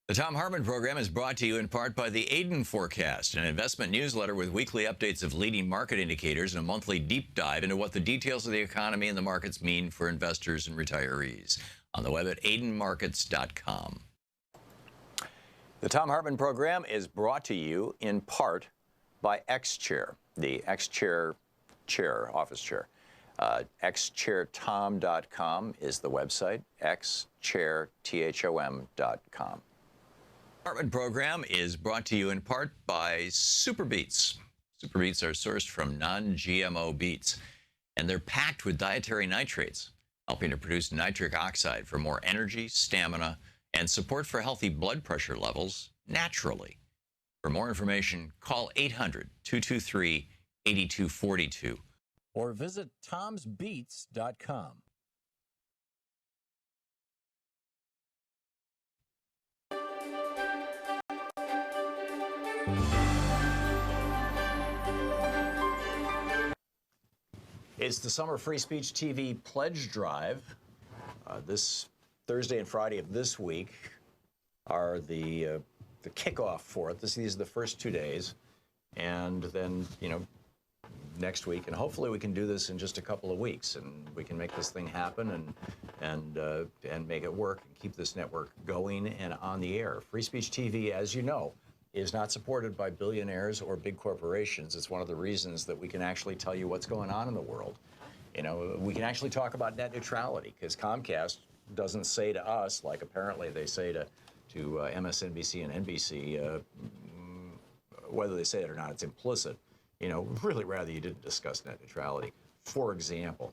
The Thom Hartmann Program is brought to you in part by the Aiden Forecast, an investment newsletter with weekly updates of leading market indicators and a monthly deep dive into what the details of the economy and the markets mean for investors and retirees. On the web at aidenmarkets.com. The Thom Hartmann Program is brought to you in part by XChair, the XChair chair, office chair. XChairTom.com is the website, XChairTHOM.com. Hartmann Program is brought to you in part by Super Beets. Super Beets are sourced from non-GMO beets, and they're packed with dietary nitrates, helping to produce nitric oxide for more energy, stamina, and support for healthy blood pressure levels naturally. For more information, call 800-223-8242 or visit tomsbeets.com. It's the Summer Free Speech TV Pledge Drive. This Thursday and Friday of this week are the kickoff for it. These are the first 2 days, and then next week, and hopefully we can do this in just a couple of weeks, and we can make this thing happen and make it work and keep this network going and on the air. Free Speech TV, as you know, is not supported by billionaires or big corporations. It's one of the reasons that we can actually tell you what's going on in the world. We can actually talk about net neutrality, because Comcast doesn't say to us, like apparently they say to MSNBC and NBC, whether they say it or not, it's implicit. Really rather you didn't discuss net neutrality, for example,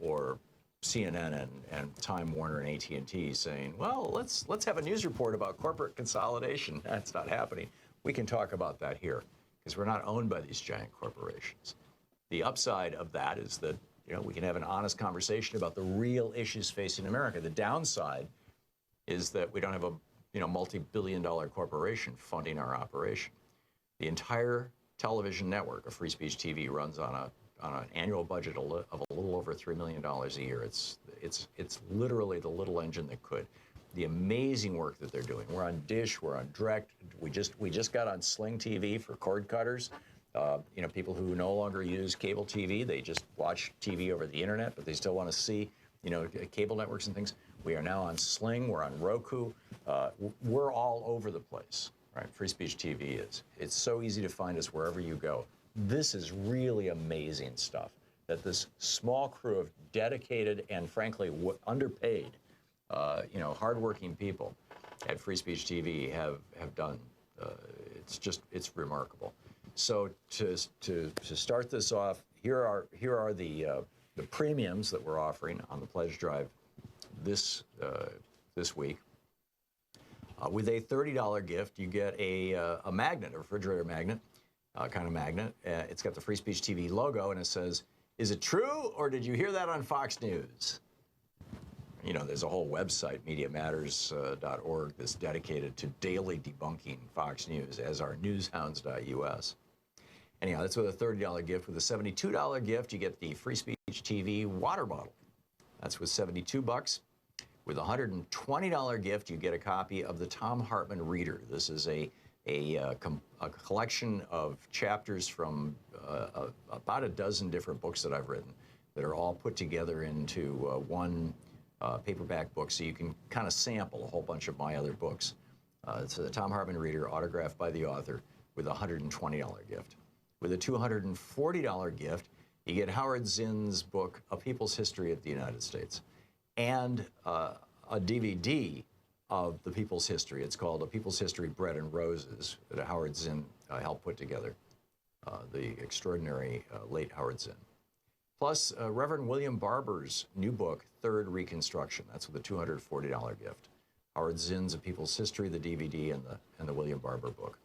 or CNN and Time Warner and AT&T saying, well, let's have a news report about corporate consolidation. That's not happening. We can talk about that here because we're not owned by these giant corporations. The upside of that is that we can have an honest conversation about the real issues facing America. The downside is that we don't have a multi-billion-dollar corporation funding our operation. The entire television network of Free Speech TV runs on a an annual budget of a little over $3 million a year. It's literally the little engine that could. The amazing work that they're doing. We're on Dish, we're on Direct. We just got on Sling TV for cord cutters. People who no longer use cable TV, they just watch TV over the internet, but they still want to see, cable networks and things. We are now on Sling, we're on Roku. We're all over the place, right? Free Speech TV is. It's so easy to find us wherever you go. This is really amazing stuff that this small crew of dedicated and frankly underpaid, hardworking people at Free Speech TV have done. It's remarkable. So to start this off, here are the premiums that we're offering on the pledge drive this week. With a $30 gift, you get a magnet, a refrigerator magnet, kind of magnet. It's got the Free Speech TV logo, and it says, "Is it true, or did you hear that on Fox News?" There's a whole website, MediaMatters.org, that's dedicated to daily debunking Fox News, as are newshounds.us. Anyhow, that's with a $30 gift. With a $72 gift, you get the Free Speech TV water bottle. That's with $72. With a $120 gift, you get a copy of the Thom Hartmann Reader. This is a collection of chapters from about a dozen different books that I've written that are all put together into one paperback book, so you can kind of sample a whole bunch of my other books. It's the Thom Hartmann Reader, autographed by the author, with a $120 gift. With a $240 gift, you get Howard Zinn's book, A People's History of the United States, and a DVD of the People's History. It's called A People's History, Bread and Roses, that Howard Zinn helped put together, the extraordinary late Howard Zinn. Plus, Reverend William Barber's new book, Third Reconstruction. That's with a $240 gift. Howard Zinn's A People's History, the DVD, and the William Barber book.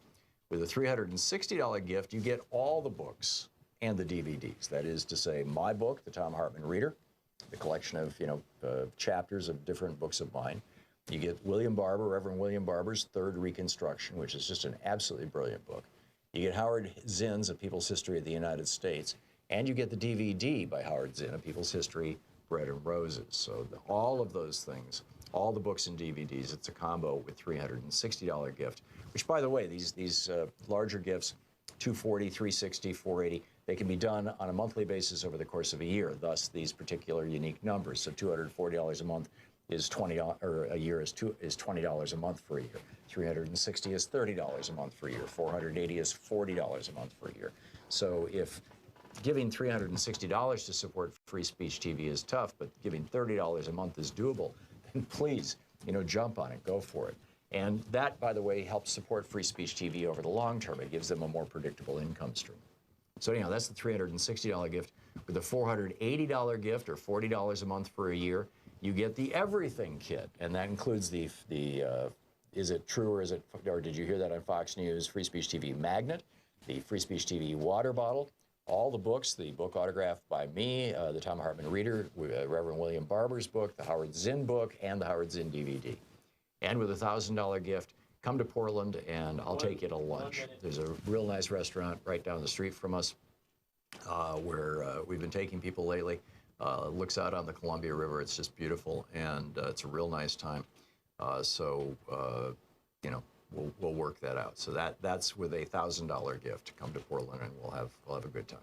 With a $360 gift, you get all the books and the DVDs. That is to say, my book, the Thom Hartmann Reader, the collection of chapters of different books of mine. You get Reverend William Barber's Third Reconstruction, which is just an absolutely brilliant book. You get Howard Zinn's A People's History of the United States, and you get the DVD by Howard Zinn, A People's History, Bread and Roses. So all of those things, all the books and DVDs, it's a combo with $360 gift, which, by the way, these larger gifts, $240, $360, $480, they can be done on a monthly basis over the course of a year, thus these particular unique numbers. So $240 a month is $20 a month for a year. $360 is $30 a month for a year. $480 is $40 a month for a year. So if giving $360 to support Free Speech TV is tough, but giving $30 a month is doable, then please, jump on it, go for it. And that, by the way, helps support Free Speech TV over the long term. It gives them a more predictable income stream. So anyhow, that's the $360 gift. With a $480 gift, or $40 a month for a year, you get the Everything Kit, and that includes the Is It True or Did You Hear That on Fox News? Free Speech TV magnet, the Free Speech TV water bottle, all the books, the book autographed by me, the Thom Hartmann Reader, Reverend William Barber's book, the Howard Zinn book, and the Howard Zinn DVD. And with a $1,000 gift, come to Portland and I'll take you to lunch. There's a real nice restaurant right down the street from us where we've been taking people lately. Looks out on the Columbia River. It's just beautiful, and it's a real nice time. We'll work that out. So that's with a $1,000 gift. Come to Portland and we'll have a good time.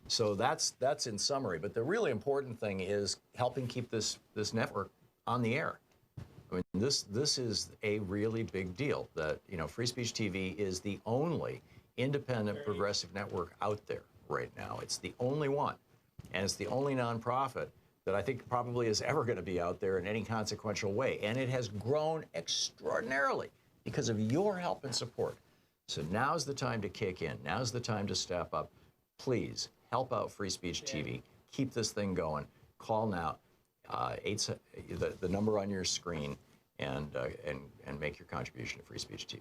So that's in summary. But the really important thing is helping keep this network on the air. I mean, this is a really big deal. That Free Speech TV is the only independent progressive network out there right now. It's the only one, and it's the only nonprofit that I think probably is ever going to be out there in any consequential way. And it has grown extraordinarily because of your help and support. So now's the time to kick in. Now's the time to step up. Please help out Free Speech TV. Keep this thing going. Call now. The number on your screen, and make your contribution to Free Speech TV.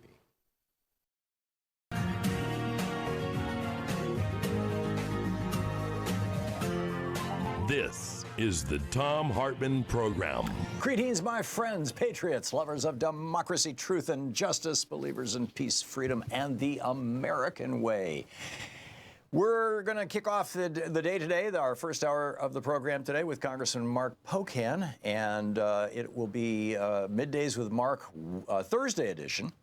This is the Thom Hartmann Program. Greetings, my friends, patriots, lovers of democracy, truth, and justice, believers in peace, freedom, and the American way. We're going to kick off the day today, our first hour of the program today, with Congressman Mark Pocan, and it will be Middays with Mark Thursday edition.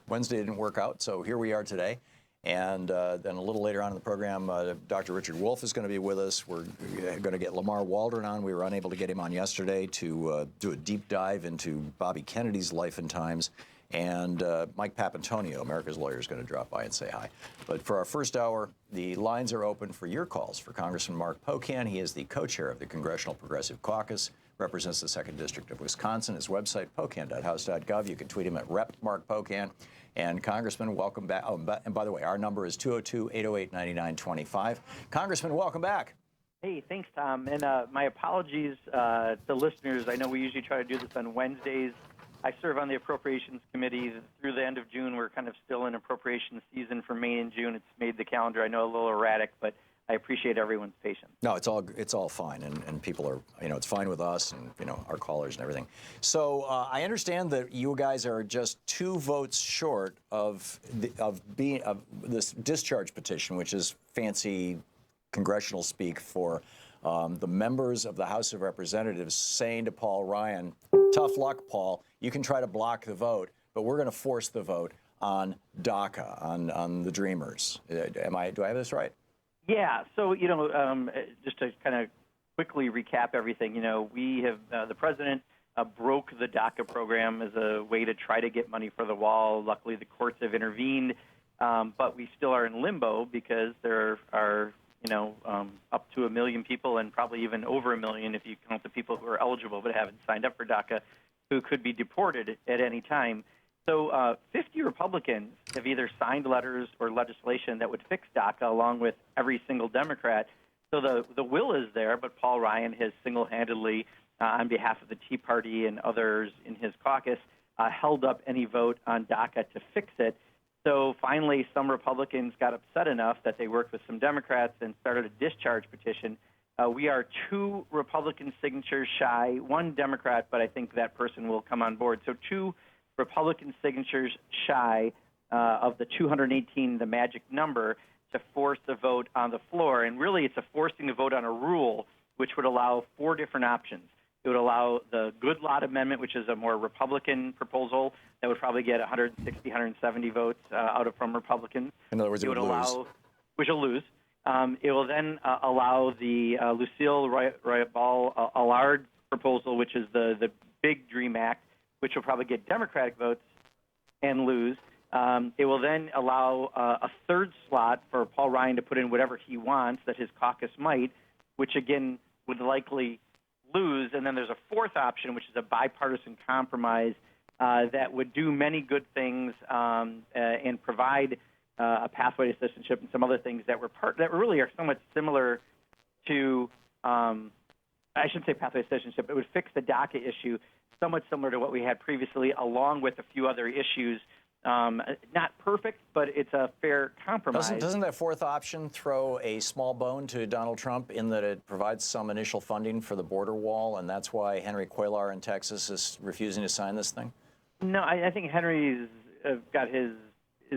Wednesday didn't work out, so here we are today. And then a little later on in the program, Dr. Richard Wolff is going to be with us. We're going to get Lamar Waldron on. We were unable to get him on yesterday to do a deep dive into Bobby Kennedy's life and times. And Mike Papantonio, America's Lawyer, is going to drop by and say hi. But for our first hour, the lines are open for your calls for Congressman Mark Pocan. He is the co-chair of the Congressional Progressive Caucus, represents the 2nd District of Wisconsin. His website, pocan.house.gov. You can tweet him at Rep. Mark Pocan. And Congressman, welcome back. Oh, and by the way, our number is 202-808-9925. Congressman, welcome back. Hey, thanks, Tom. And my apologies to listeners. I know we usually try to do this on Wednesdays. I serve on the Appropriations Committee through the end of June. We're kind of still in appropriation season for May and June. It's made the calendar, I know, a little erratic, but I appreciate everyone's patience. No, it's all fine, and people are, it's fine with us and, our callers and everything. So I understand that you guys are just 2 votes short of this discharge petition, which is fancy congressional speak for the members of the House of Representatives saying to Paul Ryan, tough luck, Paul. You can try to block the vote, but we're going to force the vote on DACA, on the Dreamers. Do I have this right? Yeah. So, just to kind of quickly recap everything, we have the president broke the DACA program as a way to try to get money for the wall. Luckily, the courts have intervened, but we still are in limbo because there are up to 1 million people, and probably even over 1 million if you count the people who are eligible but haven't signed up for DACA, who could be deported at any time. So 50 Republicans have either signed letters or legislation that would fix DACA, along with every single Democrat. So the will is there, but Paul Ryan has single-handedly, on behalf of the Tea Party and others in his caucus, held up any vote on DACA to fix it. So finally, some Republicans got upset enough that they worked with some Democrats and started a discharge petition. We are 2 Republican signatures shy, 1 Democrat, but I think that person will come on board. So 2 Republican signatures shy of the 218, the magic number, to force the vote on the floor. And really, it's a forcing the vote on a rule which would allow 4 different options. It would allow the Good Lot Amendment, which is a more Republican proposal that would probably get 160, 170 votes from Republicans. In other words, it would lose. Which will lose. It will then allow the Lucille Roybal Allard proposal, which is the Big Dream Act, which will probably get Democratic votes and lose. It will then allow a 3rd slot for Paul Ryan to put in whatever he wants that his caucus might, which again would likely lose. And then there's a 4th option, which is a bipartisan compromise that would do many good things and provide a pathway to citizenship and some other things that really are somewhat similar to, I shouldn't say pathway to citizenship, it would fix the DACA issue, somewhat similar to what we had previously, along with a few other issues. Not perfect, but it's a fair compromise. Doesn't that 4th option throw a small bone to Donald Trump in that it provides some initial funding for the border wall, and that's why Henry Cuellar in Texas is refusing to sign this thing? No, I think Henry's got his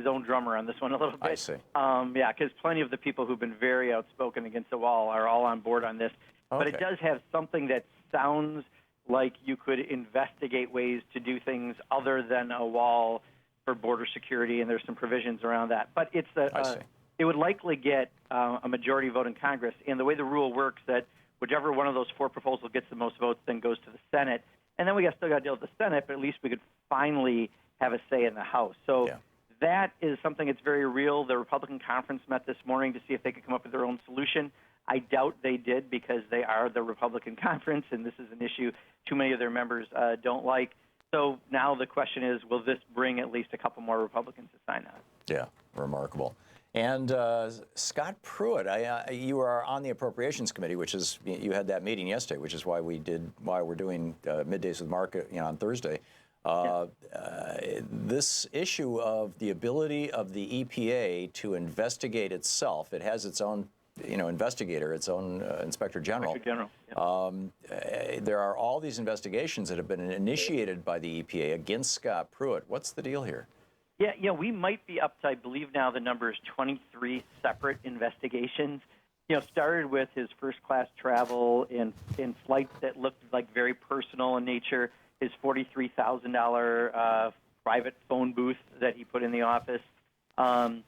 own drummer on this one a little bit. I see. Yeah, because plenty of the people who've been very outspoken against the wall are all on board on this. Okay. But it does have something that sounds like you could investigate ways to do things other than a wall for border security, and there's some provisions around that. But it would likely get a majority vote in Congress. And the way the rule works, that whichever one of those 4 proposals gets the most votes then goes to the Senate. And then we still got to deal with the Senate, but at least we could finally have a say in the House. So that is something that's very real. The Republican conference met this morning to see if they could come up with their own solution. I doubt they did, because they are the Republican conference, and this is an issue too many of their members don't like. So now the question is, will this bring at least a couple more Republicans to sign on? Yeah, remarkable. And Scott Pruitt, you are on the Appropriations Committee, which is, you had that meeting yesterday, which is why we're doing Middays with Mark on Thursday. This issue of the ability of the EPA to investigate itself, it has its own investigator, its own Inspector General. There are all these investigations that have been initiated by the EPA against Scott Pruitt. What's the deal here? Yeah, we might be up to, I believe now the number is 23 separate investigations. Started with his first-class travel in flights that looked like very personal in nature, his $43,000 private phone booth that he put in the office, the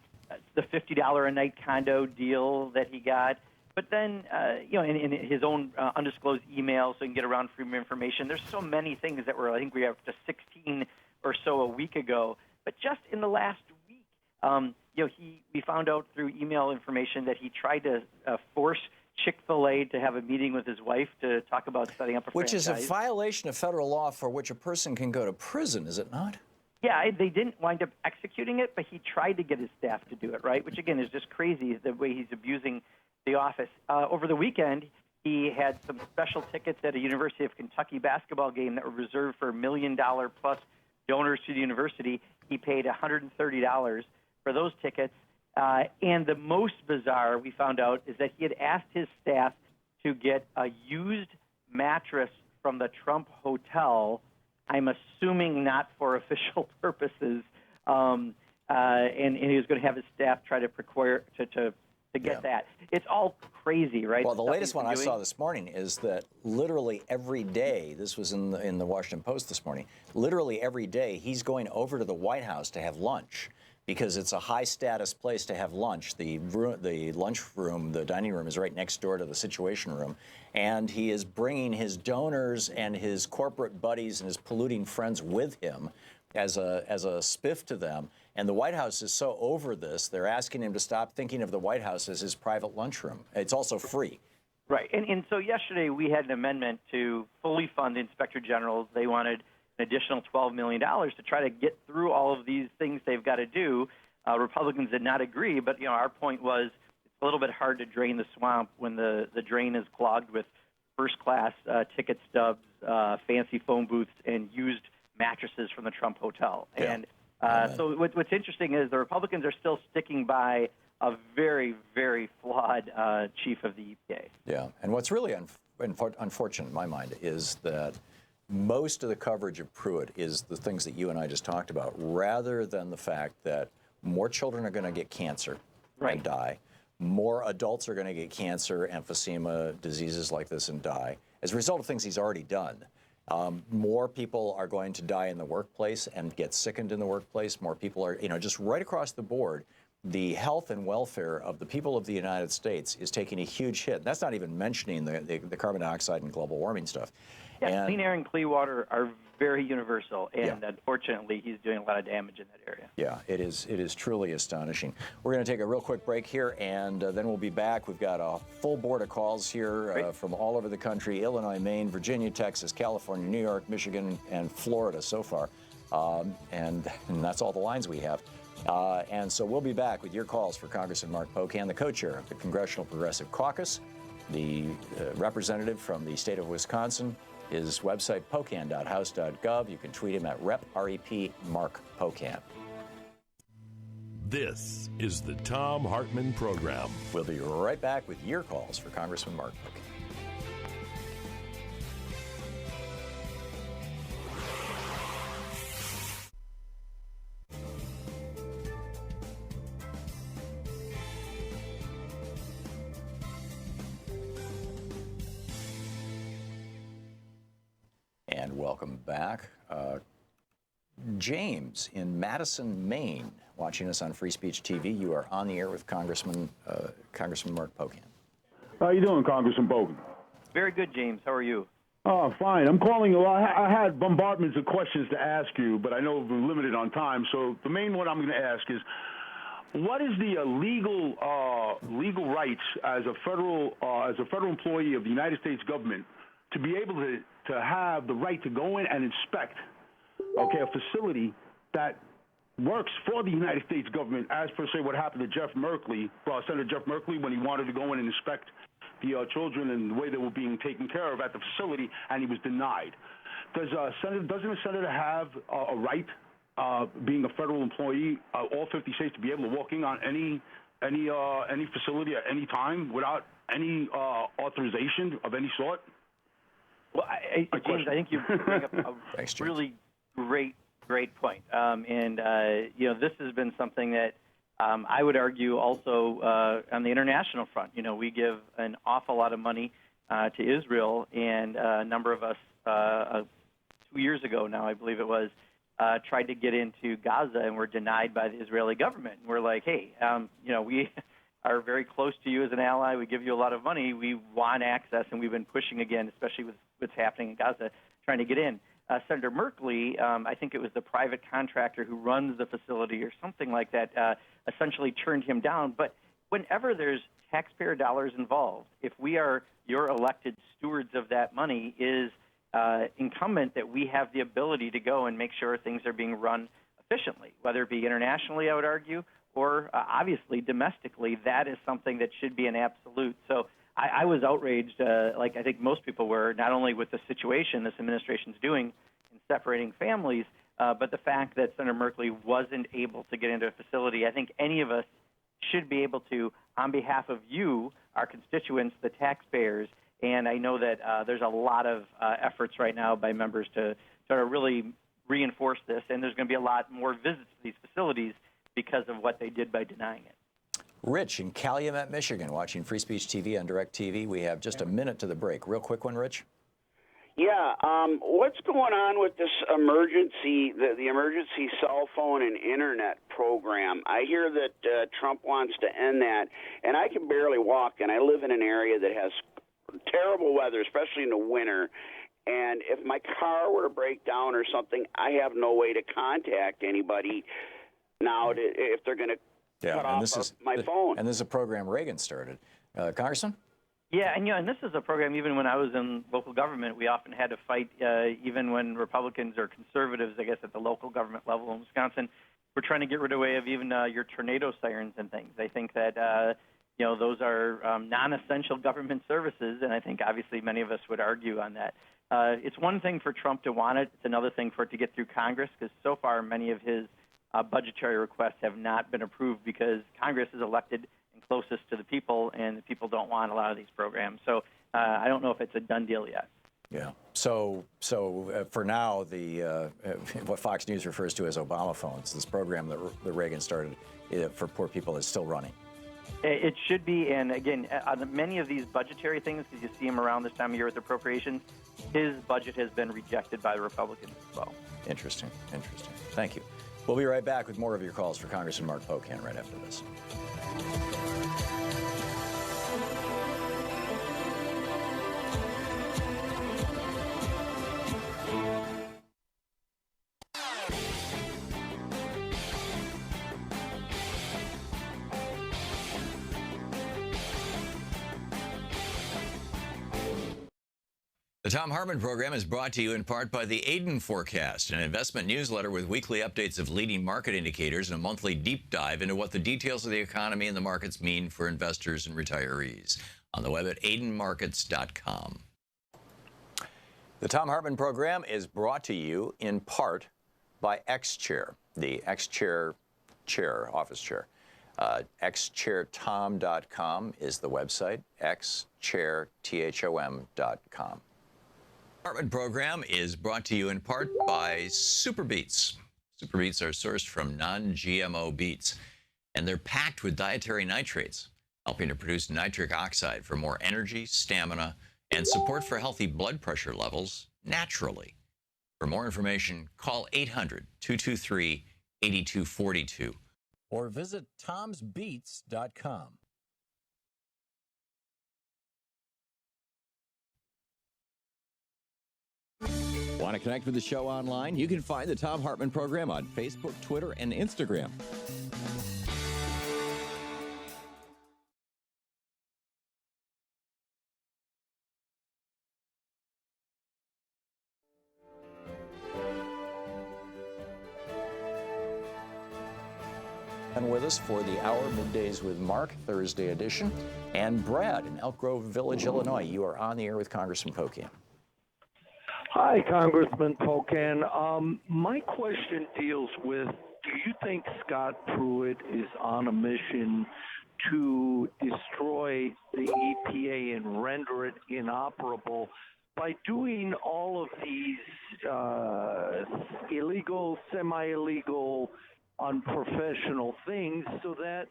$50 a night condo deal that he got. But then, in his own undisclosed email, so he can get around freedom of information. There's so many things that I think we have to 16 or so a week ago. But just in the last week, we found out through email information that he tried to force Chick-fil-A to have a meeting with his wife to talk about setting up a franchise. Which is a violation of federal law for which a person can go to prison, is it not? Yeah, they didn't wind up executing it, but he tried to get his staff to do it, right? Which, again, is just crazy, the way he's abusing the office. Over the weekend, he had some special tickets at a University of Kentucky basketball game that were reserved for $1 million plus donors to the university. He paid $130 for those tickets. And the most bizarre, we found out, is that he had asked his staff to get a used mattress from the Trump Hotel, I'm assuming not for official purposes, and he was going to have his staff try to procure to get that. It's all crazy, right? Well, the latest one I saw this morning is that literally every day, this was in the Washington Post this morning, literally every day he's going over to the White House to have lunch because it's a high-status place to have lunch. The lunchroom, the dining room is right next door to the Situation Room, and he is bringing his donors and his corporate buddies and his polluting friends with him as a spiff to them. And the White House is so over this, they're asking him to stop thinking of the White House as his private lunchroom. It's also free. Right. And so yesterday we had an amendment to fully fund the Inspector General. They wanted an additional $12 million to try to get through all of these things they've got to do. Republicans did not agree, but our point was it's a little bit hard to drain the swamp when the drain is clogged with first-class ticket stubs, fancy phone booths, and used mattresses from the Trump Hotel. Yeah. And so what's interesting is the Republicans are still sticking by a very, very flawed chief of the EPA. Yeah, and what's really unfortunate in my mind is that most of the coverage of Pruitt is the things that you and I just talked about, rather than the fact that more children are going to get cancer and die, more adults are going to get cancer, emphysema, diseases like this and die, as a result of things he's already done. More people are going to die in the workplace and get sickened in the workplace. More people are, just right across the board, the health and welfare of the people of the United States is taking a huge hit. That's not even mentioning the carbon dioxide and global warming stuff. Yeah, clean air and clean water are very universal, and unfortunately, he's doing a lot of damage in that area. Yeah, it is truly astonishing. We're going to take a real quick break here, and then we'll be back. We've got a full board of calls here from all over the country: Illinois, Maine, Virginia, Texas, California, New York, Michigan, and Florida so far. And that's all the lines we have. And so we'll be back with your calls for Congressman Mark Pocan, the co-chair of the Congressional Progressive Caucus, the representative from the state of Wisconsin. His website, pocan.house.gov. You can tweet him at Rep Mark Pocan. This is the Thom Hartmann Program. We'll be right back with your calls for Congressman Mark Pocan. And welcome back. James in Madison, Maine, watching us on Free Speech TV. You are on the air with Congressman Mark Pocan. How you doing, Congressman Pocan? Very good, James. How are you? Oh, fine. I'm calling you. I had bombardments of questions to ask you, but I know we're limited on time. So the main one I'm going to ask is, what is the legal rights as a federal employee of the United States government to be able to have the right to go in and inspect, a facility that works for the United States government, as per se what happened to Senator Jeff Merkley, when he wanted to go in and inspect the children and the way they were being taken care of at the facility, and he was denied. Doesn't a senator have a right, being a federal employee, all 50 states, to be able to walk in on any facility at any time without any authorization of any sort? Well, James, I think you bring up a really great Great point. This has been something that I would argue also on the international front. We give an awful lot of money to Israel, and a number of us 2 years ago now, I believe it was, tried to get into Gaza and were denied by the Israeli government. And we're like, hey, we are very close to you as an ally. We give you a lot of money. We want access, and we've been pushing again, especially with what's happening in Gaza, trying to get in. Senator Merkley, I think it was the private contractor who runs the facility or something like that, essentially turned him down. But whenever there's taxpayer dollars involved, if we are your elected stewards of that money, is incumbent that we have the ability to go and make sure things are being run efficiently, whether it be internationally, I would argue, or obviously domestically. That is something that should be an absolute. So I was outraged, like I think most people were, not only with the situation this administration's doing in separating families, but the fact that Senator Merkley wasn't able to get into a facility. I think any of us should be able to, on behalf of you, our constituents, the taxpayers, and I know that there's a lot of efforts right now by members to sort of really reinforce this, and there's going to be a lot more visits to these facilities because of what they did by denying it. Rich in Calumet, Michigan, watching Free Speech TV on DirecTV. We have just a minute to the break. Real quick one, Rich. Yeah, what's going on with this emergency, the emergency cell phone and internet program? I hear that Trump wants to end that, and I can barely walk, and I live in an area that has terrible weather, especially in the winter. And if my car were to break down or something, I have no way to contact anybody now if they're going to cut off my phone. And this is a program Reagan started. Congressman? Yeah, and this is a program, even when I was in local government, we often had to fight, even when Republicans or conservatives, I guess, at the local government level in Wisconsin, were trying to get rid of even your tornado sirens and things. I think that, those are non-essential government services, and I think obviously many of us would argue on that. It's one thing for Trump to want it. It's another thing for it to get through Congress, because so far many of his budgetary requests have not been approved because Congress is elected and closest to the people, and the people don't want a lot of these programs. So I don't know if it's a done deal yet. Yeah. So for now, the what Fox News refers to as Obama phones, this program that Reagan started for poor people, is still running. It should be, and again, on many of these budgetary things, because you see him around this time of year with appropriations, his budget has been rejected by the Republicans as well. Interesting. Thank you. We'll be right back with more of your calls for Congressman Mark Pocan right after this. The Thom Hartmann Program is brought to you in part by the Aiden Forecast, an investment newsletter with weekly updates of leading market indicators and a monthly deep dive into what the details of the economy and the markets mean for investors and retirees. On the web at aidenmarkets.com. The Thom Hartmann Program is brought to you in part by X-Chair, the X-Chair office chair. xchairthom.com is the website, xchairthom.com. Hartmann Program is brought to you in part by Super Beets. Super Beets are sourced from non-GMO beets, and they're packed with dietary nitrates, helping to produce nitric oxide for more energy, stamina, and support for healthy blood pressure levels naturally. For more information, call 800-223-8242 or visit tomsbeets.com. Want to connect with the show online? You can find the Thom Hartmann Program on Facebook, Twitter, and Instagram. And with us for the hour, Middays with Mark, Thursday edition, and Brad in Elk Grove Village, Illinois. You are on the air with Congressman Pocan. Hi, Congressman Pocan. My question deals with, do you think Scott Pruitt is on a mission to destroy the EPA and render it inoperable by doing all of these illegal, semi-illegal, unprofessional things so that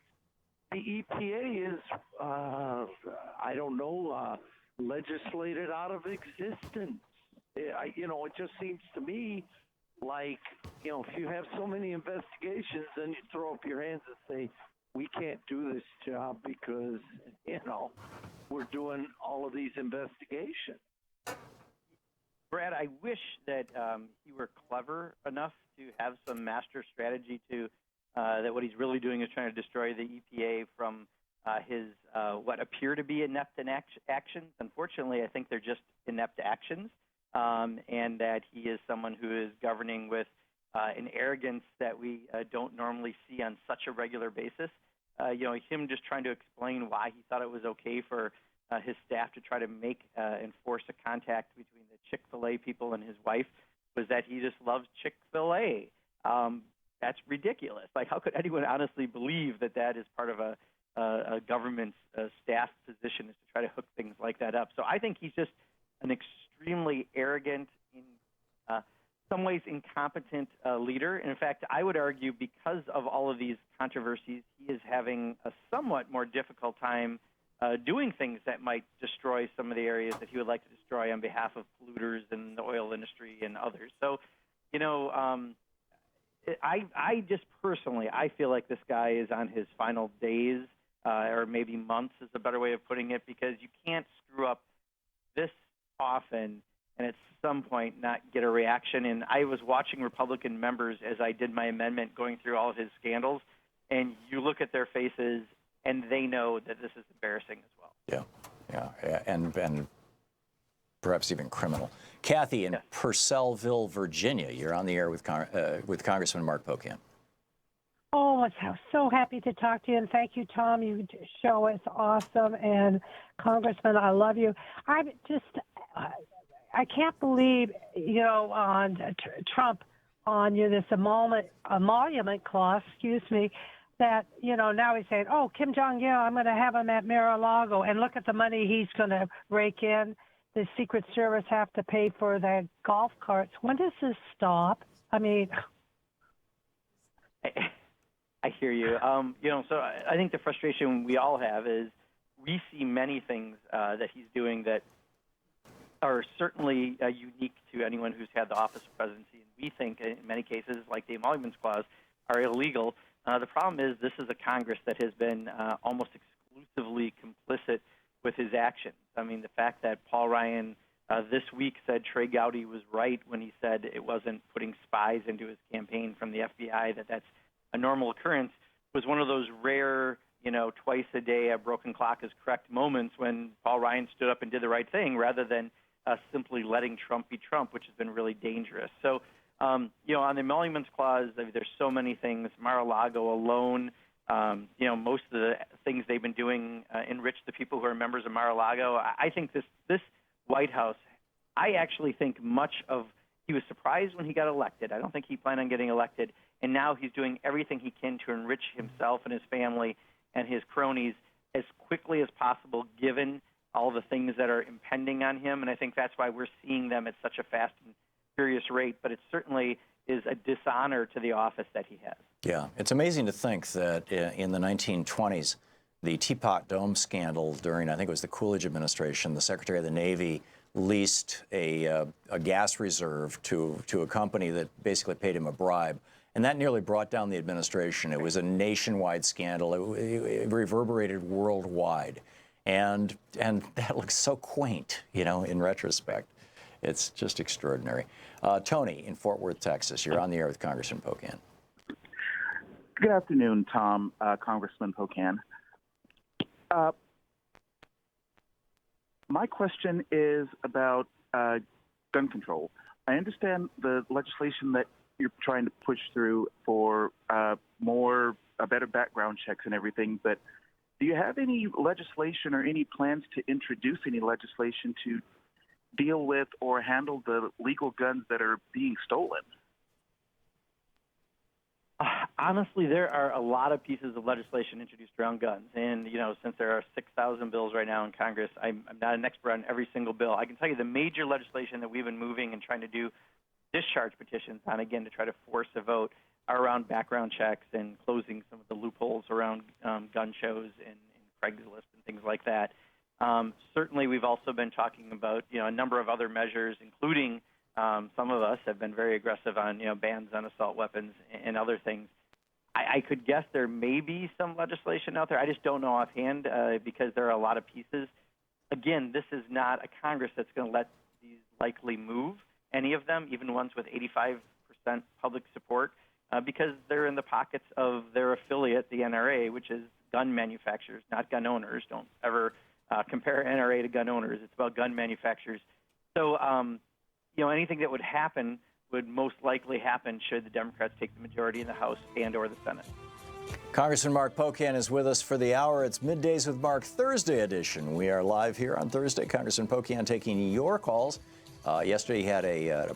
the EPA is, I don't know, legislated out of existence. It just seems to me like, if you have so many investigations, then you throw up your hands and say, we can't do this job because, we're doing all of these investigations. Brad, I wish that he were clever enough to have some master strategy to that what he's really doing is trying to destroy the EPA from his what appear to be inept actions. Unfortunately, I think they're just inept actions, and that he is someone who is governing with an arrogance that we don't normally see on such a regular basis. Him just trying to explain why he thought it was okay for his staff to try to enforce a contact between the Chick-fil-A people and his wife was that he just loves Chick-fil-A. That's ridiculous. Like, how could anyone honestly believe that that is part of a government's staff position, is to try to hook things like that up? So I think he's just an extremely arrogant, in some ways incompetent leader. And in fact, I would argue because of all of these controversies, he is having a somewhat more difficult time doing things that might destroy some of the areas that he would like to destroy on behalf of polluters and the oil industry and others. So, I just personally, I feel like this guy is on his final days, or maybe months is a better way of putting it, because you can't screw up this often and at some point not get a reaction. And I was watching Republican members as I did my amendment going through all of his scandals, and you look at their faces and they know that this is embarrassing as well. Yeah, and perhaps even criminal. Kathy in Purcellville, Virginia, you're on the air with Congressman Mark Pocan. Oh, I'm so happy to talk to you, and thank you, Tom. Your show is awesome, and Congressman, I love you. I can't believe, on Trump, on this emolument clause, that, now he's saying, oh, Kim Jong-il, I'm going to have him at Mar-a-Lago, and look at the money he's going to rake in. The Secret Service have to pay for the golf carts. When does this stop? I mean, I hear you. So I think the frustration we all have is we see many things that he's doing that are certainly unique to anyone who's had the office of presidency, and we think in many cases, like the emoluments clause, are illegal. The problem is this is a Congress that has been almost exclusively complicit with his actions. I mean, the fact that Paul Ryan this week said Trey Gowdy was right when he said it wasn't putting spies into his campaign from the FBI, that's a normal occurrence, was one of those rare, twice a day a broken clock is correct moments when Paul Ryan stood up and did the right thing rather than simply letting Trump be Trump, which has been really dangerous. So, on the emoluments clause, there's so many things. Mar-a-Lago alone, most of the things they've been doing enrich the people who are members of Mar-a-Lago. I think this White House, I actually think he was surprised when he got elected. I don't think he planned on getting elected. And now he's doing everything he can to enrich himself and his family and his cronies as quickly as possible, given all the things that are impending on him. And I think that's why we're seeing them at such a fast and furious rate. But it certainly is a dishonor to the office that he has. Yeah, it's amazing to think that in the 1920s, the Teapot Dome scandal during, I think it was the Coolidge administration, the Secretary of the Navy leased a gas reserve to a company that basically paid him a bribe. And that nearly brought down the administration. It was a nationwide scandal. It reverberated worldwide. And that looks so quaint, in retrospect. It's just extraordinary. Tony in Fort Worth, Texas, you're on the air with Congressman Pocan. Good afternoon, Tom, Congressman Pocan. My question is about gun control. I understand the legislation that you're trying to push through for better background checks and everything, but do you have any legislation or any plans to introduce any legislation to deal with or handle the legal guns that are being stolen? Honestly, there are a lot of pieces of legislation introduced around guns. And, since there are 6,000 bills right now in Congress, I'm not an expert on every single bill. I can tell you the major legislation that we've been moving and trying to do discharge petitions on, again, to try to force a vote, are around background checks and closing some of the loopholes around gun shows and Craigslist and things like that. Certainly, we've also been talking about, a number of other measures, including some of us have been very aggressive on, bans on assault weapons and other things. I could guess there may be some legislation out there. I just don't know offhand because there are a lot of pieces. Again, this is not a Congress that's going to let these likely move, any of them, even ones with 85% public support, because they're in the pockets of their affiliate, the NRA, which is gun manufacturers, not gun owners. Don't ever compare NRA to gun owners. It's about gun manufacturers. So, anything that would happen would most likely happen should the Democrats take the majority in the House and or the Senate. Congressman Mark Pocan is with us for the hour. It's Middays with Mark Thursday edition. We are live here on Thursday. Congressman Pocan taking your calls. Yesterday he had a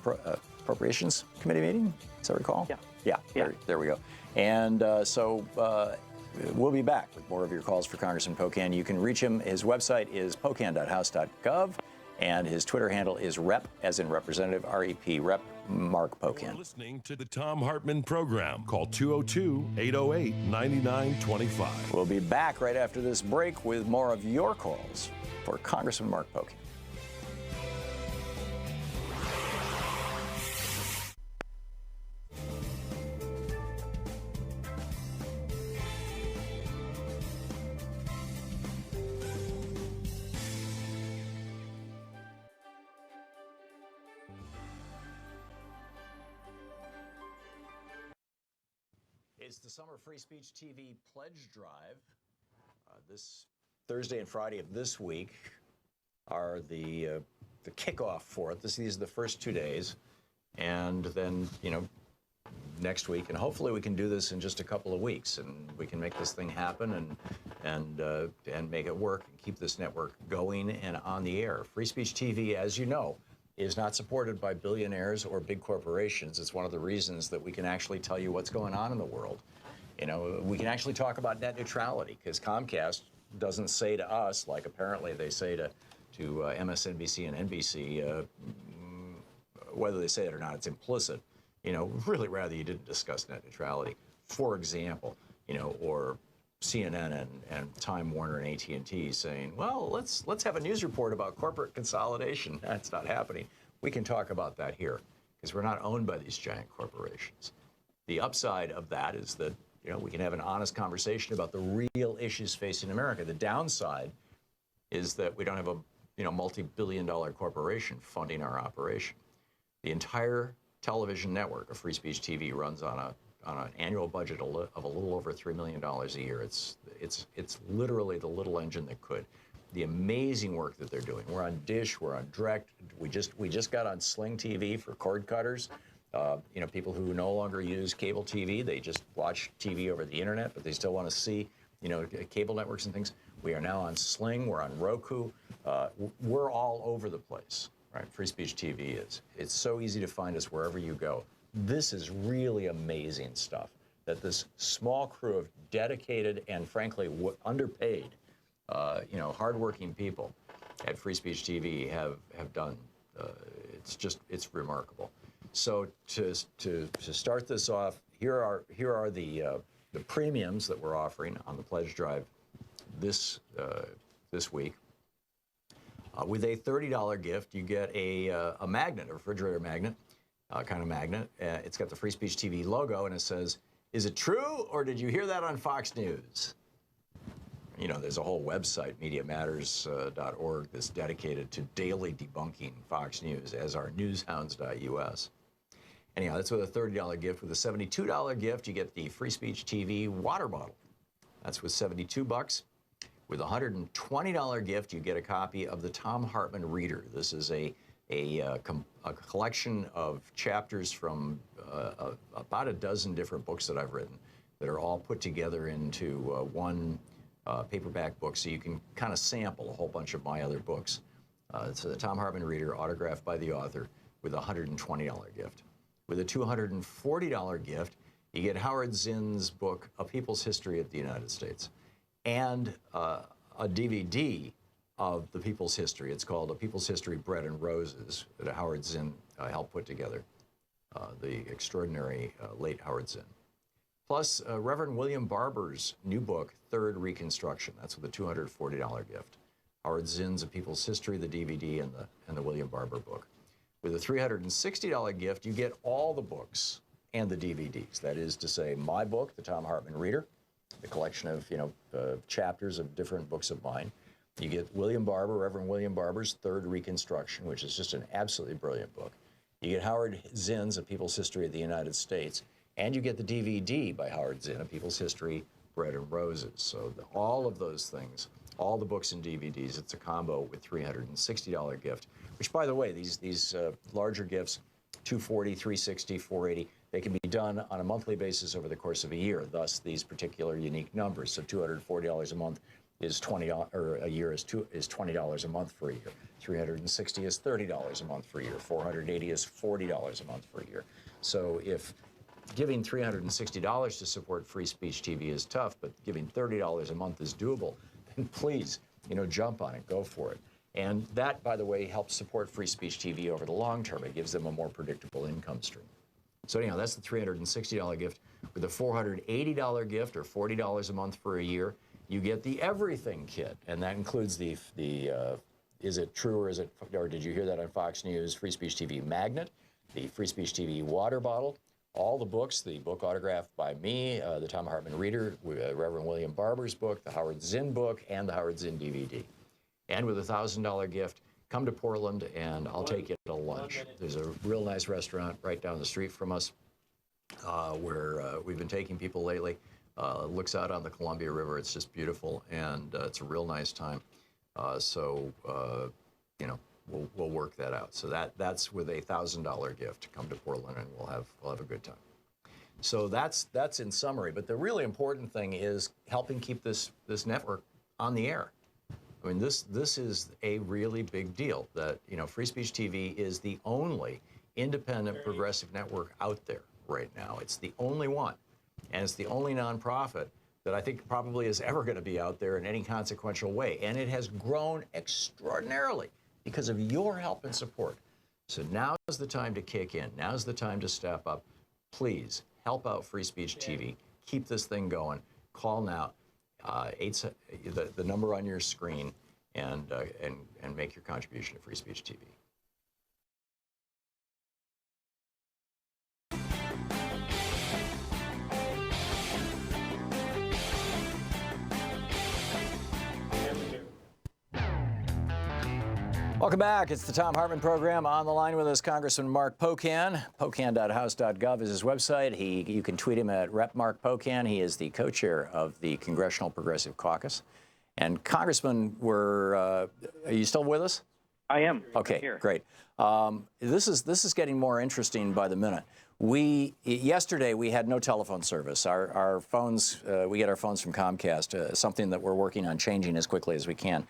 Appropriations Committee meeting, as I recall. Yeah. There we go. And so we'll be back with more of your calls for Congressman Pocan. You can reach him. His website is pocan.house.gov. And his Twitter handle is Rep, as in Representative, R-E-P, Rep Mark Pocan. You're listening to the Thom Hartmann Program. Call 202-808-9925. We'll be back right after this break with more of your calls for Congressman Mark Pocan. It's the Summer Free Speech TV Pledge Drive. This Thursday and Friday of this week are the kickoff for it. These are the first 2 days. And then, next week, and hopefully we can do this in just a couple of weeks, and we can make this thing happen and make it work and keep this network going and on the air. Free Speech TV, as you know, is not supported by billionaires or big corporations. It's one of the reasons that we can actually tell you what's going on in the world. We can actually talk about net neutrality, because Comcast doesn't say to us, like apparently they say to MSNBC and NBC, whether they say it or not, it's implicit. Really rather you didn't discuss net neutrality, for example, or CNN and Time Warner and AT&T saying, well, let's have a news report about corporate consolidation. That's not happening. We can talk about that here because we're not owned by these giant corporations. The upside of that is that, we can have an honest conversation about the real issues facing America. The downside is that we don't have a, multi-billion-dollar corporation funding our operation. The entire television network of Free Speech TV runs on an annual budget of a little over $3 million a year. It's literally the little engine that could. The amazing work that they're doing. We're on Dish, we're on Direct. We just got on Sling TV for cord cutters. People who no longer use cable TV, they just watch TV over the internet, but they still want to see, cable networks and things. We are now on Sling, we're on Roku. We're all over the place, right? Free Speech TV is. It's so easy to find us wherever you go. This is really amazing stuff that this small crew of dedicated and frankly underpaid, hardworking people at Free Speech TV have done. It's remarkable. So to start this off, here are the premiums that we're offering on the pledge drive this week. With a $30 gift, you get a magnet, a refrigerator magnet. Kind of magnet. It's got the Free Speech TV logo, and it says, "Is it true, or did you hear that on Fox News?" There's a whole website, MediaMatters.org, that's dedicated to daily debunking Fox News, as are newshounds.us. Anyhow, that's with a $30 gift. With a $72 gift, you get the Free Speech TV water bottle. That's with $72. With a $120 gift, you get a copy of the Thom Hartmann Reader. This is a collection of chapters from about a dozen different books that I've written that are all put together into one paperback book, so you can kind of sample a whole bunch of my other books. It's the Thom Hartmann Reader, autographed by the author, with a $120 gift. With a $240 gift, You get Howard Zinn's book, A People's History of the United States, and a DVD of the People's History. It's called A People's History, Bread and Roses, that Howard Zinn helped put together, the extraordinary late Howard Zinn. Plus, Reverend William Barber's new book, Third Reconstruction. That's with a $240 gift. Howard Zinn's A People's History, the DVD, and the William Barber book. With a $360 gift, you get all the books and the DVDs. That is to say, my book, The Thom Hartmann Reader, the collection of chapters of different books of mine. You get William Barber, Reverend William Barber's Third Reconstruction, which is just an absolutely brilliant book. You get Howard Zinn's A People's History of the United States, and you get the DVD by Howard Zinn, A People's History, Bread and Roses. So all of those things, all the books and DVDs, it's a combo with $360 gift, which, by the way, these larger gifts, $240, $360, $480, they can be done on a monthly basis over the course of a year, thus these particular unique numbers. So $240 a month is $20, or a year is $20 a month for a year. $360 is $30 a month for a year. $480 is $40 a month for a year. So if giving $360 to support Free Speech TV is tough, but giving $30 a month is doable, then please, jump on it, go for it. And that, by the way, helps support Free Speech TV over the long term. It gives them a more predictable income stream. So anyhow, that's the $360 gift. With a $480 gift, or $40 a month for a year, you get the Everything Kit, and that includes the Is It True or Did You Hear That on Fox News Free Speech TV magnet, the Free Speech TV water bottle, all the books, the book autographed by me, the Thom Hartmann Reader, Reverend William Barber's book, the Howard Zinn book, and the Howard Zinn DVD. And with a $1,000 gift, come to Portland and I'll take you to lunch. There's a real nice restaurant right down the street from us where we've been taking people lately. Looks out on the Columbia River. It's just beautiful, and it's a real nice time. We'll work that out. So that's with a $1,000 gift. Come to Portland, and we'll have a good time. So that's in summary. But the really important thing is helping keep this network on the air. I mean, this is a really big deal. That Free Speech TV is the only independent progressive network out there right now. It's the only one, and it's the only nonprofit that I think probably is ever going to be out there in any consequential way. And it has grown extraordinarily because of your help and support. So now's the time to kick in. Now's the time to step up. Please help out Free Speech TV. Keep this thing going. Call now, the number on your screen, and make your contribution to Free Speech TV. Welcome back. It's the Thom Hartmann Program. On the line with us, Congressman Mark Pocan. Pocan.house.gov is his website. You can tweet him at Rep. Mark Pocan. He is the co-chair of the Congressional Progressive Caucus. And Congressman, are you still with us? I am. Okay, here. Great. This is getting more interesting by the minute. Yesterday we had no telephone service. Our phones, we get our phones from Comcast, something that we're working on changing as quickly as we can.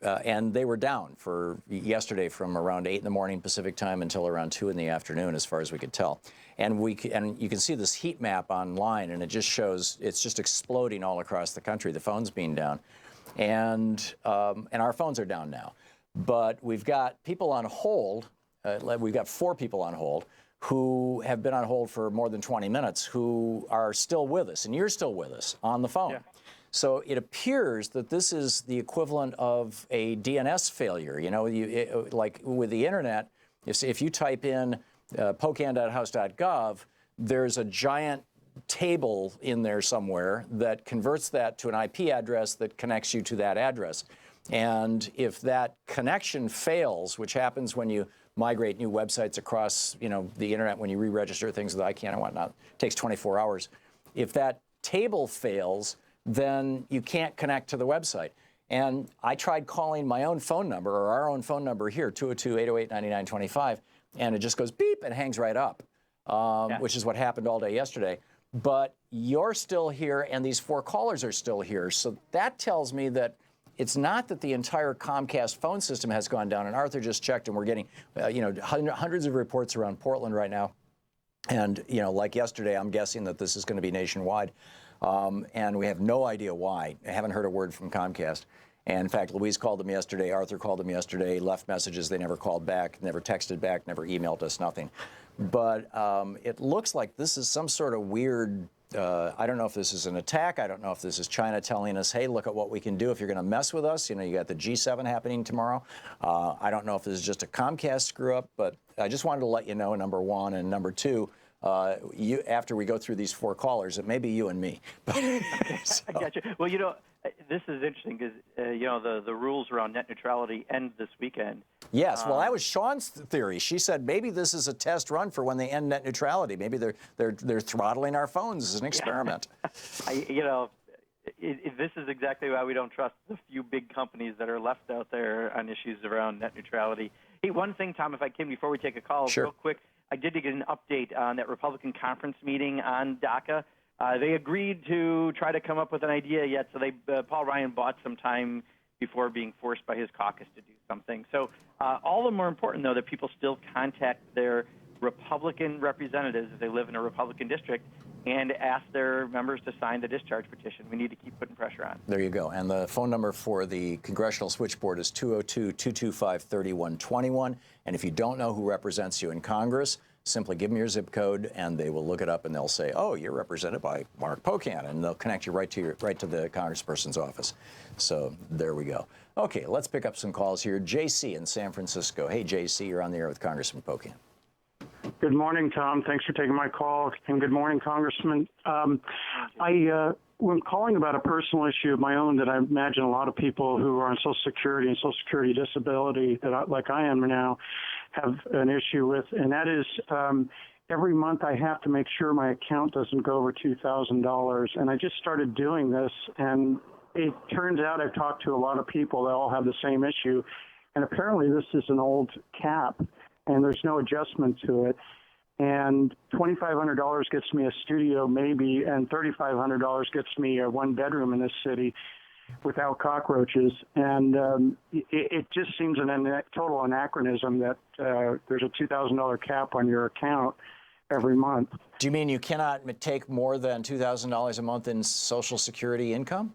And they were down for yesterday from around 8 in the morning Pacific time until around 2 in the afternoon, as far as we could tell. And you can see this heat map online, and it just shows it's just exploding all across the country, the phones being down. And our phones are down now. But we've got people on hold. We've got 4 people on hold who have been on hold for more than 20 minutes who are still with us, and you're still with us on the phone. Yeah. So it appears that this is the equivalent of a DNS failure. Like with the internet, if you type in pocan.house.gov, there's a giant table in there somewhere that converts that to an IP address that connects you to that address. And if that connection fails, which happens when you migrate new websites across, the internet, when you re-register things with ICANN and whatnot, it takes 24 hours. If that table fails, then you can't connect to the website. And I tried calling my own phone number, or our own phone number here, 202-808-9925, and it just goes beep and hangs right up, which is what happened all day yesterday. But you're still here, and these 4 callers are still here. So that tells me that it's not that the entire Comcast phone system has gone down. And Arthur just checked, and we're getting hundreds of reports around Portland right now And, you know, like yesterday, I'm guessing that this is going to be nationwide. And we have no idea why. I haven't heard a word from Comcast. And in fact, Louise called them yesterday, Arthur called them yesterday, left messages, they never called back, never texted back, never emailed us, nothing. But it looks like this is some sort of weird, I don't know if this is an attack, I don't know if this is China telling us, hey, look at what we can do if you're going to mess with us. You know, you got the G7 happening tomorrow. I don't know if this is just a Comcast screw up, but I just wanted to let you know, number one, and number two, after we go through these 4 callers, it may be you and me. I got you. Well, you know, this is interesting because, you know, the rules around net neutrality end this weekend. Yes, well, that was Sean's theory. She said maybe this is a test run for when they end net neutrality. Maybe they're throttling our phones as an experiment. You know, this is exactly why we don't trust the few big companies that are left out there on issues around net neutrality. Hey, one thing, Tom, if I can, before we take a call, Sure. real quick, I did get an update on that Republican conference meeting on DACA. They agreed to try to come up with an idea yet, so Paul Ryan bought some time before being forced by his caucus to do something. So all the more important, though, that people still contact their Republican representatives if they live in a Republican district and ask their members to sign the discharge petition. We need to keep putting pressure on. There you go. And the phone number for the Congressional Switchboard is 202-225-3121. And if you don't know who represents you in Congress, simply give them your zip code, and they will look it up, and they'll say, "Oh, you're represented by Mark Pocan," and they'll connect you right to the congressperson's office. So there we go. Okay, let's pick up some calls here. JC in San Francisco. Hey, JC, you're on the air with Congressman Pocan. Good morning, Tom. Thanks for taking my call, and good morning, Congressman. I'm calling about a personal issue of my own that I imagine a lot of people who are on Social Security and Social Security disability, like I am now, have an issue with, and that is every month I have to make sure my account doesn't go over $2,000, and I just started doing this, and it turns out I've talked to a lot of people that all have the same issue, and apparently this is an old cap, and there's no adjustment to it. And $2,500 gets me a studio maybe, and $3,500 gets me a 1-bedroom in this city without cockroaches. And it just seems a total anachronism that there's a $2,000 cap on your account every month. Do you mean you cannot take more than $2,000 a month in Social Security income?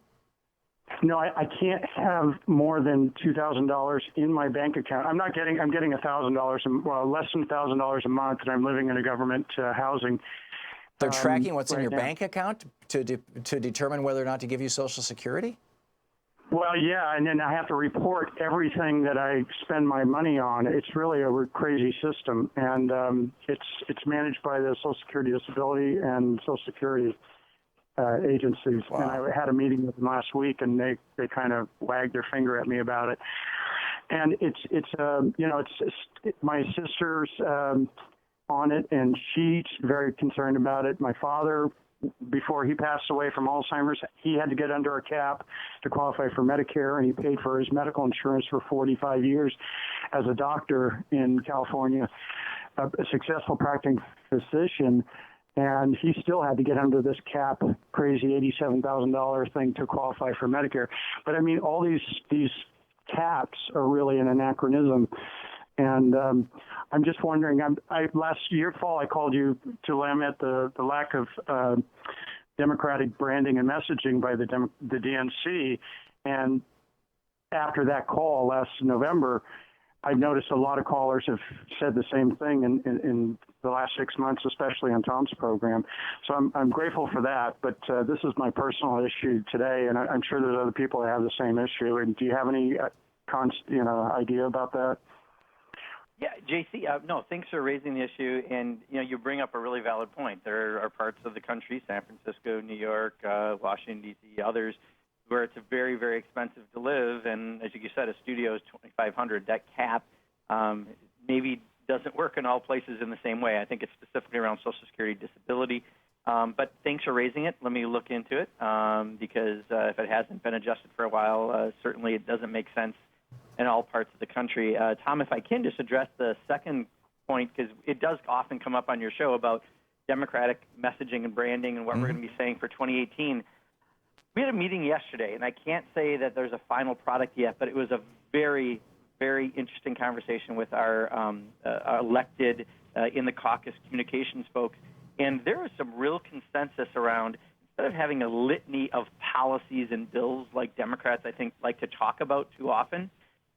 No, I can't have more than $2,000 in my bank account. I'm getting $1,000, well, less than $1,000 a month, and I'm living in a government housing. They're tracking what's in your now. bank account to determine whether or not to give you Social Security? Well, yeah, and then I have to report everything that I spend my money on. It's really a crazy system, and it's managed by the Social Security Disability and Social Security agencies. Wow. And I had a meeting with them last week, and they kind of wagged their finger at me about it. And it's my sister's on it, and she's very concerned about it. My father, before he passed away from Alzheimer's, he had to get under a cap to qualify for Medicare, and he paid for his medical insurance for 45 years as a doctor in California, a successful practicing physician. And he still had to get under this cap, crazy $87,000 thing to qualify for Medicare. But I mean, all these caps are really an anachronism. And I'm just wondering, last year fall, I called you to lament the lack of Democratic branding and messaging by the DNC. And after that call last November, I've noticed a lot of callers have said the same thing in the last 6 months, especially on Tom's program. So I'm grateful for that. But this is my personal issue today, and I'm sure there's other people that have the same issue. And do you have any idea about that? Yeah, JC, no, thanks for raising the issue. And, you bring up a really valid point. There are parts of the country, San Francisco, New York, Washington, D.C., others, where it's very, very expensive to live. And as you said, a studio is $2,500. That cap maybe doesn't work in all places in the same way. I think it's specifically around Social Security disability. But thanks for raising it. Let me look into it because if it hasn't been adjusted for a while, certainly it doesn't make sense in all parts of the country. Tom, if I can just address the second point, because it does often come up on your show about Democratic messaging and branding and what we're going to be saying for 2018. We had a meeting yesterday, and I can't say that there's a final product yet, but it was a very, very interesting conversation with our elected in the caucus communications folks. And there was some real consensus around, instead of having a litany of policies and bills like Democrats, I think, like to talk about too often,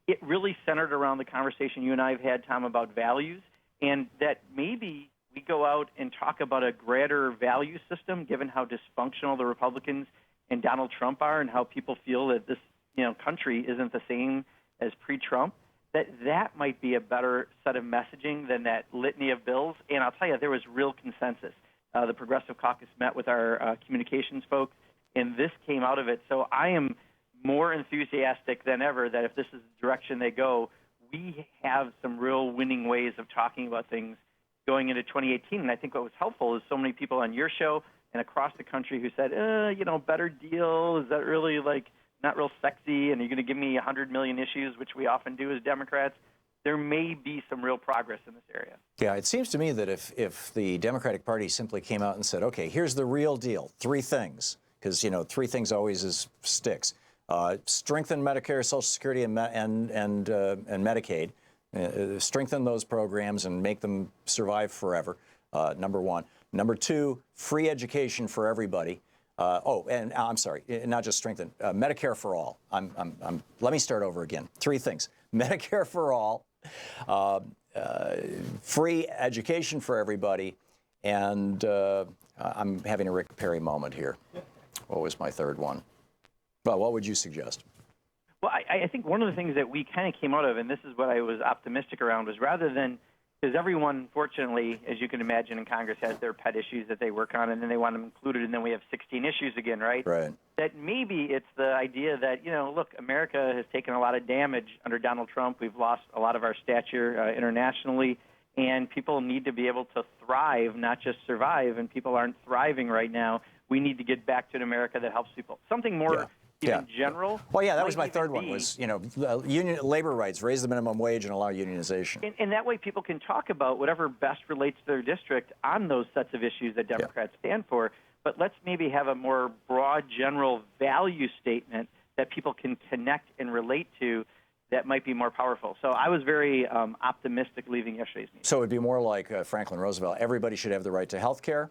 it really centered around the conversation you and I have had, Tom, about values, and that maybe we go out and talk about a greater value system, given how dysfunctional the Republicans and Donald Trump are, and how people feel that this country isn't the same as pre-Trump, that might be a better set of messaging than that litany of bills. And I'll tell you, there was real consensus. The Progressive Caucus met with our communications folks, and this came out of it. So I am more enthusiastic than ever that if this is the direction they go, we have some real winning ways of talking about things going into 2018. And I think what was helpful is so many people on your show and across the country who said, better deal, is that really not real sexy, and you're going to give me 100 million issues, which we often do as Democrats. There may be some real progress in this area. Yeah, it seems to me that if the Democratic Party simply came out and said, okay, here's the real deal, 3 things, because, 3 things always sticks. Strengthen Medicare, Social Security, and Medicaid. Strengthen those programs and make them survive forever, number 1. Number 2, free education for everybody. And I'm sorry, not just strengthen, Medicare for all. Let me start over again. 3 things. Medicare for all, free education for everybody, and I'm having a Rick Perry moment here. What was my 3rd one? Well, what would you suggest? Well, I think one of the things that we kind of came out of, and this is what I was optimistic around, was rather than, because everyone, fortunately, as you can imagine in Congress, has their pet issues that they work on, and then they want them included, and then we have 16 issues again, right? Right. That maybe it's the idea that, look, America has taken a lot of damage under Donald Trump. We've lost a lot of our stature internationally, and people need to be able to thrive, not just survive, and people aren't thriving right now. We need to get back to an America that helps people. Something more general. Well, yeah, that was my 3rd one, was, union labor rights, raise the minimum wage and allow unionization. And that way people can talk about whatever best relates to their district on those sets of issues that Democrats stand for. But let's maybe have a more broad, general value statement that people can connect and relate to that might be more powerful. So I was very optimistic leaving yesterday's meeting. So it would be more like Franklin Roosevelt. Everybody should have the right to health care.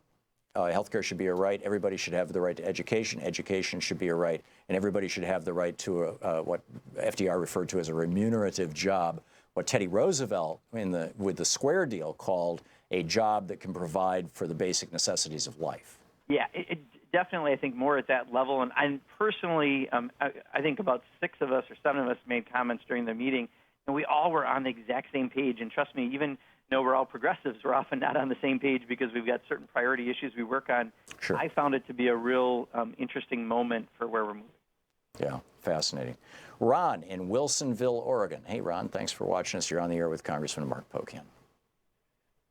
Healthcare should be a right. Everybody should have the right to education. Education should be a right. And everybody should have the right to what FDR referred to as a remunerative job, what Teddy Roosevelt with the Square deal called a job that can provide for the basic necessities of life. Yeah, it definitely, I think, more at that level. And I personally, I think about 6 of us or 7 of us made comments during the meeting, and we all were on the exact same page. And trust me, even though we're all progressives, we're often not on the same page because we've got certain priority issues we work on. Sure. I found it to be a real interesting moment for where we're moving. Yeah, fascinating. Ron in Wilsonville, Oregon. Hey, Ron, thanks for watching us. You're on the air with Congressman Mark Pocan.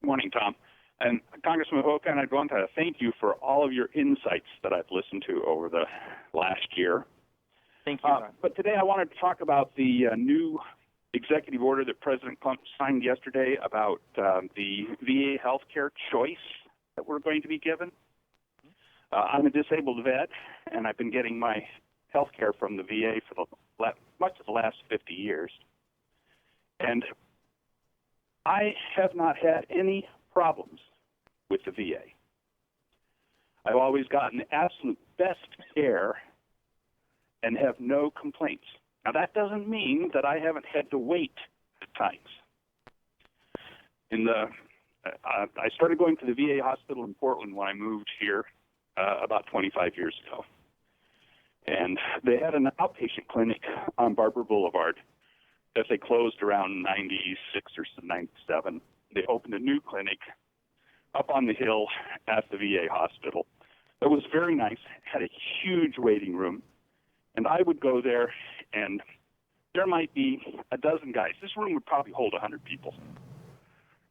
Good morning, Tom. And Congressman Pocan, I'd want to thank you for all of your insights that I've listened to over the last year. Thank you, Ron. But today I wanted to talk about the new executive order that President Trump signed yesterday about the VA health care choice that we're going to be given. I'm a disabled vet, and I've been getting my health care from the VA for much of the last 50 years. And I have not had any problems with the VA. I've always gotten the absolute best care and have no complaints. Now, that doesn't mean that I haven't had to wait at times. I started going to the VA hospital in Portland when I moved here about 25 years ago. And they had an outpatient clinic on Barber Boulevard that they closed around 96 or 97. They opened a new clinic up on the hill at the VA hospital. It was very nice, had a huge waiting room. And I would go there, and there might be a dozen guys. This room would probably hold 100 people.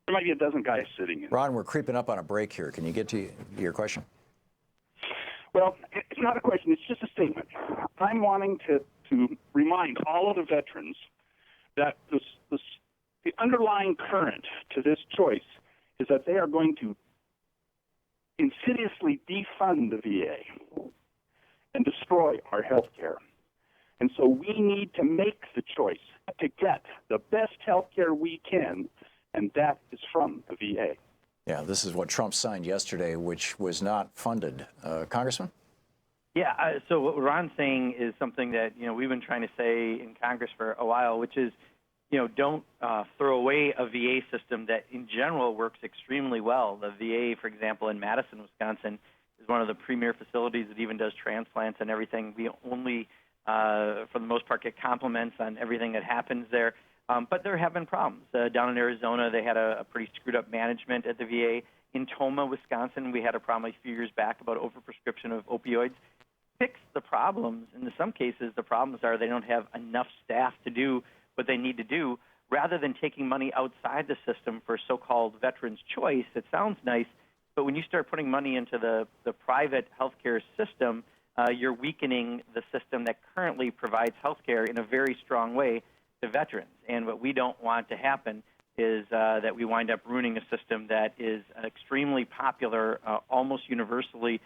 There might be a dozen guys sitting in. Ron, we're creeping up on a break here. Can you get to your question? Well, it's not a question. It's just a statement. I'm wanting to remind all of the veterans that the underlying current to this choice is that they are going to insidiously defund the VA and destroy our health care. And so we need to make the choice to get the best health care we can and that is from the VA. Yeah, this is what Trump signed yesterday, which was not funded. Congressman? Yeah, so what Ron's saying is something that, we've been trying to say in Congress for a while, which is, don't throw away a VA system that in general works extremely well. The VA, for example, in Madison, Wisconsin, is one of the premier facilities that even does transplants and everything. We only, for the most part, get compliments on everything that happens there. But there have been problems. Down in Arizona, they had a pretty screwed up management at the VA. In Toma, Wisconsin, we had a problem a few years back about overprescription of opioids. Fix the problems. In some cases, the problems are they don't have enough staff to do what they need to do, rather than taking money outside the system for so-called veterans' choice. It sounds nice, but when you start putting money into the private healthcare system, you're weakening the system that currently provides healthcare in a very strong way to veterans. And what we don't want to happen is that we wind up ruining a system that is extremely popular, almost universally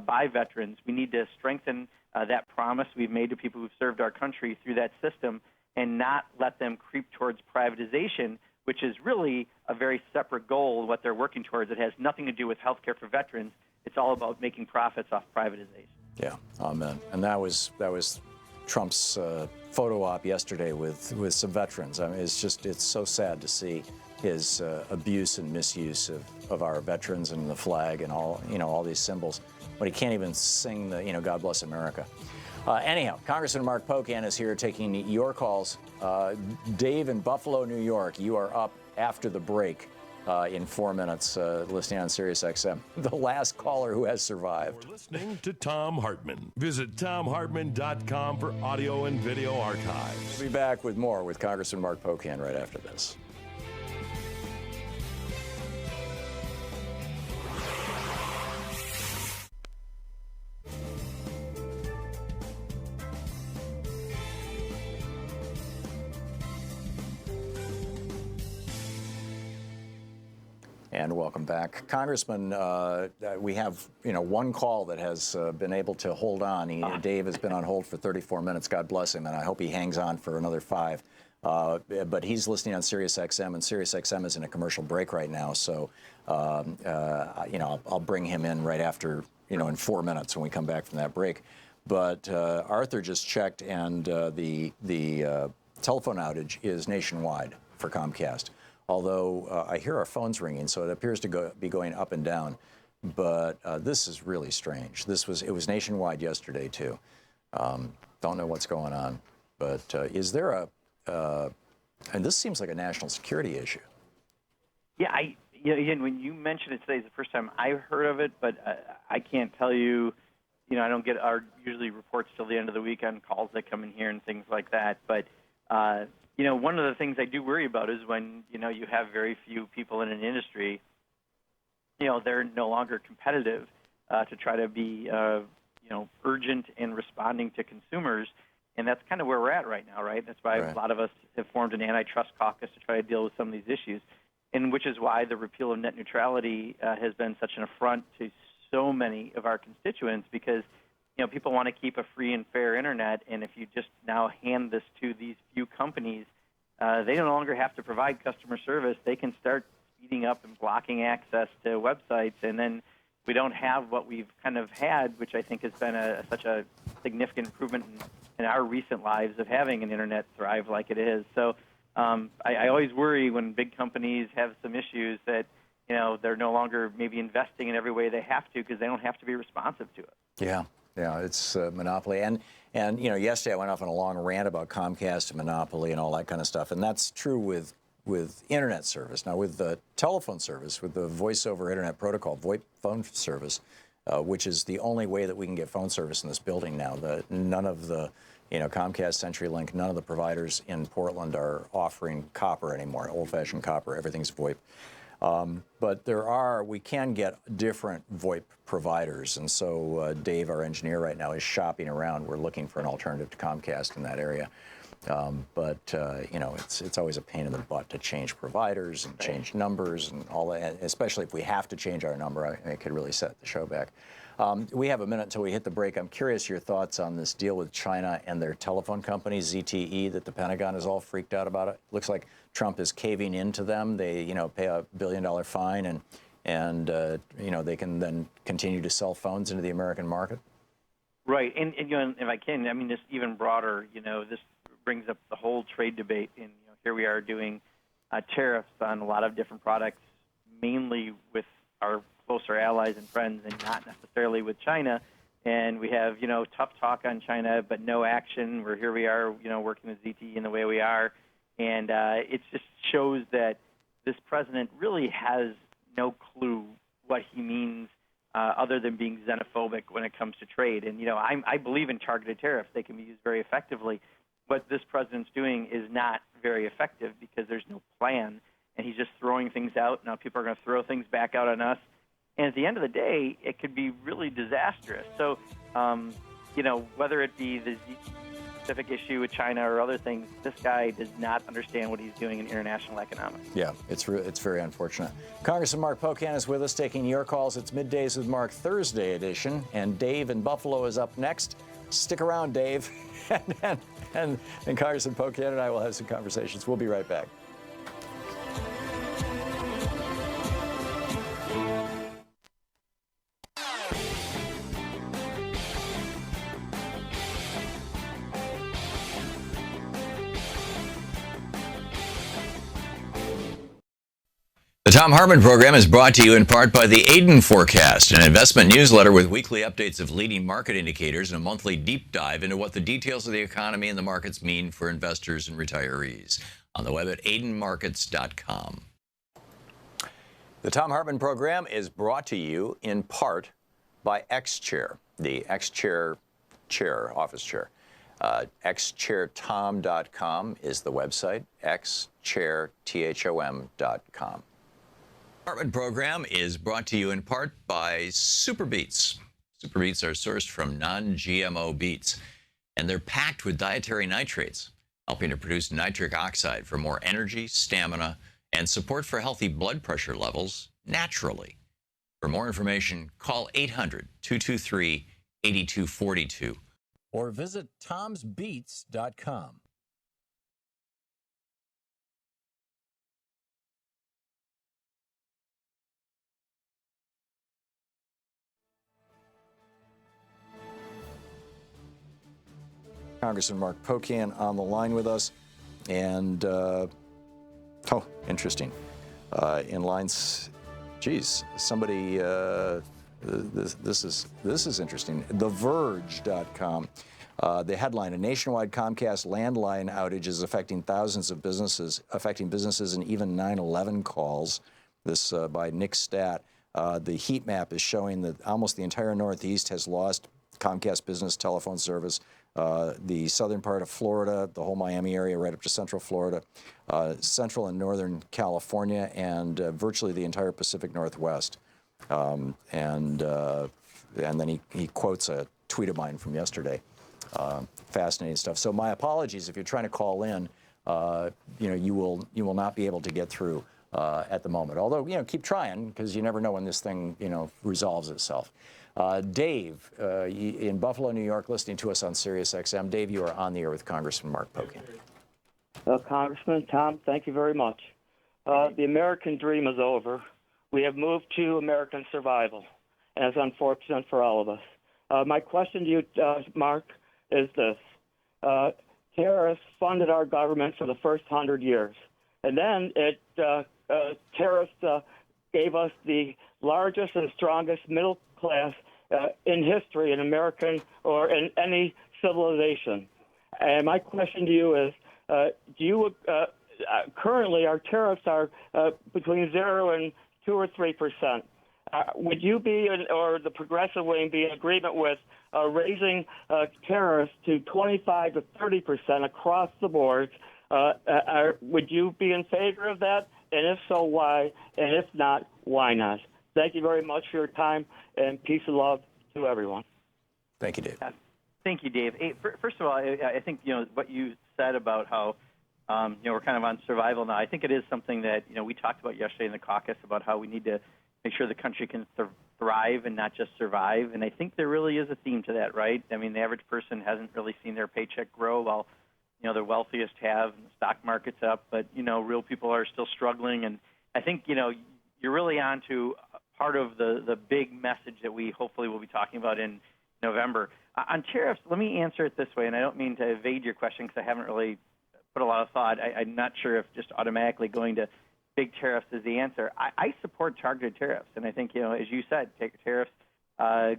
by veterans. We need to strengthen that promise we've made to people who've served our country through that system, and not let them creep towards privatization, which is really a very separate goal, what they're working towards. It has nothing to do with health care for veterans. It's all about making profits off privatization. Yeah, amen. And that was Trump's photo op yesterday with some veterans. I mean, it's so sad to see his abuse and misuse of our veterans and the flag and all these symbols, when he can't even sing the God Bless America. Anyhow, Congressman Mark Pocan is here taking your calls. Dave in Buffalo, New York, you are up after the break in 4 minutes, listening on Sirius XM. The last caller who has survived. You're listening to Thom Hartmann. Visit ThomHartmann.com for audio and video archives. We'll be back with more with Congressman Mark Pocan right after this. And welcome back. Congressman, we have, one call that has been able to hold on. Dave has been on hold for 34 minutes. God bless him, and I hope he hangs on for another 5. But he's listening on Sirius XM, and Sirius XM is in a commercial break right now. So, I'll bring him in right after, in 4 minutes when we come back from that break. But Arthur just checked, and the telephone outage is nationwide for Comcast. Although I hear our phones ringing, so it appears to be going up and down. But this is really strange. It was nationwide yesterday too. Don't know what's going on, but is there and this seems like a national security issue. Yeah, again, when you mentioned it today, is the first time I've heard of it, but I can't tell you. I don't get our usually reports till the end of the week on calls that come in here and things like that, but. One of the things I do worry about is when, you have very few people in an industry, they're no longer competitive to try to be, urgent in responding to consumers. And that's kind of where we're at right now, right? That's why a lot of us have formed an antitrust caucus to try to deal with some of these issues, and which is why the repeal of net neutrality has been such an affront to so many of our constituents, because people want to keep a free and fair internet, and if you just now hand this to these few companies, they no longer have to provide customer service. They can start speeding up and blocking access to websites, and then we don't have what we've kind of had, which I think has been such a significant improvement in our recent lives of having an internet thrive like it is. So I always worry when big companies have some issues that they're no longer maybe investing in every way they have to, because they don't have to be responsive to it. Yeah, it's monopoly. And yesterday I went off on a long rant about Comcast and monopoly and all that kind of stuff. And that's true with internet service. Now, with the telephone service, with the voice over internet protocol, VoIP phone service, which is the only way that we can get phone service in this building now. None of the, Comcast, CenturyLink, none of the providers in Portland are offering copper anymore, old-fashioned copper. Everything's VoIP. But we can get different VoIP providers. And so Dave, our engineer right now, is shopping around. We're looking for an alternative to Comcast in that area. But it's always a pain in the butt to change providers and change numbers and all that, especially if we have to change our number. It could really set the show back. We have a minute until we hit the break. I'm curious your thoughts on this deal with China and their telephone company, ZTE, that the Pentagon is all freaked out about. It looks like Trump is caving into them. They, pay a $1 billion fine and they can then continue to sell phones into the American market. Right, and if I can, I mean, this even broader, this brings up the whole trade debate. And here we are doing tariffs on a lot of different products, mainly with our closer allies and friends, and not necessarily with China. And we have tough talk on China, but no action. Here we are, working with ZTE in the way we are, and it just shows that this president really has no clue what he means, other than being xenophobic when it comes to trade. And I believe in targeted tariffs; they can be used very effectively. What this president's doing is not very effective because there's no plan, and he's just throwing things out. Now people are going to throw things back out on us, and at the end of the day, it could be really disastrous. So, whether it be the specific issue with China or other things, this guy does not understand what he's doing in international economics. Yeah, it's very unfortunate. Congressman Mark Pocan is with us taking your calls. It's Middays with Mark Thursday edition, and Dave in Buffalo is up next. Stick around, Dave. and Congressman Pocan and I will have some conversations. We'll be right back. The Thom Hartmann Program is brought to you in part by the Aiden Forecast, an investment newsletter with weekly updates of leading market indicators and a monthly deep dive into what the details of the economy and the markets mean for investors and retirees. On the web at aidenmarkets.com. The Thom Hartmann Program is brought to you in part by X-Chair, the X-Chair office chair. xchairthom.com is the website, xchairthom.com. Hartmann Program is brought to you in part by Super Beets. Super Beets are sourced from non-GMO beets, and they're packed with dietary nitrates, helping to produce nitric oxide for more energy, stamina, and support for healthy blood pressure levels naturally. For more information, call 800-223-8242 or visit tomsbeets.com. Congressman Mark Pocan on the line with us, and interesting. In lines, geez, somebody. This is interesting. TheVerge.com. The headline: a nationwide Comcast landline outage is affecting thousands of businesses, and even 9/11 calls. This by Nick Stat. The heat map is showing that almost the entire Northeast has lost Comcast business telephone service. The southern part of Florida, the whole Miami area, right up to central Florida, central and northern California, and virtually the entire Pacific Northwest. And then he quotes a tweet of mine from yesterday. Fascinating stuff. So my apologies if you're trying to call in. You will not be able to get through at the moment. Although keep trying, because you never know when this thing resolves itself. Dave, in Buffalo, New York, listening to us on Sirius XM. Dave, you are on the air with Congressman Mark Pocan. Congressman Tom, thank you very much. The American dream is over. We have moved to American survival, and it's unfortunate for all of us. My question to you, Mark, is this. Terrorists funded our government for the first 100 years, and then terrorists gave us the largest and strongest middle class in history in American or in any civilization. And my question to you is, currently our tariffs are between 0 and 2 or 3%. Would you be, or the progressive wing, be in agreement with raising tariffs to 25 to 30% across the board? Would you be in favor of that? And if so, why? And if not, why not? Thank you very much for your time, and peace and love to everyone. Thank you, Dave. Thank you, Dave. Hey, first of all, I think what you said about how we're kind of on survival now. I think it is something that we talked about yesterday in the caucus about how we need to make sure the country can thrive and not just survive. And I think there really is a theme to that, right? I mean, the average person hasn't really seen their paycheck grow while the wealthiest have, and the stock market's up, but real people are still struggling. And I think you're really on to part of the big message that we hopefully will be talking about in November. On tariffs, let me answer it this way, and I don't mean to evade your question because I haven't really put a lot of thought. I'm not sure if just automatically going to big tariffs is the answer. I support targeted tariffs, and I think, as you said, tariffs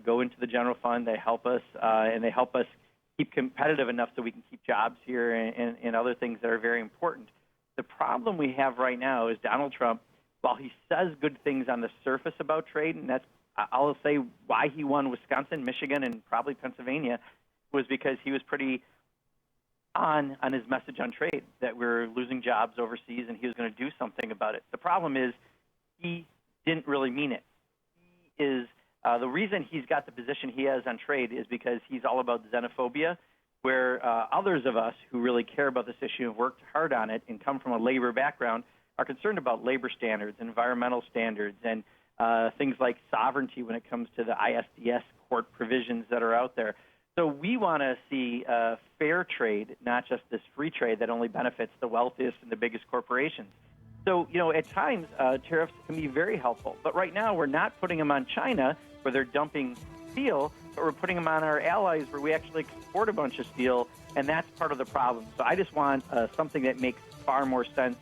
go into the general fund. They help us, and they help us keep competitive enough so we can keep jobs here and other things that are very important. The problem we have right now is Donald Trump, while he says good things on the surface about trade, and I'll say why he won Wisconsin, Michigan, and probably Pennsylvania, was because he was pretty on his message on trade, that we're losing jobs overseas and he was going to do something about it. The problem is he didn't really mean it. He is the reason he's got the position he has on trade is because he's all about xenophobia, where others of us who really care about this issue and worked hard on it and come from a labor background are concerned about labor standards, environmental standards, and things like sovereignty when it comes to the ISDS court provisions that are out there. So we want to see fair trade, not just this free trade that only benefits the wealthiest and the biggest corporations. So, at times, tariffs can be very helpful. But right now, we're not putting them on China, where they're dumping steel, but we're putting them on our allies, where we actually export a bunch of steel, and that's part of the problem. So I just want something that makes far more sense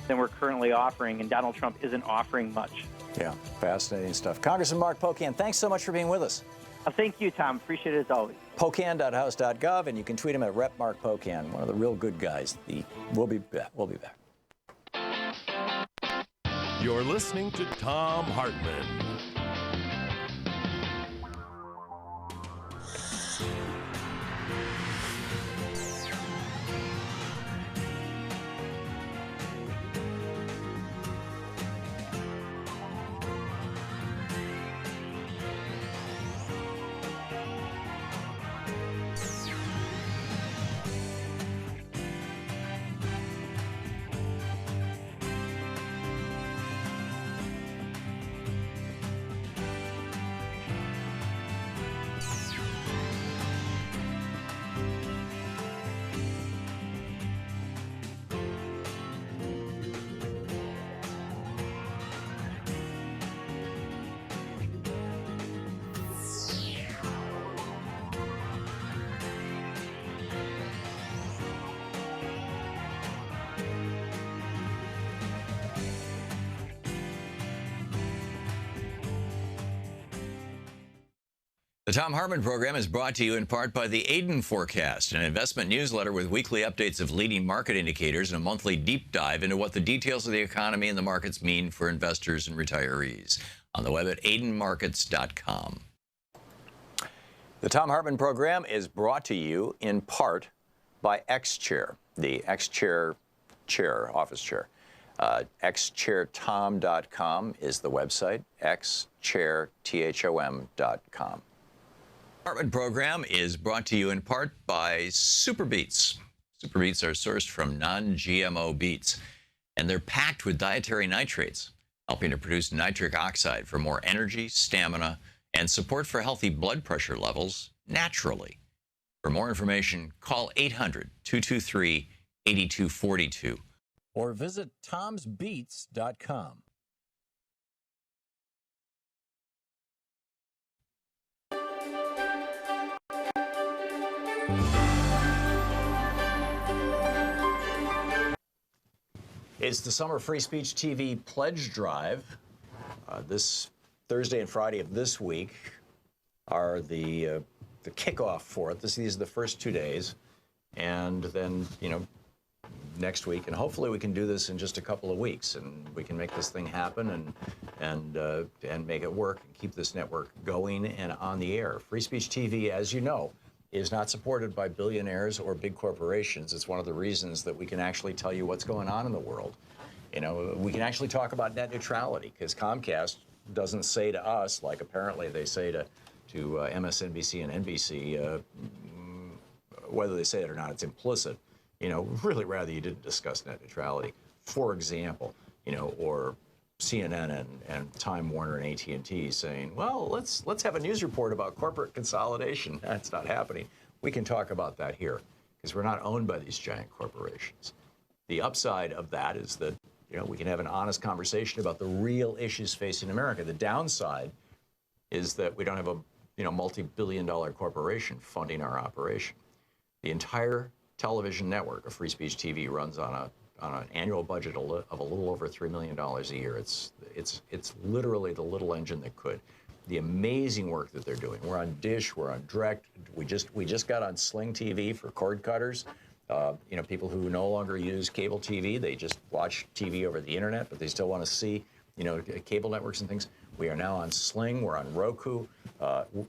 than we're currently offering, and Donald Trump isn't offering much. Yeah, fascinating stuff. Congressman Mark Pocan, thanks so much for being with us. Thank you, Tom. Appreciate it as always. Pocan.house.gov, and you can tweet him at Rep Mark Pocan, one of the real good guys. We'll be back. We'll be back. You're listening to Thom Hartmann. The Thom Hartmann Program is brought to you in part by the Aiden Forecast, an investment newsletter with weekly updates of leading market indicators and a monthly deep dive into what the details of the economy and the markets mean for investors and retirees. On the web at aidenmarkets.com. The Thom Hartmann Program is brought to you in part by X-Chair, the X-Chair office chair. xchairthom.com is the website, xchairthom.com. Hartmann Program is brought to you in part by Super Beets. Super Beets are sourced from non-GMO beets, and they're packed with dietary nitrates, helping to produce nitric oxide for more energy, stamina, and support for healthy blood pressure levels naturally. For more information, call 800-223-8242 or visit tomsbeets.com. It's the Summer Free Speech TV Pledge Drive. This Thursday and Friday of this week are the kickoff for it. These are the first 2 days, and then next week, and hopefully we can do this in just a couple of weeks, and we can make this thing happen and make it work and keep this network going and on the air. Free Speech TV, as you know, is not supported by billionaires or big corporations. It's one of the reasons that we can actually tell you what's going on in the world. We can actually talk about net neutrality, because Comcast doesn't say to us, like apparently they say to MSNBC and NBC, whether they say it or not, it's implicit. Really rather you didn't discuss net neutrality, for example, or CNN and Time Warner and AT&T saying, well, let's have a news report about corporate consolidation. That's not happening. We can talk about that here because we're not owned by these giant corporations. The upside of that is that we can have an honest conversation about the real issues facing America. The downside is that we don't have a multi-billion-dollar corporation funding our operation. The entire television network of Free Speech TV runs on an annual budget of a little over $3 million a year. It's literally the little engine that could. The amazing work that they're doing. We're on Dish, we're on Direct. We just got on Sling TV for cord cutters. People who no longer use cable TV, they just watch TV over the internet, but they still want to see, cable networks and things. We are now on Sling, we're on Roku.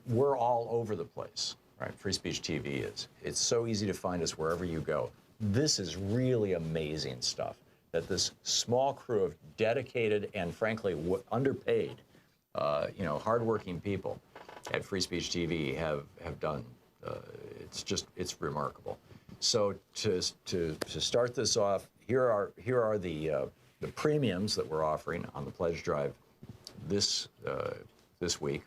We're all over the place, right? Free Speech TV is. It's so easy to find us wherever you go. This is really amazing stuff that this small crew of dedicated and frankly underpaid, hardworking people at Free Speech TV have done. It's remarkable. So to start this off, here are the premiums that we're offering on the pledge drive this week.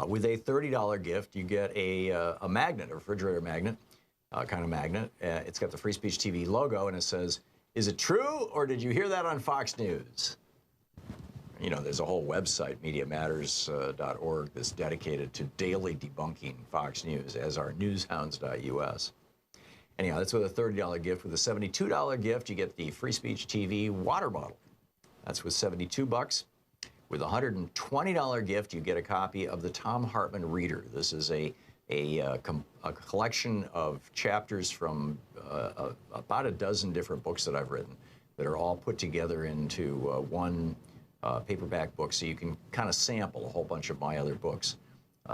With a $30 gift, you get a magnet, a refrigerator magnet, kind of magnet. It's got the Free Speech TV logo, and it says, "Is it true, or did you hear that on Fox News?" There's a whole website, MediaMatters.org, that's dedicated to daily debunking Fox News, as are newshounds.us. Anyhow, that's with a $30 gift. With a $72 gift, you get the Free Speech TV water bottle. That's with $72. With a $120 gift, you get a copy of the Thom Hartmann Reader. This is a collection of chapters from about a dozen different books that I've written that are all put together into one paperback book, so you can kind of sample a whole bunch of my other books.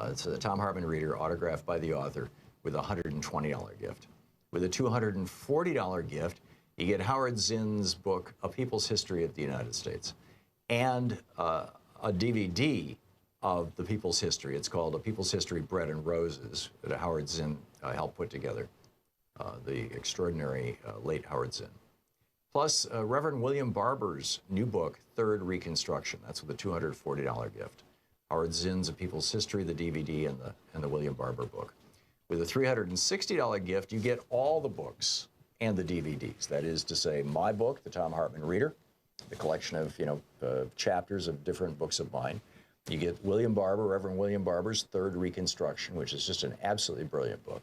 It's the Thom Hartmann Reader, autographed by the author, with a $120 gift. With a $240 gift, you get Howard Zinn's book, A People's History of the United States, and a DVD of the People's History. It's called A People's History, Bread and Roses, that Howard Zinn helped put together, the extraordinary late Howard Zinn. Plus, Reverend William Barber's new book, Third Reconstruction. That's with a $240 gift. Howard Zinn's A People's History, the DVD, and the William Barber book. With a $360 gift, you get all the books and the DVDs. That is to say, my book, the Thom Hartmann Reader, the collection of chapters of different books of mine. You get Reverend William Barber's Third Reconstruction, which is just an absolutely brilliant book.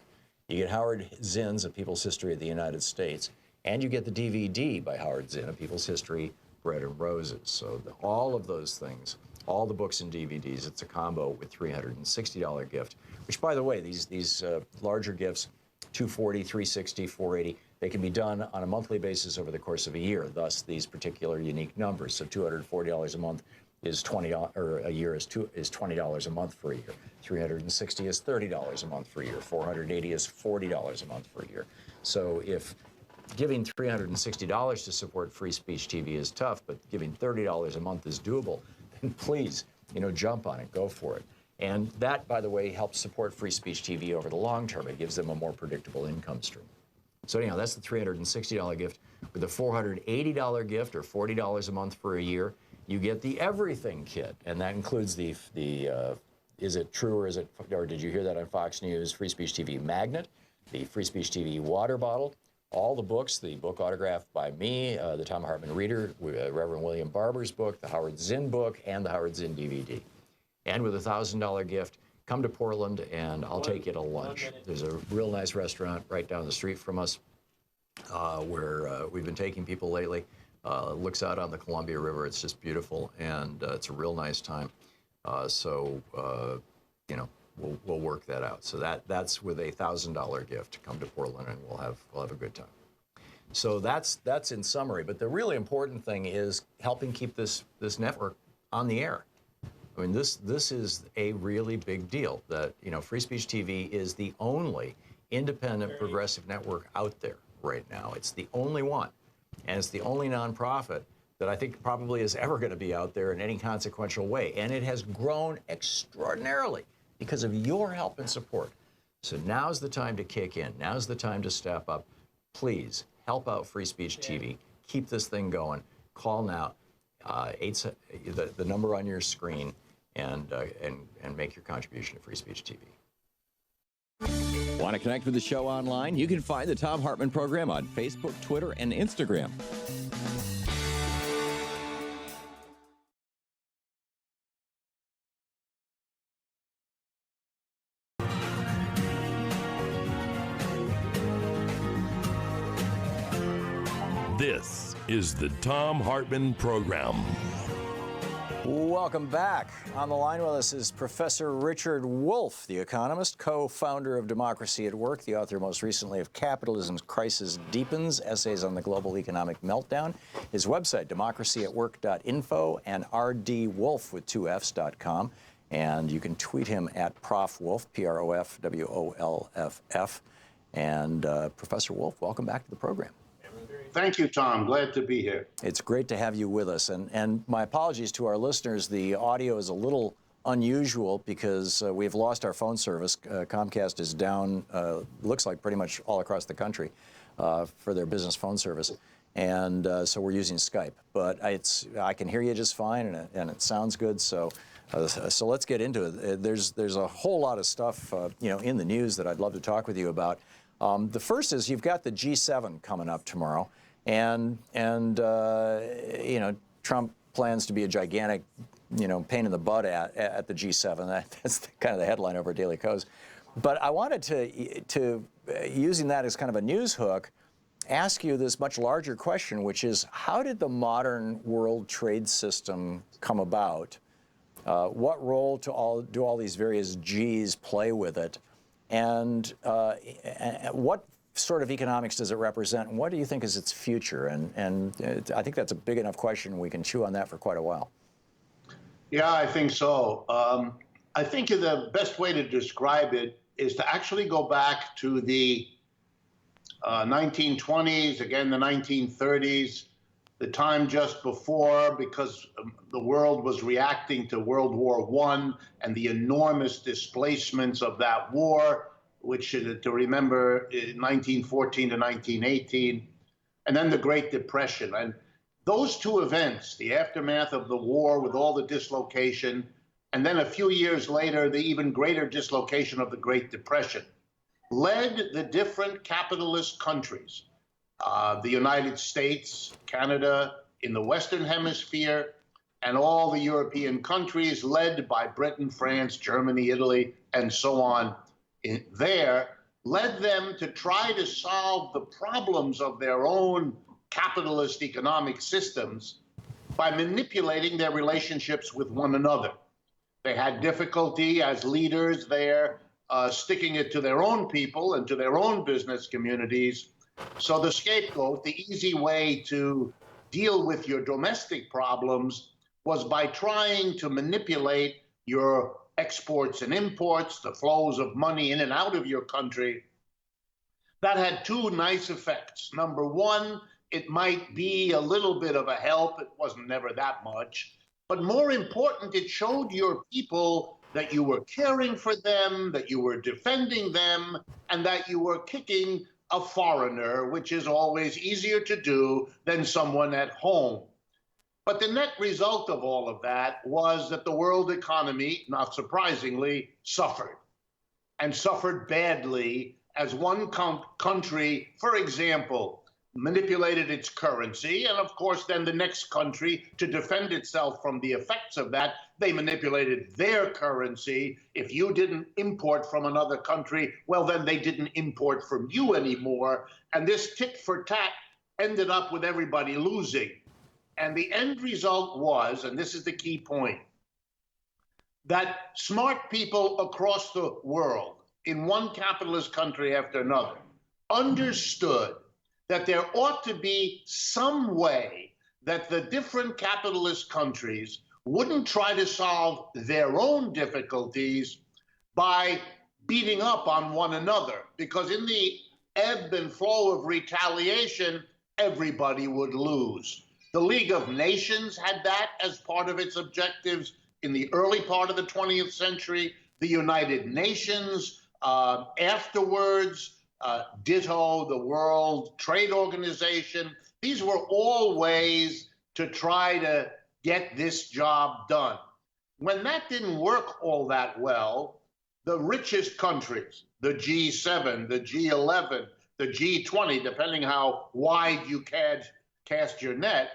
You get Howard Zinn's A People's History of the United States, and you get the DVD by Howard Zinn, A People's History, Bread and Roses. So all of those things, all the books and DVDs, it's a combo with $360 gift, which, by the way, these larger gifts, $240, $360, $480, they can be done on a monthly basis over the course of a year, thus these particular unique numbers. So $240 a month is $20, or a year is $20 a month for a year. $360 is $30 a month for a year. $480 is $40 a month for a year. So if giving $360 to support Free Speech TV is tough, but giving $30 a month is doable, then please, jump on it, go for it. And that, by the way, helps support Free Speech TV over the long term. It gives them a more predictable income stream. So anyhow, that's the $360 gift. With a $480 gift, or $40 a month for a year, you get the Everything Kit, and that includes the Is It True or Did You Hear That on Fox News? Free Speech TV magnet, the Free Speech TV water bottle, all the books, the book autographed by me, the Thom Hartmann Reader, Reverend William Barber's book, the Howard Zinn book, and the Howard Zinn DVD. And with a $1,000 gift, come to Portland and I'll take you to lunch. There's a real nice restaurant right down the street from us where we've been taking people lately. Looks out on the Columbia River. It's just beautiful, and it's a real nice time. We'll work that out. So that's with a $1,000 gift. Come to Portland, and we'll have a good time. So that's in summary. But the really important thing is helping keep this network on the air. I mean, this is a really big deal. That Free Speech TV is the only independent progressive network out there right now. It's the only one, and it's the only nonprofit that I think probably is ever going to be out there in any consequential way. And it has grown extraordinarily because of your help and support. So now's the time to kick in. Now's the time to step up. Please help out Free Speech TV. Keep this thing going. Call now, the number on your screen, and make your contribution to Free Speech TV. Want to connect with the show online? You can find the Thom Hartmann Program on Facebook, Twitter, and Instagram. This is the Thom Hartmann Program. Welcome back. On the line with us is Professor Richard Wolff, the economist, co-founder of Democracy at Work, the author most recently of Capitalism's Crisis Deepens, Essays on the Global Economic Meltdown. His website, democracyatwork.info, and rdwolf with 2fs.com. And you can tweet him at Prof. Wolff, PROFWOLFF. And Professor Wolff, welcome back to the program. Thank you, Tom. Glad to be here. It's great to have you with us. And my apologies to our listeners. The audio is a little unusual because we've lost our phone service. Comcast is down, looks like pretty much all across the country for their business phone service. And so we're using Skype. But I can hear you just fine, and it sounds good. So let's get into it. There's a whole lot of stuff in the news that I'd love to talk with you about. The first is you've got the G7 coming up tomorrow, and Trump plans to be a gigantic, pain in the butt at the G7. That's kind of the headline over Daily Kos. But I wanted to using that as kind of a news hook, ask you this much larger question, which is how did the modern world trade system come about? What role do all these various G's play with it? And what sort of economics does it represent, and what do you think is its future? And I think that's a big enough question. We can chew on that for quite a while. Yeah, I think so. I think the best way to describe it is to actually go back to the 1920s, again the 1930s, the time just before, because the world was reacting to World War I and the enormous displacements of that war, which to remember, 1914 to 1918, and then the Great Depression. And those two events, the aftermath of the war with all the dislocation, and then a few years later, the even greater dislocation of the Great Depression, led the different capitalist countries, the United States, Canada, in the Western Hemisphere, and all the European countries led by Britain, France, Germany, Italy, and so on led them to try to solve the problems of their own capitalist economic systems by manipulating their relationships with one another. They had difficulty as leaders there sticking it to their own people and to their own business communities. So the scapegoat, the easy way to deal with your domestic problems was by trying to manipulate your exports and imports, the flows of money in and out of your country. That had two nice effects. Number one, it might be a little bit of a help. It wasn't never that much. But more important, it showed your people that you were caring for them, that you were defending them, and that you were kicking a foreigner, which is always easier to do than someone at home. But the net result of all of that was that the world economy, not surprisingly, suffered, and suffered badly as one country, for example, manipulated its currency, and of course then the next country, to defend itself from the effects of that, they manipulated their currency. If you didn't import from another country, well then they didn't import from you anymore, and this tit for tat ended up with everybody losing. And the end result was, and this is the key point, that smart people across the world, in one capitalist country after another, understood that there ought to be some way that the different capitalist countries wouldn't try to solve their own difficulties by beating up on one another, because in the ebb and flow of retaliation, everybody would lose. The League of Nations had that as part of its objectives in the early part of the 20th century. The United Nations afterwards, ditto the World Trade Organization. These were all ways to try to get this job done. When that didn't work all that well, the richest countries, the G7, the G11, the G20, depending how wide you cast your net,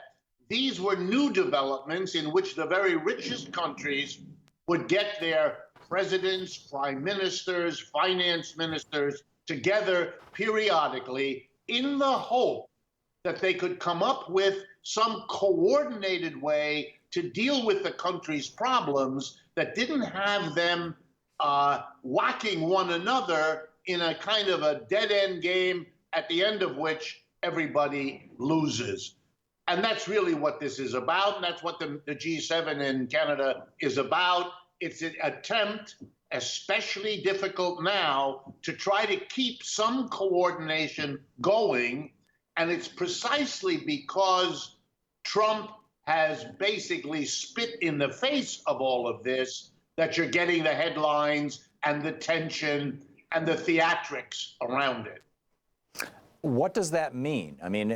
these were new developments in which the very richest countries would get their presidents, prime ministers, finance ministers together periodically in the hope that they could come up with some coordinated way to deal with the country's problems that didn't have them whacking one another in a kind of a dead-end game at the end of which everybody loses. And that's really what this is about, and that's what the G7 in Canada is about. It's an attempt, especially difficult now, to try to keep some coordination going. And it's precisely because Trump has basically spit in the face of all of this that you're getting the headlines and the tension and the theatrics around it. What does that mean? I mean,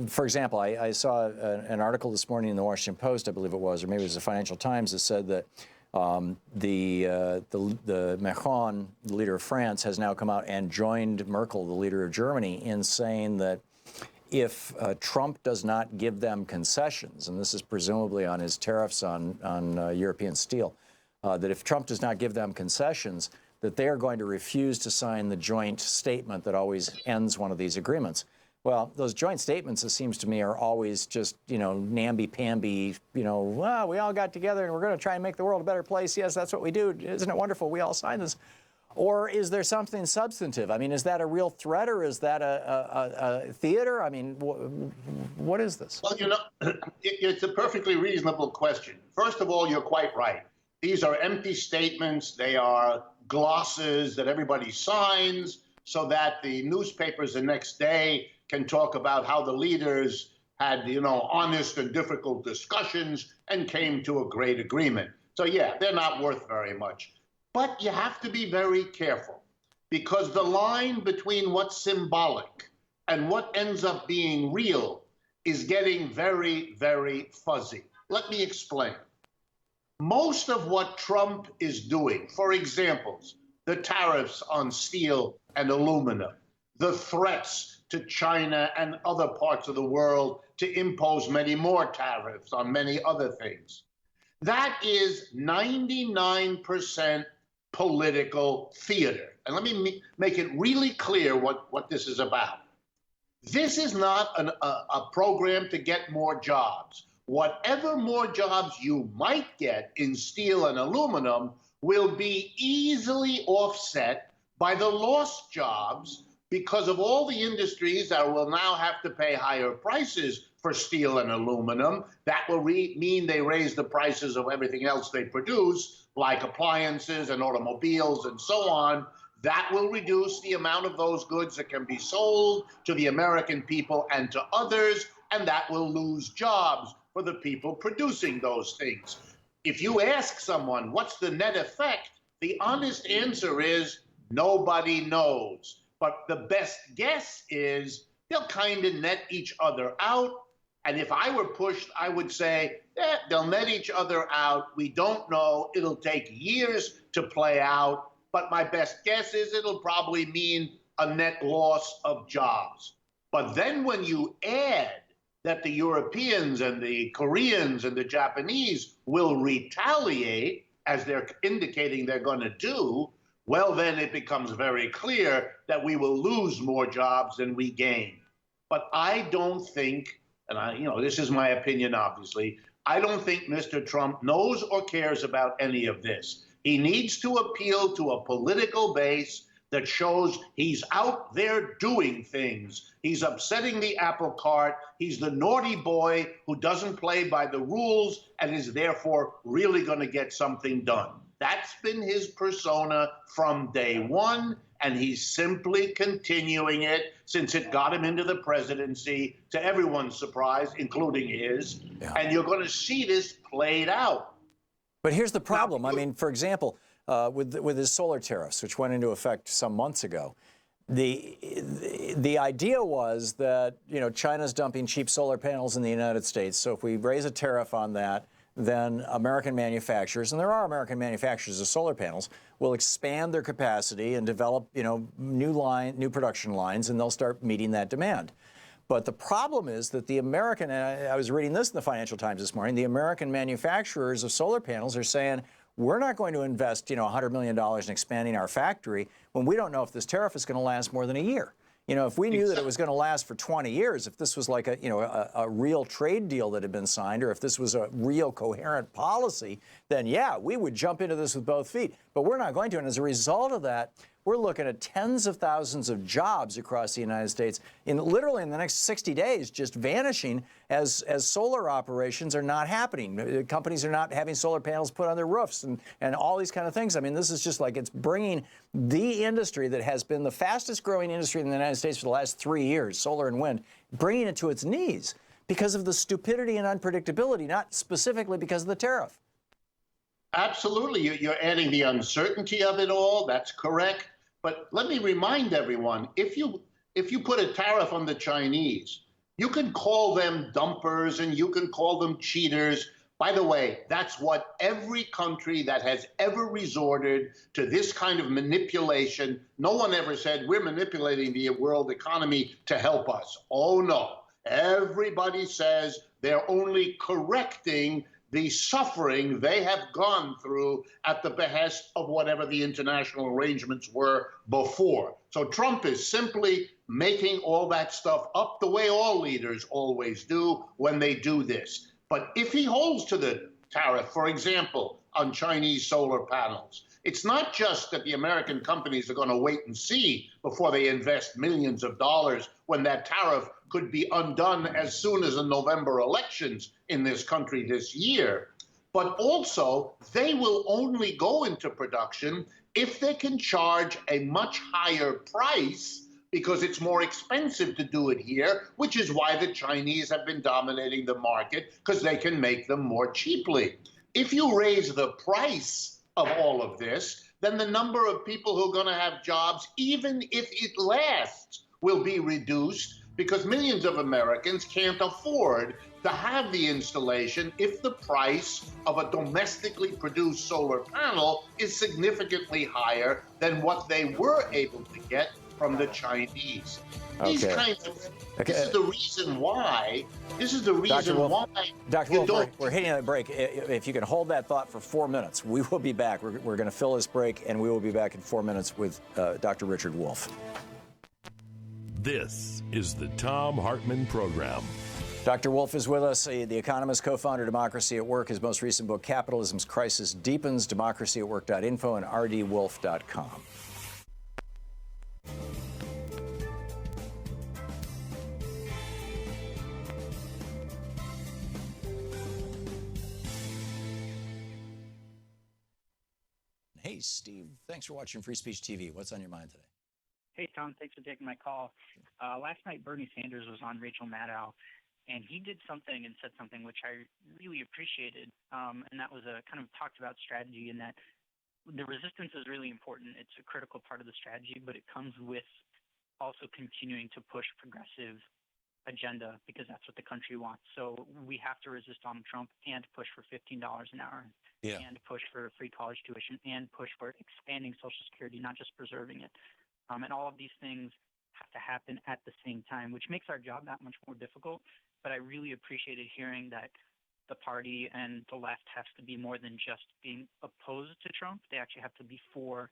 for example, I saw an article this morning in the Washington Post, I believe it was, or maybe it was the Financial Times, that said that the Macron, the leader of France, has now come out and joined Merkel, the leader of Germany, in saying that if Trump does not give them concessions, and this is presumably on his tariffs on European steel, that if Trump does not give them concessions, that they are going to refuse to sign the joint statement that always ends one of these agreements. Well, those joint statements, it seems to me, are always just, namby-pamby, well, we all got together and we're going to try and make the world a better place. Yes, that's what we do. Isn't it wonderful? We all sign this. Or is there something substantive? I mean, is that a real threat, or is that a theater? I mean, what is this? Well, it's a perfectly reasonable question. First of all, you're quite right. These are empty statements. They are glosses that everybody signs so that the newspapers the next day can talk about how the leaders had, honest and difficult discussions and came to a great agreement. So, yeah, they're not worth very much. But you have to be very careful, because the line between what's symbolic and what ends up being real is getting very, very fuzzy. Let me explain. Most of what Trump is doing, for examples, the tariffs on steel and aluminum, the threats to China and other parts of the world to impose many more tariffs on many other things, that is 99% political theater. And let me make it really clear what this is about. This is not a program to get more jobs. Whatever more jobs you might get in steel and aluminum will be easily offset by the lost jobs because of all the industries that will now have to pay higher prices for steel and aluminum. That will mean they raise the prices of everything else they produce, like appliances and automobiles and so on. That will reduce the amount of those goods that can be sold to the American people and to others, and that will lose jobs for the people producing those things. If you ask someone, what's the net effect? The honest answer is nobody knows. But the best guess is they'll kind of net each other out. And if I were pushed, I would say, they'll net each other out. We don't know. It'll take years to play out. But my best guess is it'll probably mean a net loss of jobs. But then when you add that the Europeans and the Koreans and the Japanese will retaliate, as they're indicating they're going to do, well, then it becomes very clear that we will lose more jobs than we gain. But I don't think, and this is my opinion, obviously, I don't think Mr. Trump knows or cares about any of this. He needs to appeal to a political base that shows he's out there doing things. He's upsetting the apple cart. He's the naughty boy who doesn't play by the rules and is therefore really going to get something done. That's been his persona from day one, and he's simply continuing it since it got him into the presidency, to everyone's surprise, including his. Yeah. And you're going to see this played out. But here's the problem. I mean, for example, with his solar tariffs, which went into effect some months ago, the idea was that, you know, China's dumping cheap solar panels in the United States. So if we raise a tariff on that, then American manufacturers, and there are American manufacturers of solar panels, will expand their capacity and develop, you know, new production lines, and they'll start meeting that demand. But the problem is that the American, and I was reading this in the Financial Times this morning, the American manufacturers of solar panels are saying, we're not going to invest, you know, $100 million in expanding our factory when we don't know if this tariff is going to last more than a year. You know, if we knew that it was going to last for 20 years, if this was like a, you know, a real trade deal that had been signed, or if this was a real coherent policy, then yeah, we would jump into this with both feet. But we're not going to. And as a result of that, we're looking at tens of thousands of jobs across the United States literally in the next 60 days just vanishing as solar operations are not happening. Companies are not having solar panels put on their roofs and all these kind of things. I mean, this is just like it's bringing the industry that has been the fastest growing industry in the United States for the last 3 years, solar and wind, bringing it to its knees because of the stupidity and unpredictability, not specifically because of the tariff. Absolutely. You're adding the uncertainty of it all. That's correct. But let me remind everyone, if you put a tariff on the Chinese, you can call them dumpers and you can call them cheaters. By the way, that's what every country that has ever resorted to this kind of manipulation, no one ever said, we're manipulating the world economy to help us. Oh, no. Everybody says they're only correcting the suffering they have gone through at the behest of whatever the international arrangements were before. So Trump is simply making all that stuff up the way all leaders always do when they do this. But if he holds to the tariff, for example, on Chinese solar panels, it's not just that the American companies are going to wait and see before they invest millions of dollars when that tariff could be undone as soon as the November elections in this country this year, but also they will only go into production if they can charge a much higher price because it's more expensive to do it here, which is why the Chinese have been dominating the market, because they can make them more cheaply. If you raise the price of all of this, then the number of people who are going to have jobs, even if it lasts, will be reduced because millions of Americans can't afford to have the installation if the price of a domestically produced solar panel is significantly higher than what they were able to get from the Chinese. These kinds of, this is the reason why, Dr. Wolf, we're hitting a break. If you can hold that thought for 4 minutes, we will be back. We're going to fill this break, and we will be back in 4 minutes with Dr. Richard Wolff. This is the Thom Hartmann Program. Dr. Wolff is with us, the economist, co-founder, Democracy at Work. His most recent book, Capitalism's Crisis Deepens, democracyatwork.info and rdwolf.com. Hey, Steve, thanks for watching Free Speech TV. What's on your mind today? Hey, Tom, thanks for taking my call. Last night, Bernie Sanders was on Rachel Maddow, and he did something and said something which I really appreciated, and that was a kind of talked about strategy, and that the resistance is really important. It's a critical part of the strategy, but it comes with also continuing to push progressive agenda because that's what the country wants. So we have to resist Donald Trump and push for $15 an hour. Yeah. And push for free college tuition and push for expanding Social Security, not just preserving it. And all of these things have to happen at the same time, which makes our job that much more difficult. But I really appreciated hearing that the party and the left has to be more than just being opposed to Trump. They actually have to be for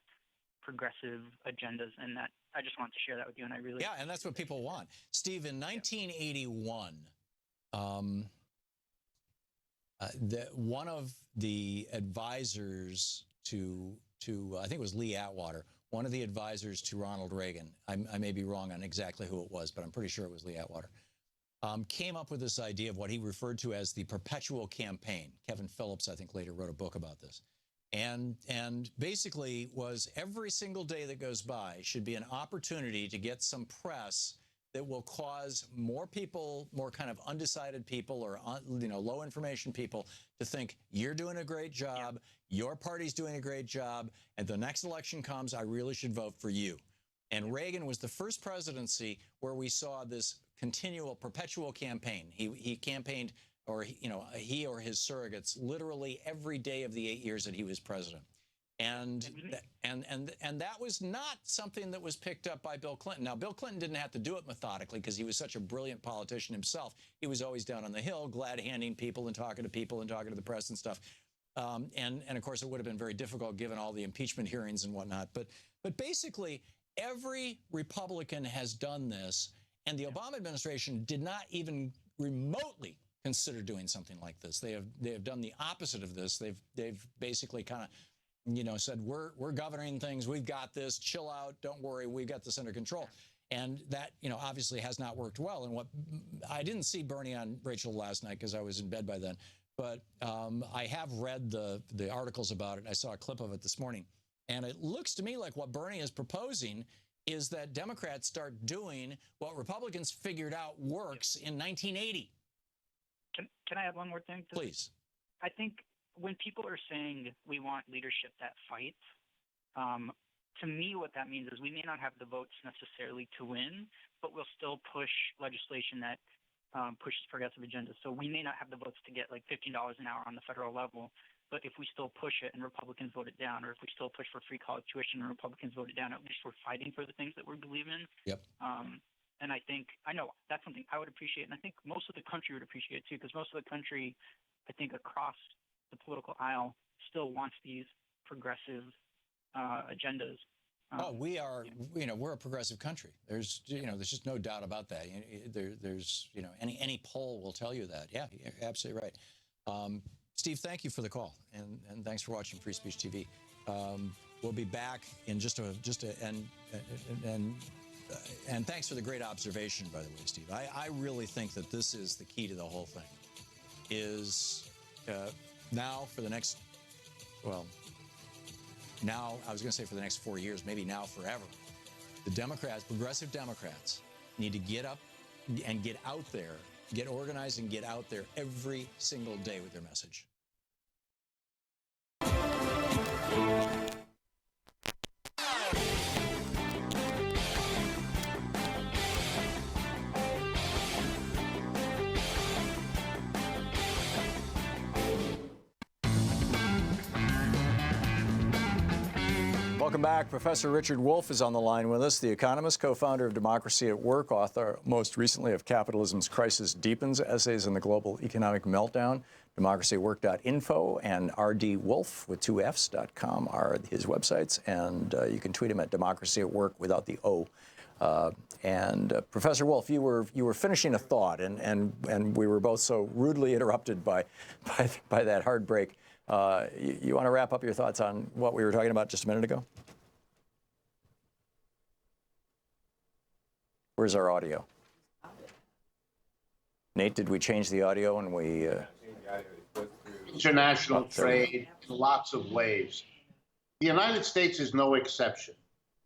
progressive agendas, and that I just wanted to share that with you. And I really and that's what people want. Steve, in 1981, one of the advisors to I think it was Lee Atwater, one of the advisors to Ronald Reagan, I may be wrong on exactly who it was, but I'm pretty sure it was Lee Atwater, came up with this idea of what he referred to as the perpetual campaign. Kevin Phillips, I think, later wrote a book about this. and basically was every single day that goes by should be an opportunity to get some press that will cause more people, more kind of undecided people or low information people to think you're doing a great job, your party's doing a great job, and the next election comes, I really should vote for you. And Reagan was the first presidency where we saw this continual, perpetual campaign. He campaigned, or he or his surrogates, literally every day of the 8 years that he was president. And that was not something that was picked up by Bill Clinton. Now, Bill Clinton didn't have to do it methodically because he was such a brilliant politician himself. He was always down on the Hill, glad-handing people and talking to people and talking to the press and stuff. And of course, it would have been very difficult given all the impeachment hearings and whatnot. But basically, every Republican has done this, and the Obama administration did not even remotely consider doing something like this. They have done the opposite of this. They've basically kind of said, we're governing things. We've got this. Chill out. Don't worry. We've got this under control. And that, obviously has not worked well. And I didn't see Bernie on Rachel last night because I was in bed by then. But I have read the articles about it. I saw a clip of it this morning. And it looks to me like what Bernie is proposing is that Democrats start doing what Republicans figured out works in 1980. Can I add one more thing? Please. I think when people are saying we want leadership that fights, to me what that means is we may not have the votes necessarily to win, but we'll still push legislation that pushes progressive agendas. So we may not have the votes to get like $15 an hour on the federal level, but if we still push it and Republicans vote it down, or if we still push for free college tuition and Republicans vote it down, at least we're fighting for the things that we believe in. Yep. And I know that's something I would appreciate, and I think most of the country would appreciate it too, because most of the country, I think across the political aisle, still wants these progressive agendas. We are, we're a progressive country. There's just no doubt about that. There's, any poll will tell you that. Yeah, you're absolutely right. Steve, thank you for the call, and thanks for watching Free Speech TV. We'll be back in and thanks for the great observation, by the way, Steve. I really think that this is the key to the whole thing. Is now for the next, now I was going to say for the next 4 years, maybe now forever, the Democrats, progressive Democrats, need to get up and get out there, get organized and get out there every single day with their message. Welcome back. Professor Richard Wolff is on the line with us, the economist, co-founder of Democracy at Work, author most recently of Capitalism's Crisis Deepens, Essays in the Global Economic Meltdown. democracyatwork.info and rdwolf with 2fs.com are his websites, and you can tweet him at Democracy at Work without the O. Professor Wolff, you were finishing a thought, and we were both so rudely interrupted by that hard break. You want to wrap up your thoughts on what we were talking about just a minute ago? Where's our audio? Nate, did we change the audio and we... International trade in lots of ways. The United States is no exception.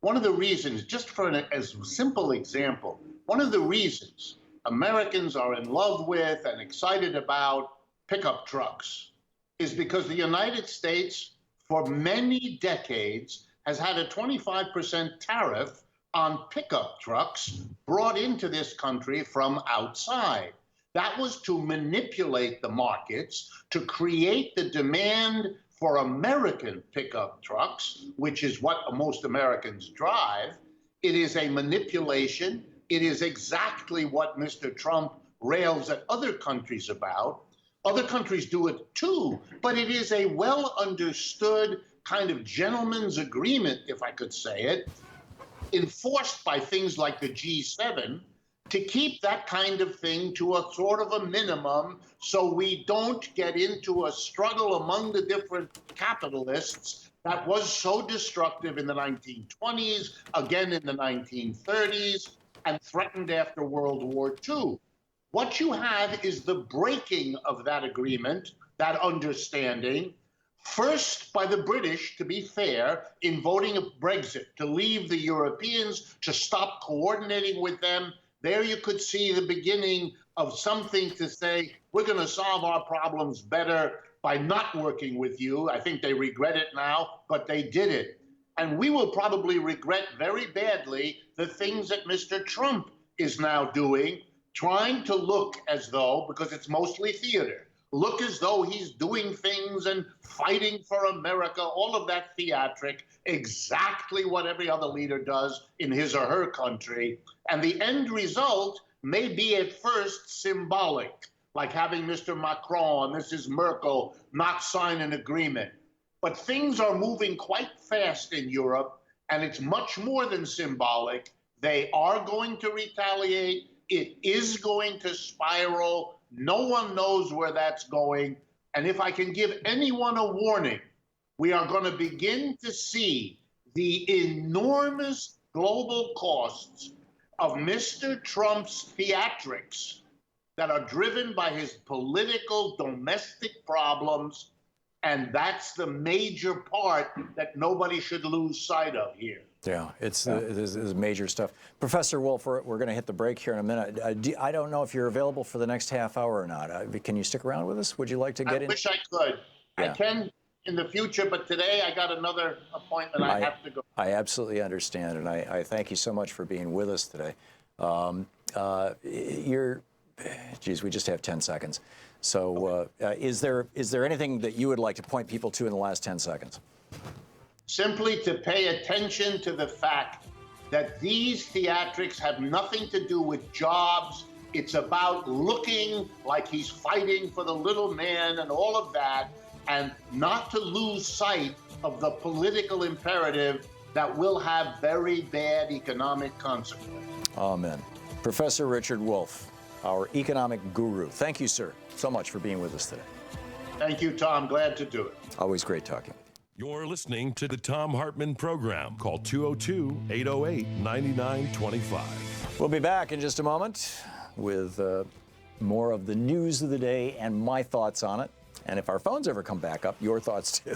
One of the reasons, just for as a simple example, one of the reasons Americans are in love with and excited about pickup trucks is because the United States, for many decades, has had a 25% tariff on pickup trucks brought into this country from outside. That was to manipulate the markets, to create the demand for American pickup trucks, which is what most Americans drive. It is a manipulation. It is exactly what Mr. Trump rails at other countries about. Other countries do it too, but it is a well understood kind of gentleman's agreement, if I could say it, enforced by things like the G7 to keep that kind of thing to a sort of a minimum so we don't get into a struggle among the different capitalists that was so destructive in the 1920s, again in the 1930s, and threatened after World War II. What you have is the breaking of that agreement, that understanding, First, by the British, to be fair, in voting of Brexit, to leave the Europeans, to stop coordinating with them. There you could see the beginning of something to say, we're going to solve our problems better by not working with you. I think they regret it now, but they did it. And we will probably regret very badly the things that Mr. Trump is now doing, trying to look as though, because it's mostly theater, look as though he's doing things and fighting for America, all of that theatric, exactly what every other leader does in his or her country. And the end result may be at first symbolic, like having Mr. Macron and Mrs. Merkel not sign an agreement. But things are moving quite fast in Europe, and it's much more than symbolic. They are going to retaliate. It is going to spiral. No one knows where that's going. And if I can give anyone a warning, we are going to begin to see the enormous global costs of Mr. Trump's theatrics that are driven by his political domestic problems. And that's the major part that nobody should lose sight of here. Yeah, it's major stuff. Professor Wolf, we're going to hit the break here in a minute. I don't know if you're available for the next half hour or not. Can you stick around with us? Would you like to get in? I wish I could. Yeah. I can in the future, but today I got another appointment. I have to go. I absolutely understand, and I thank you so much for being with us today. Geez, we just have 10 seconds. So is there anything that you would like to point people to in the last 10 seconds? Simply to pay attention to the fact that these theatrics have nothing to do with jobs. It's about looking like he's fighting for the little man and all of that, and not to lose sight of the political imperative that will have very bad economic consequences. Amen. Professor Richard Wolff, our economic guru. Thank you, sir, so much for being with us today. Thank you, Tom. Glad to do it. Always great talking. You're listening to the Thom Hartmann Program. Call 202-808-9925. We'll be back in just a moment with more of the news of the day and my thoughts on it. And if our phones ever come back up, your thoughts too.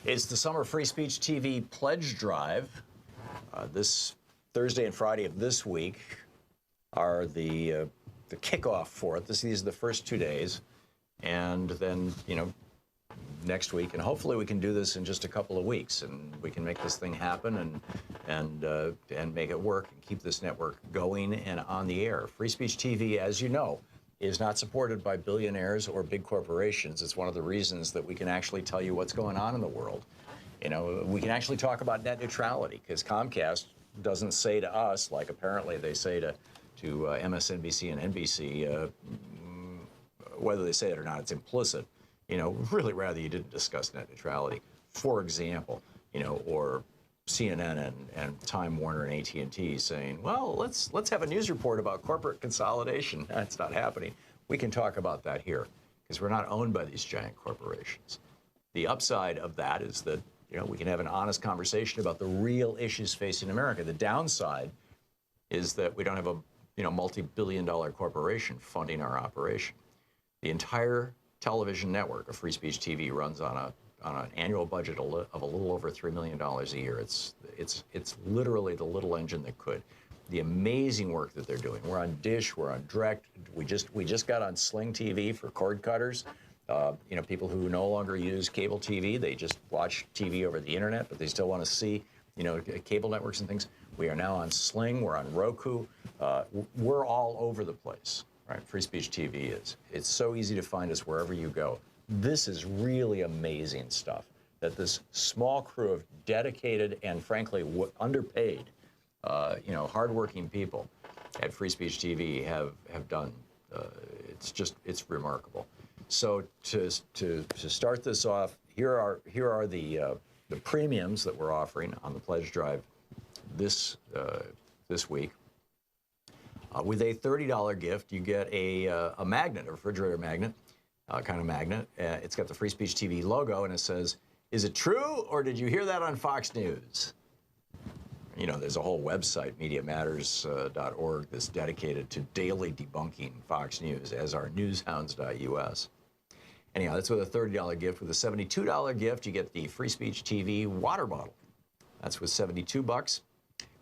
It's the Summer Free Speech TV Pledge Drive. This Thursday and Friday of this week are the kickoff for it. These are the first 2 days. And then, next week, and hopefully we can do this in just a couple of weeks, and we can make this thing happen and make it work and keep this network going and on the air. Free Speech TV, as you know, is not supported by billionaires or big corporations. It's one of the reasons that we can actually tell you what's going on in the world. We can actually talk about net neutrality, because Comcast doesn't say to us, like apparently they say to MSNBC and NBC, whether they say it or not, it's implicit. Really rather you didn't discuss net neutrality, for example, or CNN and Time Warner and AT&T saying, well, let's have a news report about corporate consolidation. That's not happening. We can talk about that here because we're not owned by these giant corporations. The upside of that is that we can have an honest conversation about the real issues facing America. The downside is that we don't have a multi-billion-dollar corporation funding our operation. The entire television network of Free Speech TV runs on an annual budget of a little over $3 million a year. It's literally the little engine that could. The amazing work that they're doing. We're on Dish, we're on Direct. We just got on Sling TV for cord cutters. People who no longer use cable TV, they just watch TV over the internet, but they still want to see, cable networks and things. We are now on Sling, we're on Roku. We're all over the place, right? Free Speech TV is. It's so easy to find us wherever you go. This is really amazing stuff that this small crew of dedicated and frankly underpaid, hardworking people at Free Speech TV have done. It's remarkable. So to start this off, here are the premiums that we're offering on the pledge drive this week. With a $30 gift, you get a magnet, a refrigerator magnet, kind of magnet. It's got the Free Speech TV logo, and it says, "Is it true, or did you hear that on Fox News?" You know, there's a whole website, MediaMatters.org, that's dedicated to daily debunking Fox News, as are newshounds.us. Anyhow, that's with a $30 gift. With a $72 gift, you get the Free Speech TV water bottle. That's with $72.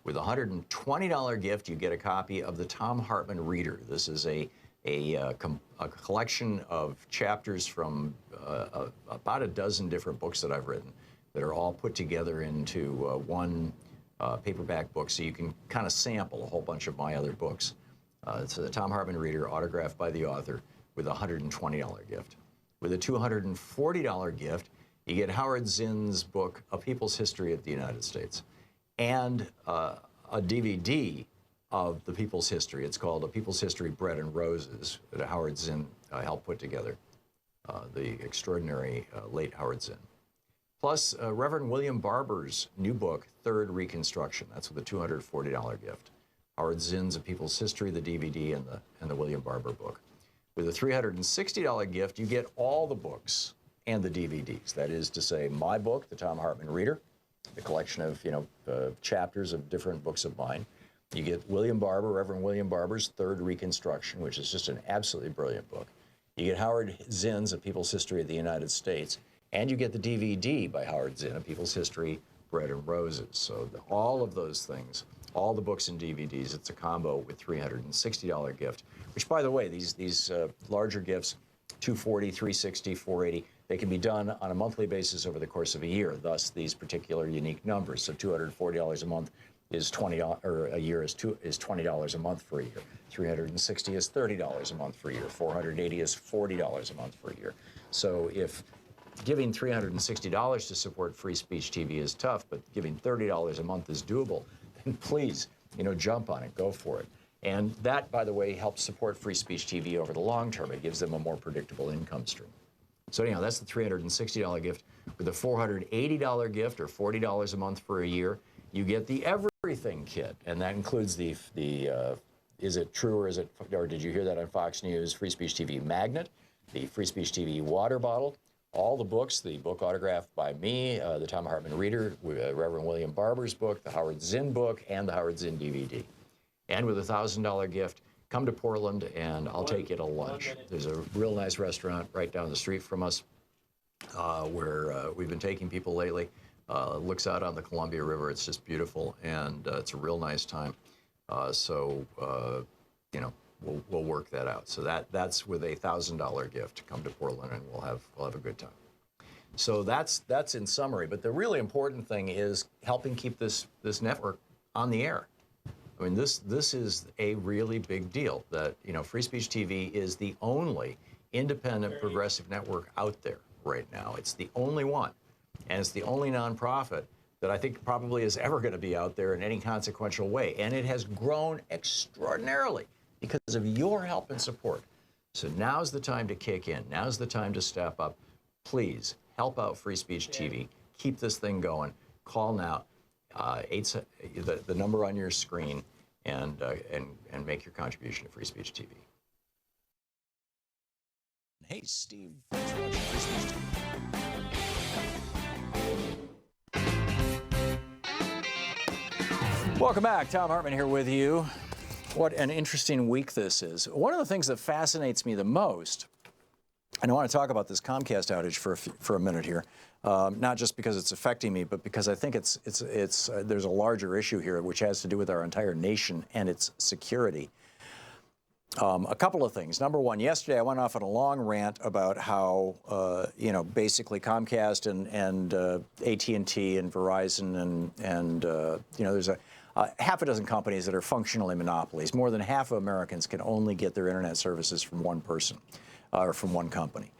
With a $120 gift, you get a copy of the Thom Hartmann Reader. This is a collection of chapters from about a dozen different books that I've written that are all put together into one paperback book, so you can kind of sample a whole bunch of my other books. It's the Thom Hartmann Reader, autographed by the author, with a $120 gift. With a $240 gift, you get Howard Zinn's book, A People's History of the United States, and a DVD of the People's History. It's called A People's History, Bread and Roses, that Howard Zinn helped put together, the extraordinary late Howard Zinn. Plus, Reverend William Barber's new book, Third Reconstruction. That's with a $240 gift. Howard Zinn's A People's History, the DVD, and the William Barber book. With a $360 gift, you get all the books and the DVDs. That is to say, my book, the Thom Hartmann Reader, the collection of chapters of different books of mine. You get William Barber, Reverend William Barber's Third Reconstruction, which is just an absolutely brilliant book. You get Howard Zinn's A People's History of the United States, and you get the DVD by Howard Zinn, A People's History, Bread and Roses. So all of those things, all the books and DVDs, it's a combo with $360 gift, which, by the way, these larger gifts, $240, $360, $480, they can be done on a monthly basis over the course of a year, thus these particular unique numbers. So $240 a month is $20, or a year is $20 a month for a year. $360 is $30 a month for a year. $480 is $40 a month for a year. So if giving $360 to support Free Speech TV is tough, but giving $30 a month is doable, then please, jump on it, go for it. And that, by the way, helps support Free Speech TV over the long term. It gives them a more predictable income stream. So anyhow, that's the $360 gift. With a $480 gift, or $40 a month for a year, you get the Everything Kit, and that includes the Is It True or Did You Hear That on Fox News Free Speech TV magnet, the Free Speech TV water bottle, all the books, the book autographed by me, the Thom Hartmann Reader, Reverend William Barber's book, the Howard Zinn book, and the Howard Zinn DVD. And with a $1,000 gift, come to Portland and I'll take you to lunch. There's a real nice restaurant right down the street from us where we've been taking people lately. Looks out on the Columbia River. It's just beautiful, and it's a real nice time. We'll work that out. So that's with a $1,000 gift. Come to Portland and we'll have a good time. So that's in summary. But the really important thing is helping keep this network on the air. I mean, this is a really big deal. That Free Speech TV is the only independent progressive network out there right now. It's the only one, and it's the only nonprofit that I think probably is ever going to be out there in any consequential way. And it has grown extraordinarily because of your help and support. So now's the time to kick in. Now's the time to step up. Please help out Free Speech TV. Keep this thing going. Call now. The number on your screen, and make your contribution to Free Speech TV. Hey, Steve. Thanks for watching Free Speech TV. Welcome back. Thom Hartmann here with you. What an interesting week this is. One of the things that fascinates me the most, and I want to talk about this Comcast outage for a minute here, not just because it's affecting me, but because I think there's a larger issue here which has to do with our entire nation and its security. A couple of things. Number one, yesterday I went off on a long rant about how basically Comcast and AT&T and Verizon and there's a half a dozen companies that are functionally monopolies. More than half of Americans can only get their internet services from one person or from one company,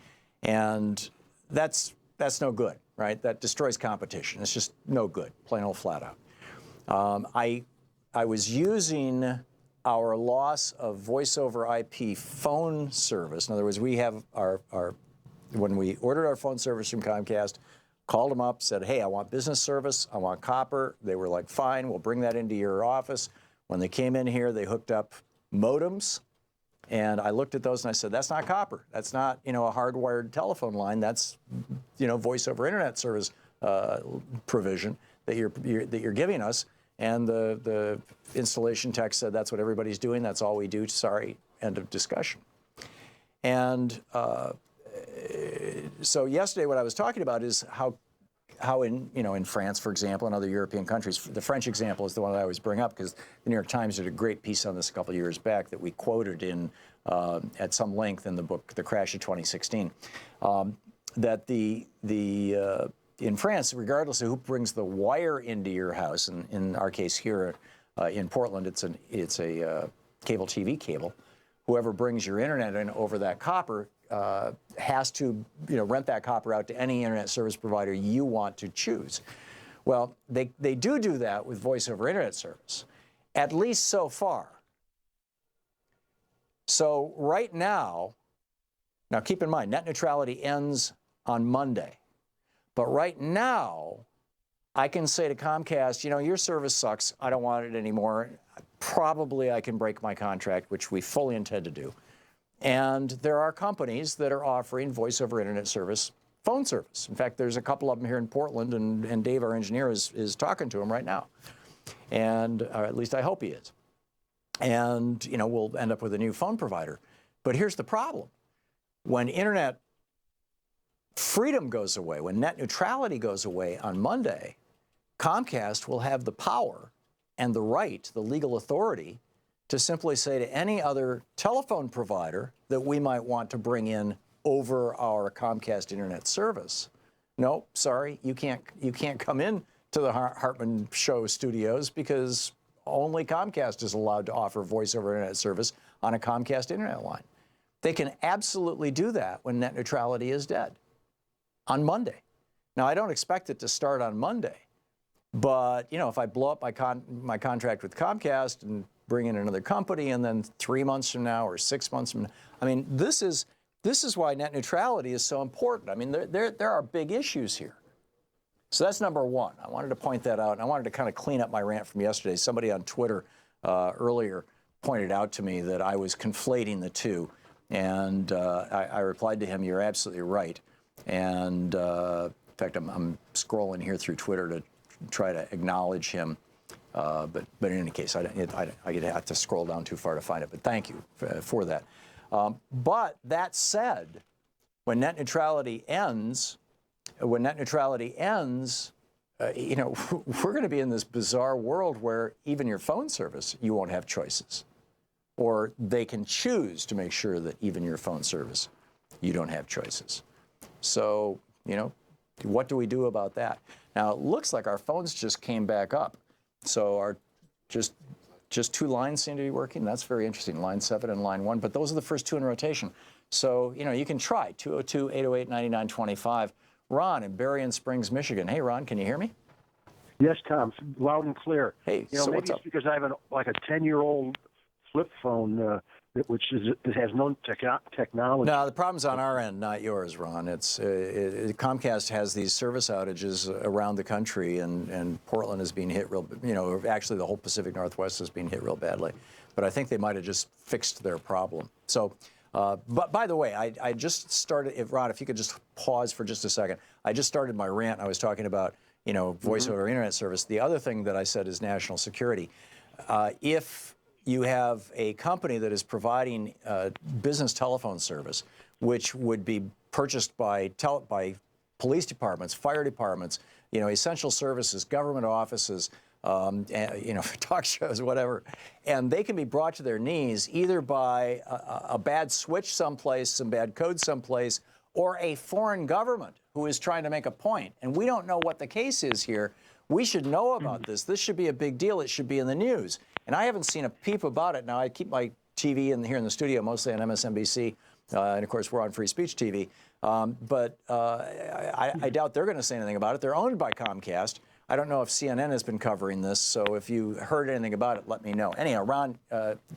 and that's no good, right? That destroys competition. It's just no good, plain old flat out. I was using our loss of voice over IP phone service. In other words, we have when we ordered our phone service from Comcast, called them up, said, hey, I want business service, I want copper. They were like, fine, we'll bring that into your office. When they came in here, they hooked up modems. And I looked at those and I said, that's not copper. That's not, a hardwired telephone line. That's, voice over internet service provision that you're giving us. And the installation tech said, that's what everybody's doing. That's all we do. Sorry, end of discussion. And so yesterday, what I was talking about is how in France, for example, and other European countries, the French example is the one that I always bring up because the New York Times did a great piece on this a couple of years back that we quoted in at some length in the book, The Crash of 2016, that in France, regardless of who brings the wire into your house, and in our case here in Portland, it's a cable TV cable, whoever brings your internet in over that copper has to rent that copper out to any internet service provider you want to choose. Well, they do that with voice over internet service, at least so far. So right now keep in mind, net neutrality ends on Monday. But right now, I can say to Comcast, your service sucks. I don't want it anymore. Probably I can break my contract, which we fully intend to do. And there are companies that are offering voice over internet service, phone service. In fact, there's a couple of them here in Portland, and Dave, our engineer, is talking to them right now. And at least I hope he is. And, we'll end up with a new phone provider. But here's the problem. When internet freedom goes away, when net neutrality goes away on Monday, Comcast will have the power and the right, the legal authority, to simply say to any other telephone provider that we might want to bring in over our Comcast internet service, no, sorry, you can't come in to the Hartmann Show studios because only Comcast is allowed to offer voice over internet service on a Comcast internet line. They can absolutely do that when net neutrality is dead on Monday. Now, I don't expect it to start on Monday, but if I blow up my contract with Comcast and bring in another company, and then 3 months from now or 6 months from now, this is why net neutrality is so important. There are big issues here. So that's number one. I wanted to point that out, and I wanted to kind of clean up my rant from yesterday. Somebody on Twitter earlier pointed out to me that I was conflating the two, and I replied to him, "You're absolutely right." And in fact, I'm scrolling here through Twitter to try to acknowledge him. But in any case, I have to scroll down too far to find it. But thank you for that. But that said, when net neutrality ends, we're going to be in this bizarre world where even your phone service, you won't have choices. Or they can choose to make sure that even your phone service, you don't have choices. So, what do we do about that? Now, it looks like our phones just came back up. So our just two lines seem to be working. That's very interesting, line 7 and line 1. But those are the first two in rotation. So, you can try 202-808-9925. Ron in Berrien Springs, Michigan. Hey, Ron, can you hear me? Yes, Tom, loud and clear. Hey, so maybe what's up? It's because I have a 10-year-old flip phone, which has no technology. No, the problem's on our end, not yours, Ron. Comcast has these service outages around the country, and Portland is being hit actually the whole Pacific Northwest is being hit real badly. But I think they might have just fixed their problem. So, but by the way, I just started, Ron, if you could just pause for just a second. I just started my rant. I was talking about, voice over internet service. The other thing that I said is national security. If you have a company that is providing business telephone service, which would be purchased by police departments, fire departments, essential services, government offices, talk shows, whatever, and they can be brought to their knees either by a bad switch someplace, some bad code someplace, or a foreign government who is trying to make a point. And we don't know what the case is here. We should know about this. This should be a big deal. It should be in the news. And I haven't seen a peep about it. Now, I keep my TV here in the studio, mostly on MSNBC, and of course, we're on Free Speech TV. But I doubt they're going to say anything about it. They're owned by Comcast. I don't know if CNN has been covering this, so if you heard anything about it, let me know. Anyhow, Ron,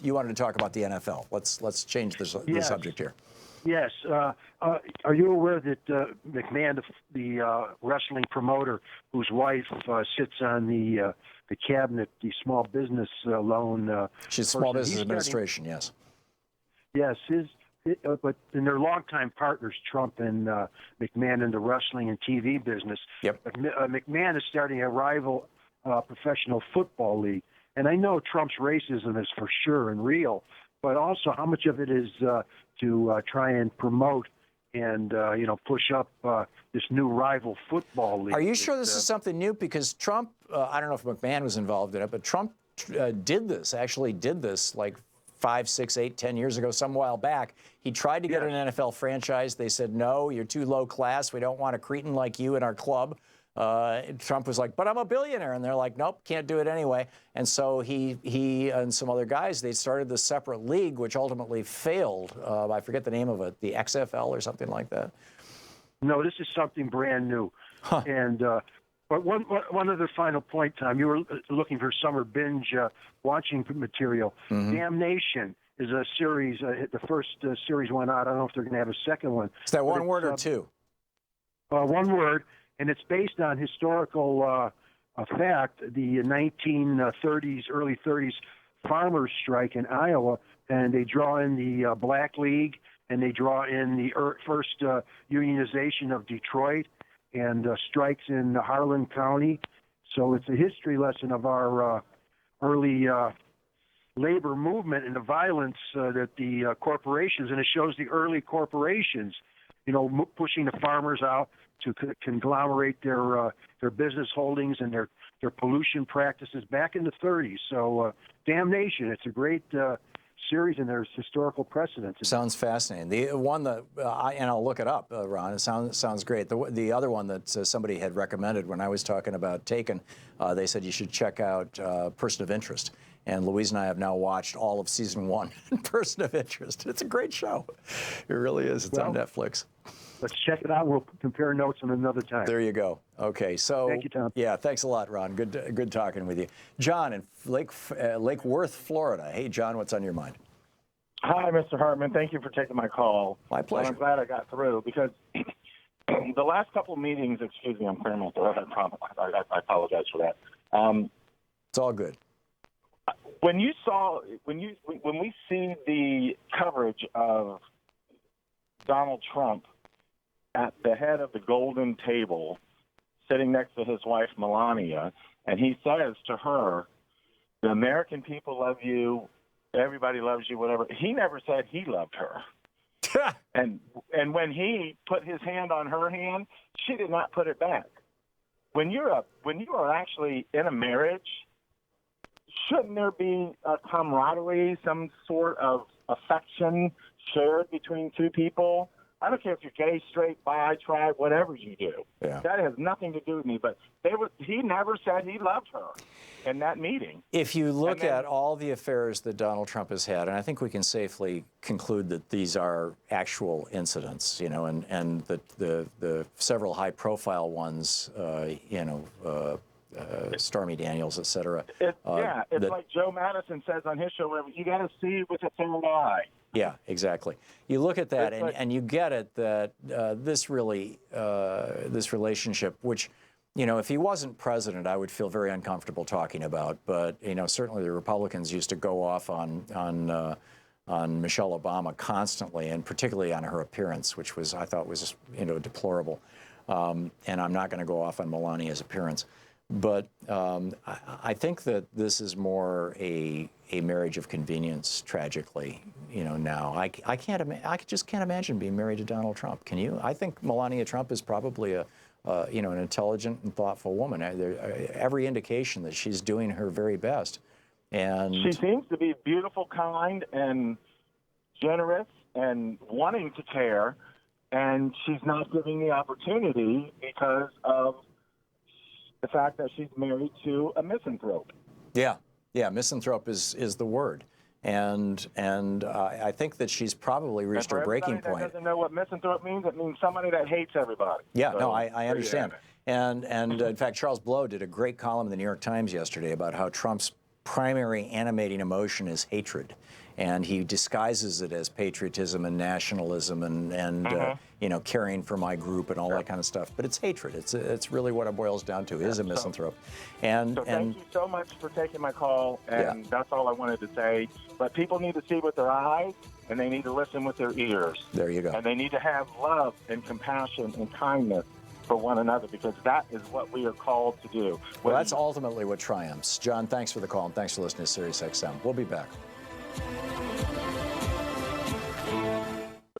you wanted to talk about the NFL. Let's change the subject here. Yes. Are you aware that McMahon, the wrestling promoter, whose wife sits on the cabinet, the small business loan? She's Small Business Administration, yes. Yes, but and they're longtime partners, Trump and McMahon, in the wrestling and TV business. Yep. McMahon is starting a rival professional football league, and I know Trump's racism is for sure and real, but also how much of it is to try and promote and push up this new rival football league. Are you sure this is something new? Because Trump, I don't know if McMahon was involved in it, but Trump did this like 5, 6, 8, 10 years ago, some while back. He tried to get an NFL franchise. They said, no, you're too low class. We don't want a cretin like you in our club. Trump was like, but I'm a billionaire. And they're like, nope, can't do it anyway. And so he and some other guys, they started this separate league, which ultimately failed. I forget the name of it, the XFL or something like that. No, this is something brand new. Huh. And but one other final point, Tom. You were looking for summer binge watching material. Mm-hmm. Damnation is a series. The first series went out. I don't know if they're going to have a second one. Is that one word or two? One word, and it's based on historical fact. The 1930s, early 30s farmers' strike in Iowa, and they draw in the Black League, and they draw in the first unionization of Detroit, and strikes in Harlan County. So it's a history lesson of our early labor movement and the violence that the corporations, and it shows the early corporations, pushing the farmers out to conglomerate their business holdings and their pollution practices back in the 30s. So Damnation, it's a great series, and there's historical precedents. Sounds fascinating. The one that, and I'll look it up, Ron, it sounds great. The other one that somebody had recommended when I was talking about Taken, they said you should check out Person of Interest. And Louise and I have now watched all of season 1, Person of Interest. It's a great show. It really is. It's on Netflix. Let's check it out. We'll compare notes on another time. There you go. Okay, so thank you, Tom. Yeah, thanks a lot, Ron. Good talking with you. John in Lake Worth, Florida. Hey, John, what's on your mind? Hi, Mr. Hartman. Thank you for taking my call. My pleasure. And I'm glad I got through because the last couple of meetings. Excuse me, I'm clearing my throat. I apologize for that. It's all good. When we see the coverage of Donald Trump at the head of the golden table, sitting next to his wife Melania, and he says to her, "The American people love you. Everybody loves you. Whatever." He never said he loved her. and when he put his hand on her hand, she did not put it back. When you are actually in a marriage, shouldn't there be a camaraderie, some sort of affection shared between two people? I don't care if you're gay, straight, bi, tri, whatever you do. Yeah. That has nothing to do with me. But he never said he loved her in that meeting. If you look at all the affairs that Donald Trump has had, and I think we can safely conclude that these are actual incidents, and the several high-profile ones, Stormy Daniels, et cetera. It's like Joe Madison says on his show, you got to see with a third eye. Yeah, exactly. You look at that, and you get it that this relationship, which, if he wasn't president, I would feel very uncomfortable talking about. But certainly the Republicans used to go off on Michelle Obama constantly, and particularly on her appearance, which I thought was deplorable. And I'm not going to go off on Melania's appearance. But I think that this is more a marriage of convenience, tragically, now. I just can't imagine being married to Donald Trump. Can you? I think Melania Trump is probably an intelligent and thoughtful woman. Every indication that she's doing her very best. And she seems to be beautiful, kind, and generous and wanting to care. And she's not giving the opportunity because of the fact that she's married to a misanthrope. Yeah, misanthrope is the word, and I think that she's probably reached her breaking point. That doesn't know what misanthrope means. It means somebody that hates everybody. Yeah, so, no, I understand. And in fact, Charles Blow did a great column in the New York Times yesterday about how Trump's primary animating emotion is hatred. And he disguises it as patriotism and nationalism and caring for my group and all that kind of stuff. But it's hatred. It's really what it boils down to. Is a misanthrope. So thank you so much for taking my call, and that's all I wanted to say. But people need to see with their eyes, and they need to listen with their ears. There you go. And they need to have love and compassion and kindness for one another, because that is what we are called to do. Well, that's ultimately what triumphs. John, thanks for the call, and thanks for listening to Sirius XM. We'll be back.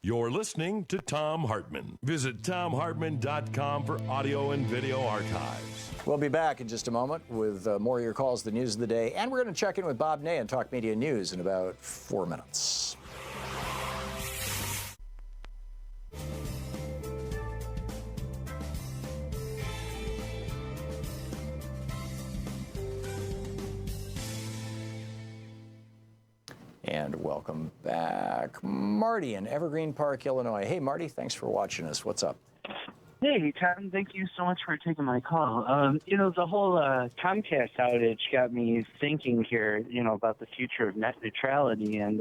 You're listening to Thom Hartmann. Visit thomhartmann.com for audio and video archives. We'll be back in just a moment with more of your calls, the news of the day, and we're going to check in with Bob Ney and Talk Media News in about 4 minutes. And welcome back, Marty in Evergreen Park, Illinois. Hey, Marty, thanks for watching us. What's up? Hey, Tom, thank you so much for taking my call. The whole Comcast outage got me thinking here, about the future of net neutrality. And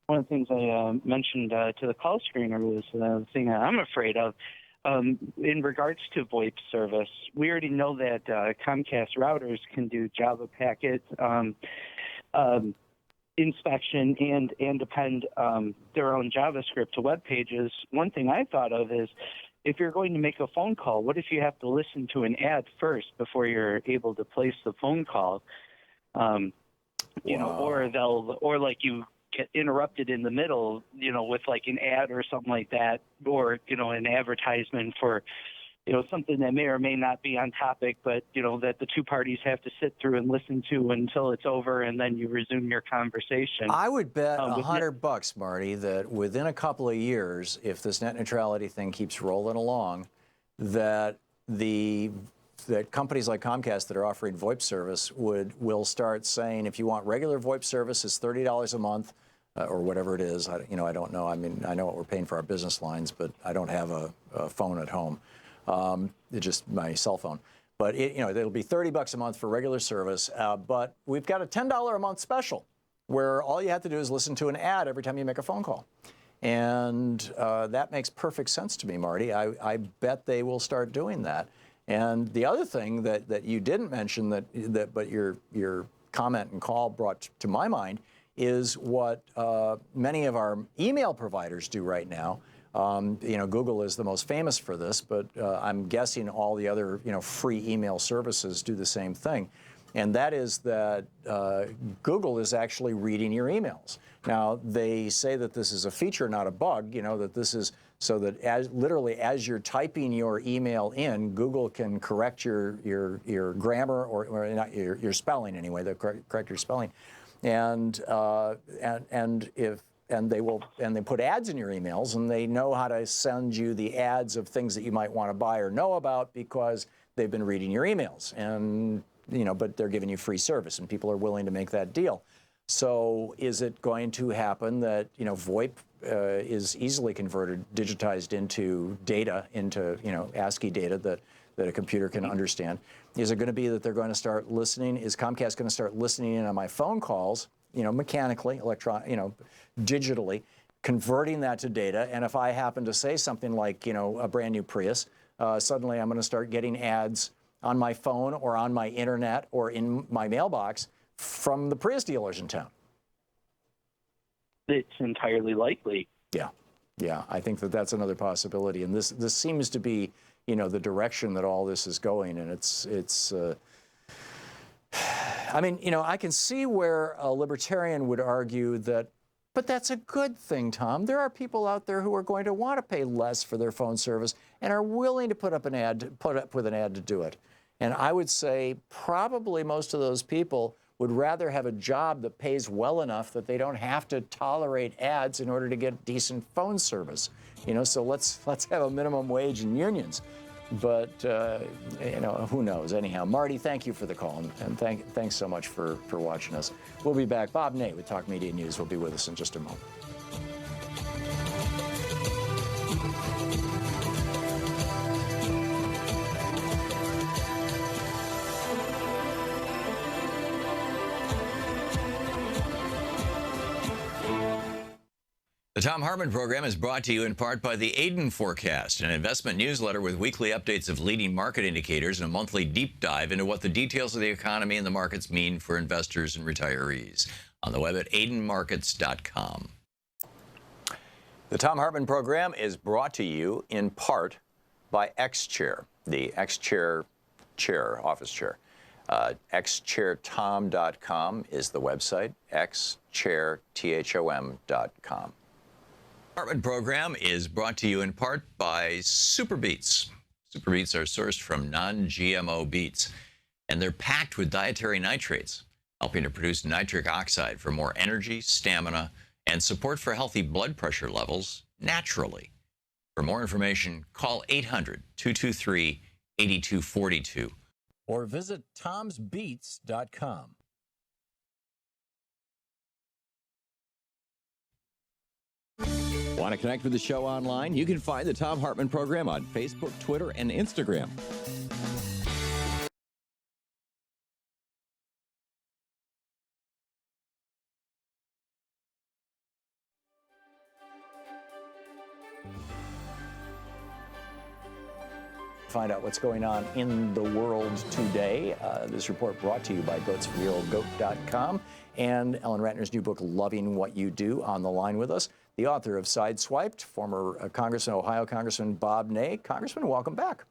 one of the things I mentioned to the call screener was the thing that I'm afraid of. In regards to VoIP service, we already know that Comcast routers can do Java packet inspection and append their own JavaScript to web pages. One thing I thought of is, if you're going to make a phone call, what if you have to listen to an ad first before you're able to place the phone call? Or you get interrupted in the middle, with like an ad or something like that, or an advertisement for something that may or may not be on topic, but, that the two parties have to sit through and listen to until it's over, and then you resume your conversation. I would bet $100, Marty, that within a couple of years, if this net neutrality thing keeps rolling along, that companies like Comcast that are offering VoIP service will start saying, if you want regular VoIP service, it's $30 a month, or whatever it is. I don't know. I mean, I know what we're paying for our business lines, but I don't have a phone at home. It's just my cell phone. But it'll be $30 a month for regular service. But we've got a $10 a month special where all you have to do is listen to an ad every time you make a phone call. And that makes perfect sense to me, Marty. I bet they will start doing that. And the other thing that you didn't mention but your comment and call brought to my mind is what many of our email providers do right now. Google is the most famous for this, but I'm guessing all the other, free email services do the same thing. And that is that Google is actually reading your emails. Now, they say that this is a feature, not a bug, that this is so that as you're typing your email in, Google can correct your grammar or not your spelling anyway, they'll correct your spelling. And they put ads in your emails, and they know how to send you the ads of things that you might want to buy or know about because they've been reading your emails. And but they're giving you free service, and people are willing to make that deal. So is it going to happen that VoIP is easily converted, digitized into data, into ASCII data that a computer can understand? Is it going to be that they're going to start listening? Is Comcast going to start listening in on my phone calls? Mechanically, digitally, converting that to data. And if I happen to say something like, a brand new Prius, suddenly I'm going to start getting ads on my phone or on my internet or in my mailbox from the Prius dealers in town. It's entirely likely. Yeah, I think that's another possibility. And this seems to be, the direction that all this is going. And it's I can see where a libertarian would argue that, but that's a good thing, Tom. There are people out there who are going to want to pay less for their phone service and are willing to put up with an ad to do it. And I would say probably most of those people would rather have a job that pays well enough that they don't have to tolerate ads in order to get decent phone service. So let's have a minimum wage and unions. But, who knows? Anyhow, Marty, thank you for the call, and thanks so much for watching us. We'll be back. Bob Ney with Talk Media News will be with us in just a moment. The Thom Hartmann Program is brought to you in part by the Aiden Forecast, an investment newsletter with weekly updates of leading market indicators and a monthly deep dive into what the details of the economy and the markets mean for investors and retirees. On the web at aidenmarkets.com. The Thom Hartmann Program is brought to you in part by XChair, the XChair chair, office chair. XChairTom.com is the website, XChairTHOM.com. Hartmann Program is brought to you in part by Super Beets. Super Beets are sourced from non-GMO beets, and they're packed with dietary nitrates, helping to produce nitric oxide for more energy, stamina, and support for healthy blood pressure levels naturally. For more information, call 800-223-8242 or visit tomsbeats.com. Want to connect with the show online? You can find the Thom Hartmann Program on Facebook, Twitter, and Instagram. Find out what's going on in the world today. This report brought to you by goatsforrealgoat.com and Ellen Ratner's new book, Loving What You Do, on the line with us. The author of Sideswiped, former Congressman, Ohio Congressman Bob Ney. Congressman, welcome back.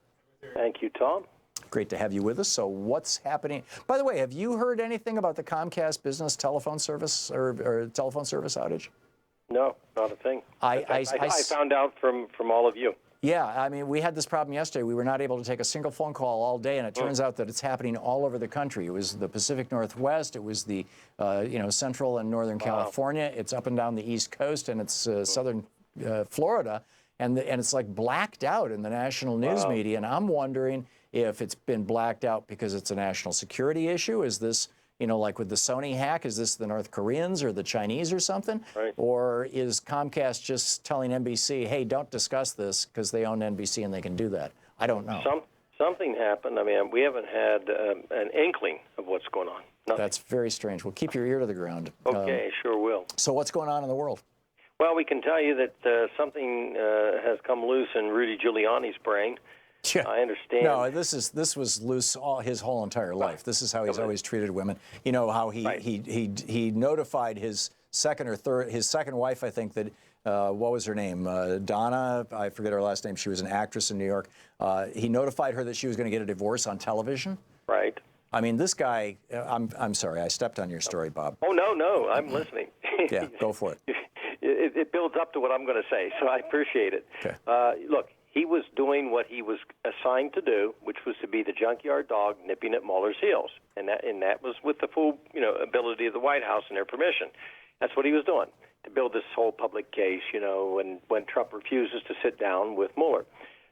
Thank you, Tom. Great to have you with us. So what's happening? By the way, have you heard anything about the Comcast business telephone service or telephone service outage? No, not a thing. I found out from all of you. Yeah, I mean, we had this problem yesterday. We were not able to take a single phone call all day, and it turns out that it's happening all over the country. It was the Pacific Northwest, it was the Central and Northern California, it's up and down the East Coast, and it's Southern Florida, and it's like blacked out in the national news media. And I'm wondering if it's been blacked out because it's a national security issue. Is this, like with the Sony hack, is this the North Koreans or the Chinese or something? Right. Or is Comcast just telling NBC, hey, don't discuss this because they own NBC and they can do that? I don't know. Something happened. I mean, we haven't had an inkling of what's going on. Nothing. That's very strange. Well, keep your ear to the ground. Okay, sure will. So what's going on in the world? Well, we can tell you that something has come loose in Rudy Giuliani's brain. Yeah. I understand. No, this was loose his whole entire life. This is how he's always treated women. You know how he notified his second wife, I think, that what was her name? Donna, I forget her last name. She was an actress in New York. He notified her that she was going to get a divorce on television. Right. I mean, this guy. I'm sorry, I stepped on your story, Bob. Oh no, I'm listening. Yeah, go for it. It builds up to what I'm going to say, so I appreciate it. Okay. Look. He was doing what he was assigned to do, which was to be the junkyard dog nipping at Mueller's heels, and that was with the full, ability of the White House and their permission. That's what he was doing, to build this whole public case, when Trump refuses to sit down with Mueller.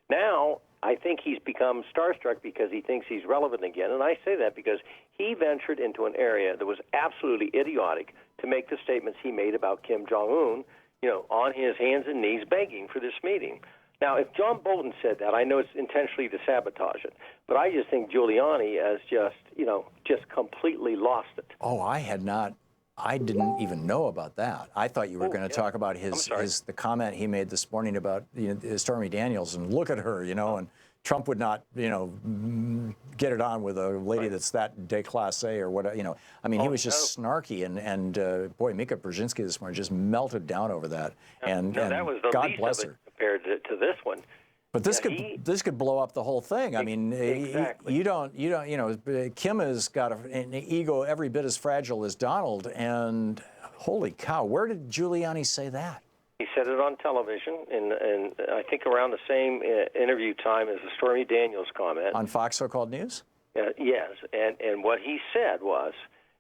Now, I think he's become starstruck because he thinks he's relevant again, and I say that because he ventured into an area that was absolutely idiotic to make the statements he made about Kim Jong-un, on his hands and knees begging for this meeting. Now, if John Bolton said that, I know it's intentionally to sabotage it, but I just think Giuliani has just completely lost it. Oh, I didn't even know about that. I thought you were going to talk about the comment he made this morning about Stormy Daniels and look at her, and Trump would not, get it on with a lady that's that déclassée or whatever, I mean, he was just snarky, and boy, Mika Brzezinski this morning just melted down over that. And that was the God least bless of it her. Compared to this one. But this could blow up the whole thing. I mean, exactly. you don't, Kim has got an ego every bit as fragile as Donald, and holy cow, where did Giuliani say that? He said it on television, and I think around the same interview time as the Stormy Daniels comment. On Fox So-Called News? Yes, and what he said was,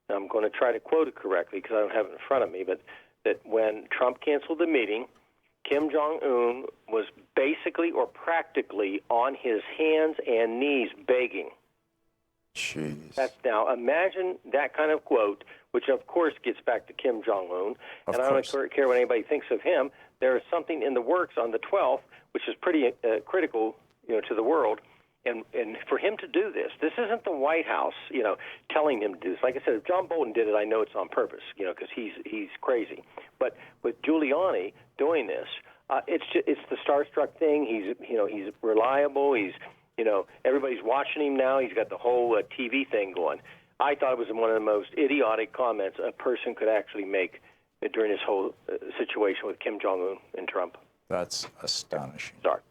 and I'm going to try to quote it correctly because I don't have it in front of me, but that when Trump canceled the meeting, Kim Jong-un was basically or practically on his hands and knees begging. Jeez. Now, imagine that kind of quote, which of course gets back to Kim Jong-un. And I don't care what anybody thinks of him. There is something in the works on the 12th, which is pretty critical, to the world. And for him to do this isn't the White House, telling him to do this. Like I said, if John Bolton did it, I know it's on purpose, because he's crazy. But with Giuliani, doing this. It's the starstruck thing. He's reliable. Everybody's watching him now. He's got the whole TV thing going. I thought it was one of the most idiotic comments a person could actually make during this whole situation with Kim Jong-un and Trump. That's astonishing. Sorry.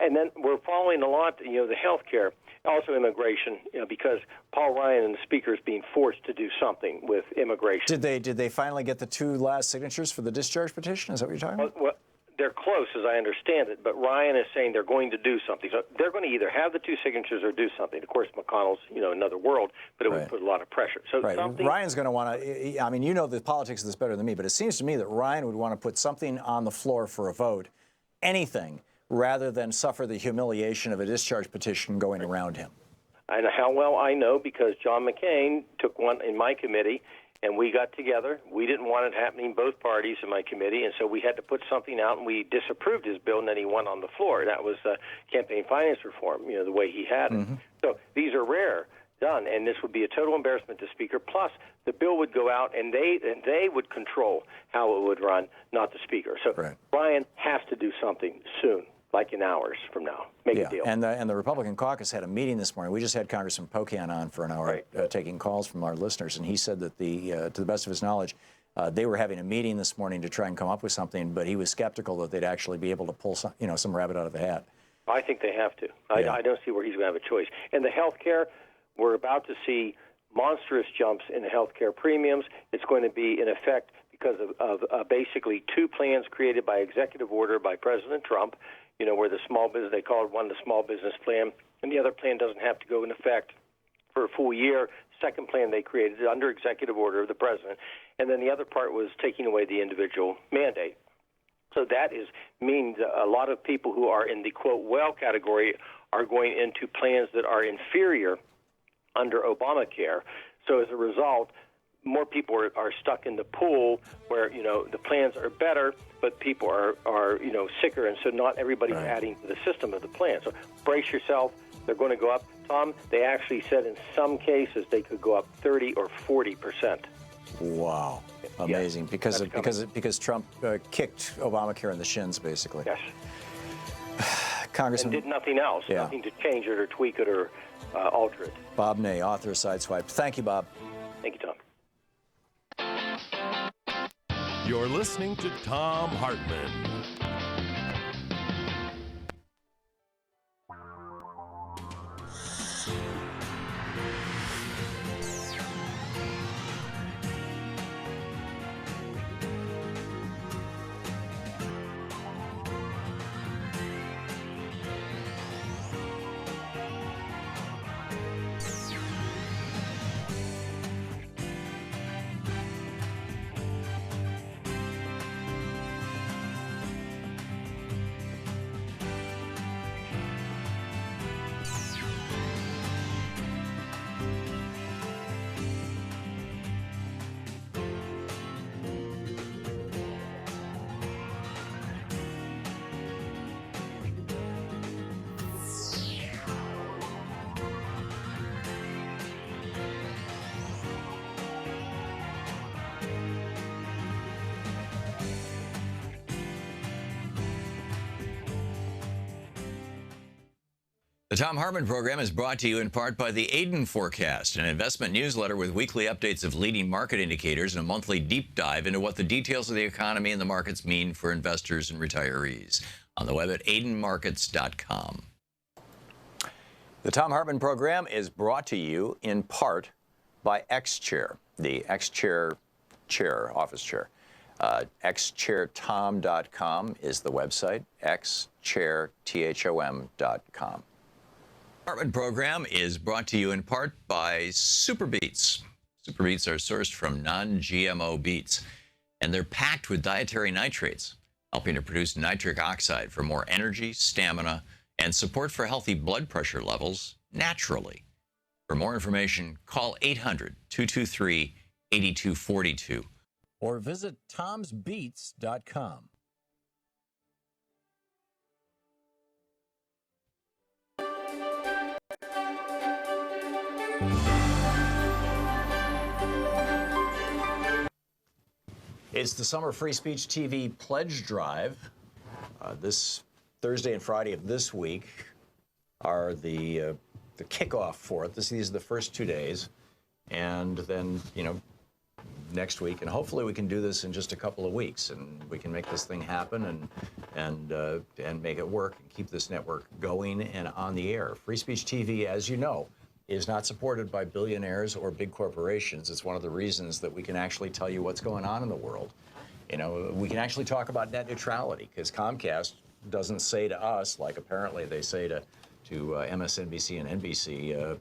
And then we're following a lot, the health care, also immigration, because Paul Ryan and the speaker is being forced to do something with immigration. Did they finally get the 2 last signatures for the discharge petition? Is that what you're talking about? Well, they're close, as I understand it, but Ryan is saying they're going to do something. So they're going to either have the 2 signatures or do something. Of course, McConnell's, another world, but it would put a lot of pressure. So something. Ryan's going to want to, I mean, you know the politics of this better than me, but it seems to me that Ryan would want to put something on the floor for a vote, anything, rather than suffer the humiliation of a discharge petition going around him. And how well I know, because John McCain took one in my committee, and we got together. We didn't want it happening, both parties in my committee, and so we had to put something out, and we disapproved his bill, and then he went on the floor. That was campaign finance reform, the way he had it. So these are rare done, and this would be a total embarrassment to Speaker. Plus, the bill would go out, and they would control how it would run, not the Speaker. So Ryan has to do something soon, like in hours from now. Make a deal. And the Republican caucus had a meeting this morning. We just had Congressman Pocan on for an hour taking calls from our listeners, and he said that to the best of his knowledge, they were having a meeting this morning to try and come up with something, but he was skeptical that they'd actually be able to pull some rabbit out of the hat. I think they have to. I don't see where he's going to have a choice. And the health care, we're about to see monstrous jumps in the health care premiums. It's going to be in effect because of basically 2 plans created by executive order by President Trump, where the small business, they call it one the small business plan, and the other plan doesn't have to go in effect for a full year. Second plan they created under executive order of the president. And then the other part was taking away the individual mandate. So that means a lot of people who are in the, quote, well category are going into plans that are inferior under Obamacare. So as a result, more people are stuck in the pool where, the plans are better, but people are sicker, and so not everybody's adding to the system of the plan. So brace yourself. They're going to go up. Tom, they actually said in some cases they could go up 30 or 40%. Wow. Amazing. Because Trump kicked Obamacare in the shins, basically. Yes. Congressman. And did nothing else, nothing to change it or tweak it or alter it. Bob Ney, author of Sideswiped. Thank you, Bob. Thank you, Tom. You're listening to Thom Hartmann. The Thom Hartmann Program is brought to you in part by the Aiden Forecast, an investment newsletter with weekly updates of leading market indicators and a monthly deep dive into what the details of the economy and the markets mean for investors and retirees. On the web at aidenmarkets.com. The Thom Hartmann Program is brought to you in part by X-Chair, the X-Chair office chair. xchairthom.com is the website, xchairthom.com. Hartmann Program is brought to you in part by Super Beets. Super Beets are sourced from non-GMO beets, and they're packed with dietary nitrates, helping to produce nitric oxide for more energy, stamina, and support for healthy blood pressure levels naturally. For more information, call 800-223-8242 or visit tomsbeets.com. It's the Summer Free Speech TV Pledge Drive. This Thursday and Friday of this week are the kickoff for it. These are the first 2 days. And then, next week, and hopefully we can do this in just a couple of weeks, and we can make this thing happen and make it work and keep this network going and on the air. Free Speech TV, as you know, is not supported by billionaires or big corporations. It's one of the reasons that we can actually tell you what's going on in the world. We can actually talk about net neutrality, because Comcast doesn't say to us, like apparently they say to MSNBC and NBC,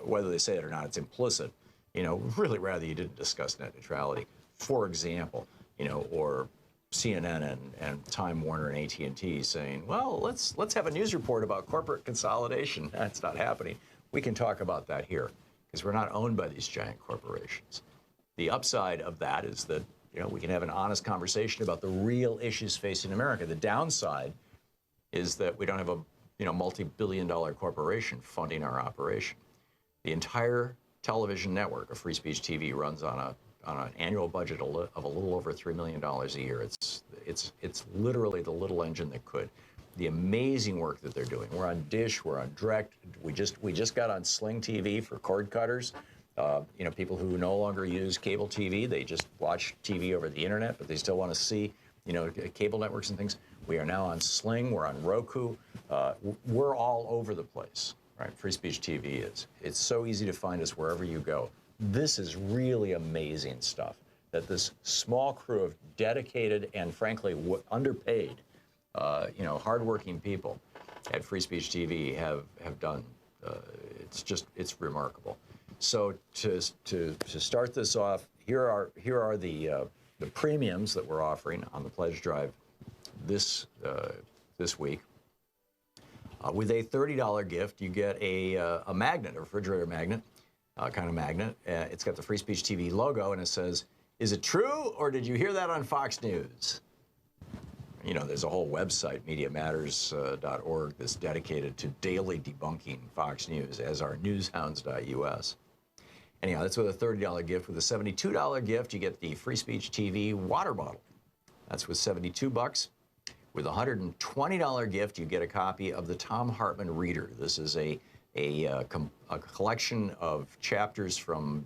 whether they say it or not, it's implicit. Really rather you didn't discuss net neutrality, for example, or CNN and Time Warner and AT&T saying, well, let's have a news report about corporate consolidation. That's not happening. We can talk about that here, because we're not owned by these giant corporations. The upside of that is that we can have an honest conversation about the real issues facing America. The downside is that we don't have a multi-billion-dollar corporation funding our operation. The entire television network of Free Speech TV runs on an annual budget of a little over $3 million a year. It's literally the little engine that could. The amazing work that they're doing. We're on Dish, we're on Direct. We just got on Sling TV for cord cutters. People who no longer use cable TV, they just watch TV over the internet, but they still want to see, cable networks and things. We are now on Sling, we're on Roku. We're all over the place. Right, Free Speech TV is. It's so easy to find us wherever you go. This is really amazing stuff that this small crew of dedicated and frankly underpaid, hardworking people at Free Speech TV have done. It's remarkable. So to start this off, here are the premiums that we're offering on the pledge drive this week. With a $30 gift, you get a magnet, a refrigerator magnet, kind of magnet. It's got the Free Speech TV logo, and it says, "Is it true, or did you hear that on Fox News?" There's a whole website, MediaMatters.org, that's dedicated to daily debunking Fox News, as are newshounds.us. Anyhow, that's with a $30 gift. With a $72 gift, you get the Free Speech TV water bottle. That's with $72. With a $120 gift, you get a copy of the Thom Hartmann Reader. This is a collection of chapters from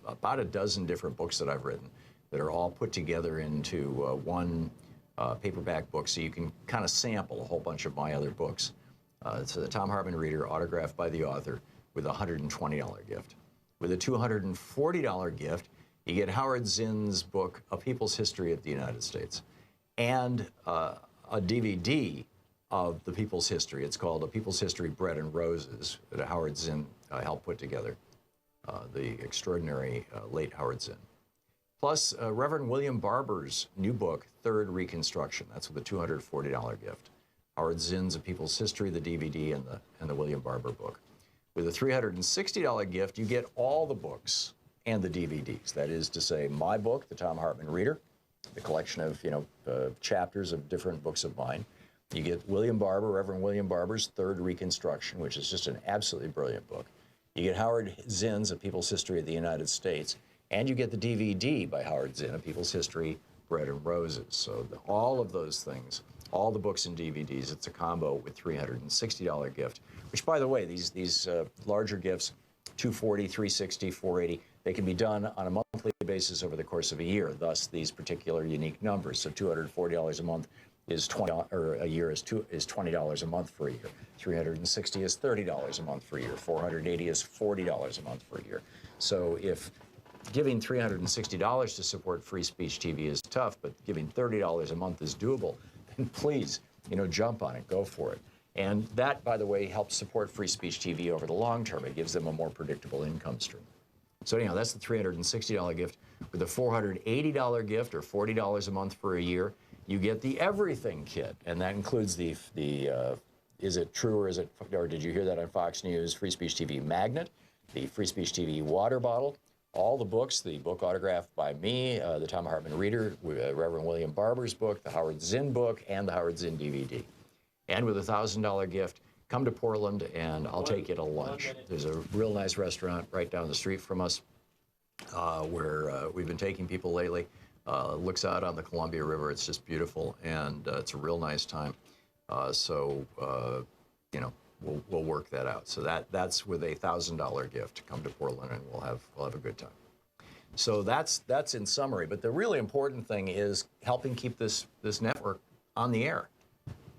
about a dozen different books that I've written that are all put together into one paperback book, so you can kind of sample a whole bunch of my other books. So the Thom Hartmann Reader, autographed by the author, with a $120 gift. With a $240 gift, you get Howard Zinn's book, A People's History of the United States, and a DVD of the People's History. It's called A People's History, Bread and Roses, that Howard Zinn helped put together, the extraordinary late Howard Zinn. Plus, Reverend William Barber's new book, Third Reconstruction. That's with a $240 gift. Howard Zinn's A People's History, the DVD, and the William Barber book. With a $360 gift, you get all the books and the DVDs. That is to say, my book, the Thom Hartmann Reader, the collection of chapters of different books of mine. You get Reverend William Barber's Third Reconstruction, which is just an absolutely brilliant book. You get Howard Zinn's A People's History of the United States, and you get the DVD by Howard Zinn, A People's History, Bread and Roses. So all of those things, all the books and DVDs, it's a combo with $360 gift, which, by the way, these larger gifts, $240, $360, $480, they can be done on a monthly basis over the course of a year, thus these particular unique numbers. So $240 a month is a year is $20 a month for a year. $360 is $30 a month for a year. $480 is $40 a month for a year. So if giving $360 to support Free Speech TV is tough, but giving $30 a month is doable, then please, jump on it, go for it. And that, by the way, helps support Free Speech TV over the long term. It gives them a more predictable income stream. So anyhow, that's the $360 gift. With a $480 gift, or $40 a month for a year, you get the Everything Kit, and that includes the Is It True or Did You Hear That on Fox News? Free Speech TV magnet, the Free Speech TV water bottle, all the books, the book autographed by me, the Thom Hartmann Reader, Reverend William Barber's book, the Howard Zinn book, and the Howard Zinn DVD. And with a $1,000 gift, come to Portland and I'll take you to lunch. There's a real nice restaurant right down the street from us. where we've been taking people lately. Looks out on the Columbia River. It's just beautiful, and it's a real nice time. You know, we'll work that out. So that's with a $1,000 gift to come to Portland, and we'll have a good time. So that's in summary. But the really important thing is helping keep this network on the air.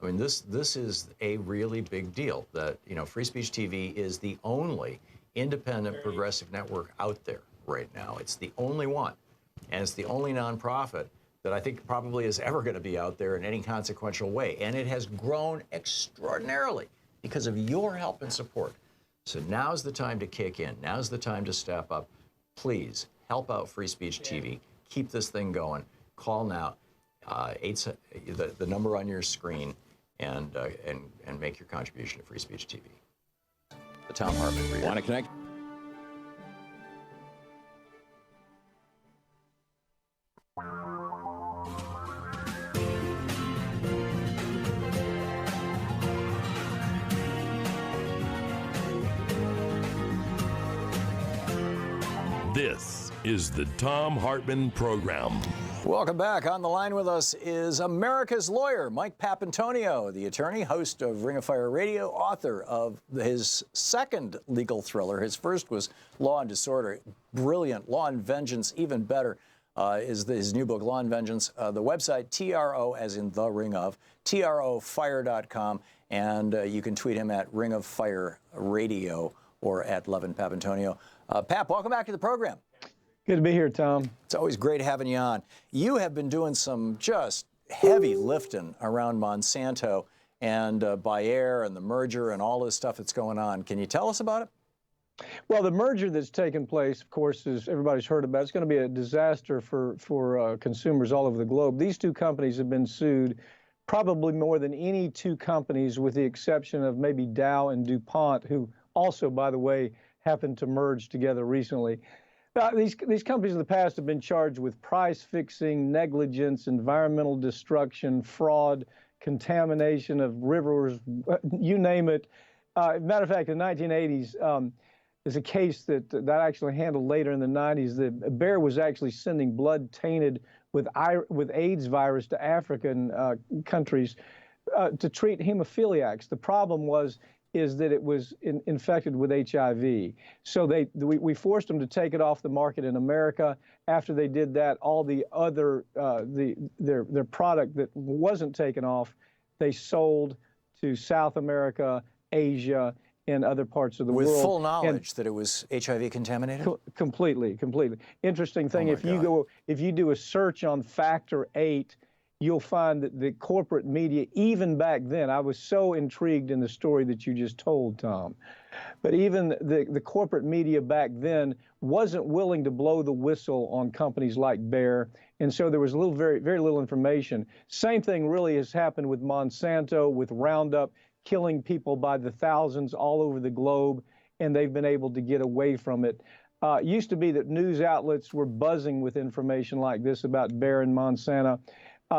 I mean, this is a really big deal. That, you know, Free Speech TV is the only independent progressive network out there right now. It's the only one, and it's the only nonprofit that I think probably is ever going to be out there in any consequential way. And it has grown extraordinarily because of your help and support. So now's the time to kick in. Now's the time to step up. Please help out Free Speech TV. Keep this thing going. Call now, the number on your screen, and make your contribution to Free Speech TV. The Thom Hartmann Program. Want to connect? This is the Thom Hartmann Program. Welcome back. On the line with us is America's lawyer, Mike Papantonio, the attorney, host of Ring of Fire Radio, author of his second legal thriller. His first was Law and Disorder. Brilliant. Law and Vengeance, even better, is his new book, Law and Vengeance. The website, TRO, as in the ring of, trofire.com. And you can tweet him at Ring of Fire Radio or at Levin Papantonio. Pap, welcome back to the program. Good to be here, Tom. It's always great having you on. You have been doing some just heavy lifting around Monsanto and Bayer and the merger and all this stuff that's going on. Can you tell us about it? Well, the merger that's taken place, of course, as everybody's heard about, it's going to be a disaster for consumers all over the globe. These two companies have been sued probably more than any two companies, with the exception of maybe Dow and DuPont, who also, by the way, happened to merge together recently. These companies in the past have been charged with price fixing, negligence, environmental destruction, fraud, contamination of rivers, you name it. Matter of fact, in the 1980s, there's a case that actually handled later in the 90s. That Bayer was actually sending blood tainted with AIDS virus to African countries to treat hemophiliacs. The problem is that it was infected with HIV. So we forced them to take it off the market in America. After they did that, all the other their product that wasn't taken off, they sold to South America, Asia, and other parts of the world. With full knowledge that it was HIV contaminated? Completely. Interesting thing, if you do a search on Factor 8, you'll find that the corporate media, even back then, I was so intrigued in the story that you just told, Tom, but even the corporate media back then wasn't willing to blow the whistle on companies like Bayer, and so there was very little information. Same thing really has happened with Monsanto, with Roundup, killing people by the thousands all over the globe, and they've been able to get away from it. It used to be that news outlets were buzzing with information like this about Bayer and Monsanto.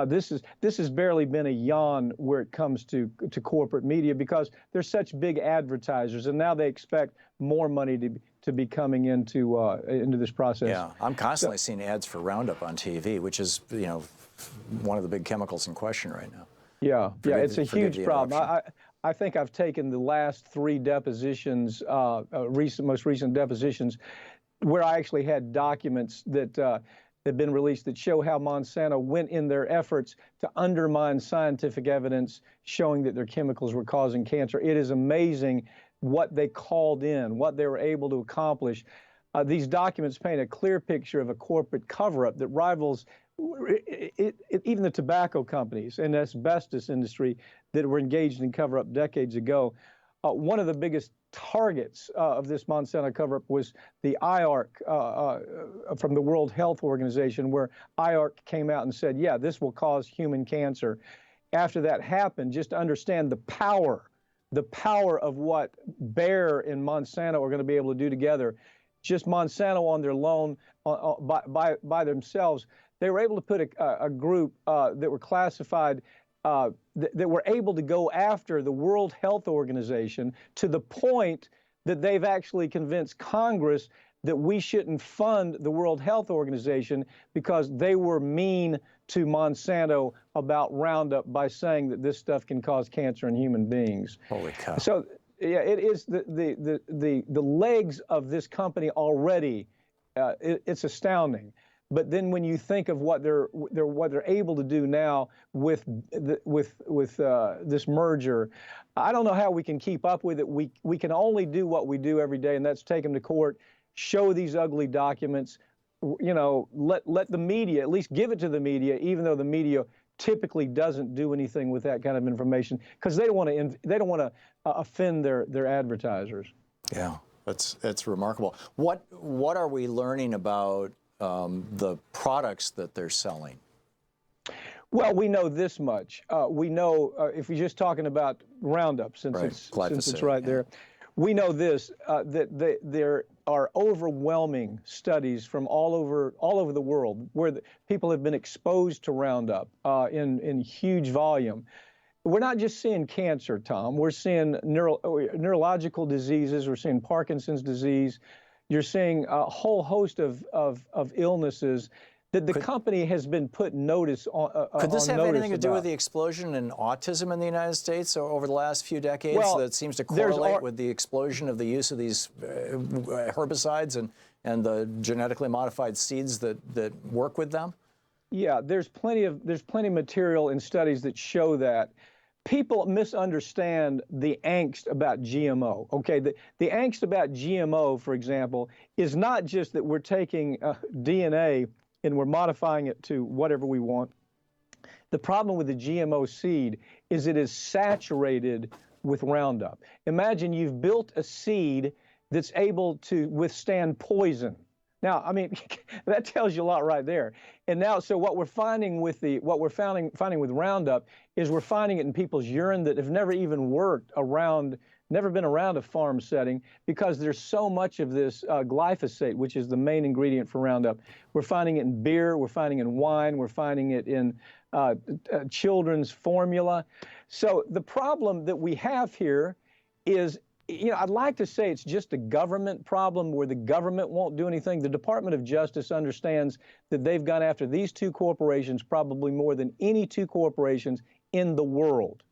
This has barely been a yawn where it comes to corporate media, because they're such big advertisers, and now they expect more money to be coming into this process. Yeah, I'm constantly seeing ads for Roundup on TV, which is, you know, one of the big chemicals in question right now. Yeah, it's a huge problem. I think I've taken the last 3 depositions, most recent depositions, where I actually had documents that have been released that show how Monsanto went in their efforts to undermine scientific evidence showing that their chemicals were causing cancer. It is amazing what they called in, what they were able to accomplish. These documents paint a clear picture of a corporate cover-up that rivals even the tobacco companies and asbestos industry that were engaged in cover-up decades ago. One of the biggest targets of this Monsanto cover-up was the IARC from the World Health Organization, where IARC came out and said, yeah, this will cause human cancer. After that happened, just to understand the power of what Bayer and Monsanto are going to be able to do together. Just Monsanto on their own, by themselves, they were able to put a group that were classified that were able to go after the World Health Organization to the point that they've actually convinced Congress that we shouldn't fund the World Health Organization because they were mean to Monsanto about Roundup by saying that this stuff can cause cancer in human beings. Holy cow. So yeah, it is the legs of this company already. It's astounding. But then when you think of what they're able to do now with this merger, I don't know how we can keep up with it. We can only do what we do every day, and that's take them to court, show these ugly documents, you know, let the media, at least give it to the media, even though the media typically doesn't do anything with that kind of information because they don't want to offend their advertisers. Yeah, that's remarkable. What are we learning about the products that they're selling? Well, we know this much. We know if you're just talking about Roundup, since it's right there, we know this that there are overwhelming studies from all over the world where people have been exposed to Roundup in huge volume. We're not just seeing cancer, Tom. We're seeing neurological diseases. We're seeing Parkinson's disease. You're seeing a whole host of illnesses that the company has been put notice on. Could this have anything to do with the explosion in autism in the United States over the last few decades that seems to correlate with the explosion of the use of these herbicides and the genetically modified seeds that work with them? Yeah, there's plenty of material and studies that show that. People misunderstand the angst about GMO. Okay, the angst about GMO, for example, is not just that we're taking DNA and we're modifying it to whatever we want. The problem with the GMO seed is it is saturated with Roundup. Imagine you've built a seed that's able to withstand poison. Now, I mean, that tells you a lot right there. And now, so what we're finding with finding with Roundup is we're finding it in people's urine that have never even never been around a farm setting because there's so much of this glyphosate, which is the main ingredient for Roundup. We're finding it in beer, we're finding it in wine, we're finding it in children's formula. So the problem that we have here is, you know, I'd like to say it's just a government problem where the government won't do anything. The Department of Justice understands that they've gone after these two corporations probably more than any two corporations in the world.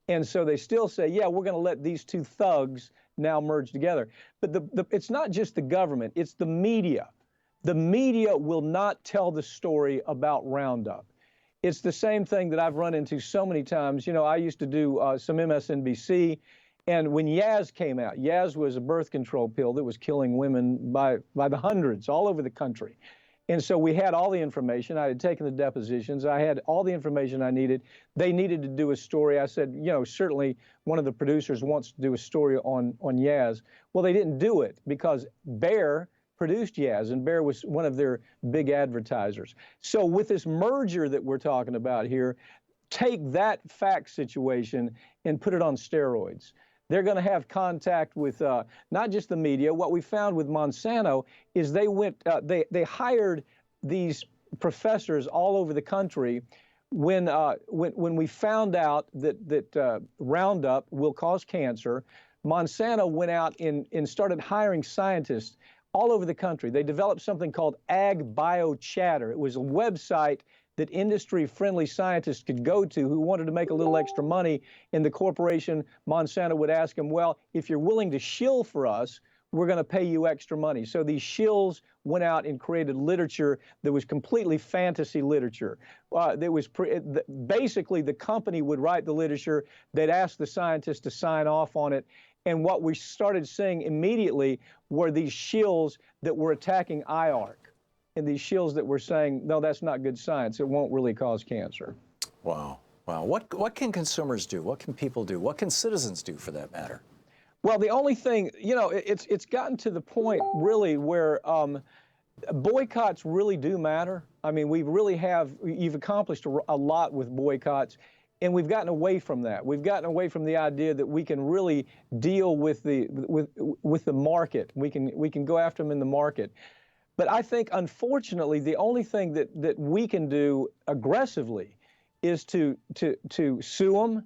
And so they still say, yeah, we're going to let these two thugs now merge together. But it's not just the government, it's the media. The media will not tell the story about Roundup. It's the same thing that I've run into so many times. You know, I used to do some MSNBC. And when Yaz came out, Yaz was a birth control pill that was killing women by the hundreds all over the country. And so we had all the information. I had taken the depositions. I had all the information I needed. They needed to do a story. I said, you know, certainly one of the producers wants to do a story on Yaz. Well, they didn't do it because Bayer produced Yaz, and Bayer was one of their big advertisers. So with this merger that we're talking about here, take that fact situation and put it on steroids. They're going to have contact with not just the media. What we found with Monsanto is they hired these professors all over the country. When we found out that Roundup will cause cancer, Monsanto went out and started hiring scientists all over the country. They developed something called Ag Bio Chatter. It was a website that industry-friendly scientists could go to who wanted to make a little extra money, and the corporation, Monsanto, would ask them, well, if you're willing to shill for us, we're going to pay you extra money. So these shills went out and created literature that was completely fantasy literature. Basically, the company would write the literature, they'd ask the scientists to sign off on it, and what we started seeing immediately were these shills that were attacking IARC. And these shills that were saying, no, that's not good science. It won't really cause cancer. Wow. Wow. What can consumers do? What can people do? What can citizens do, for that matter? Well, the only thing, you know, it's gotten to the point really where boycotts really do matter. I mean, you've accomplished a lot with boycotts, and we've gotten away from that. We've gotten away from the idea that we can really deal with the market. We can go after them in the market. But I think, unfortunately, the only thing that we can do aggressively is to sue them,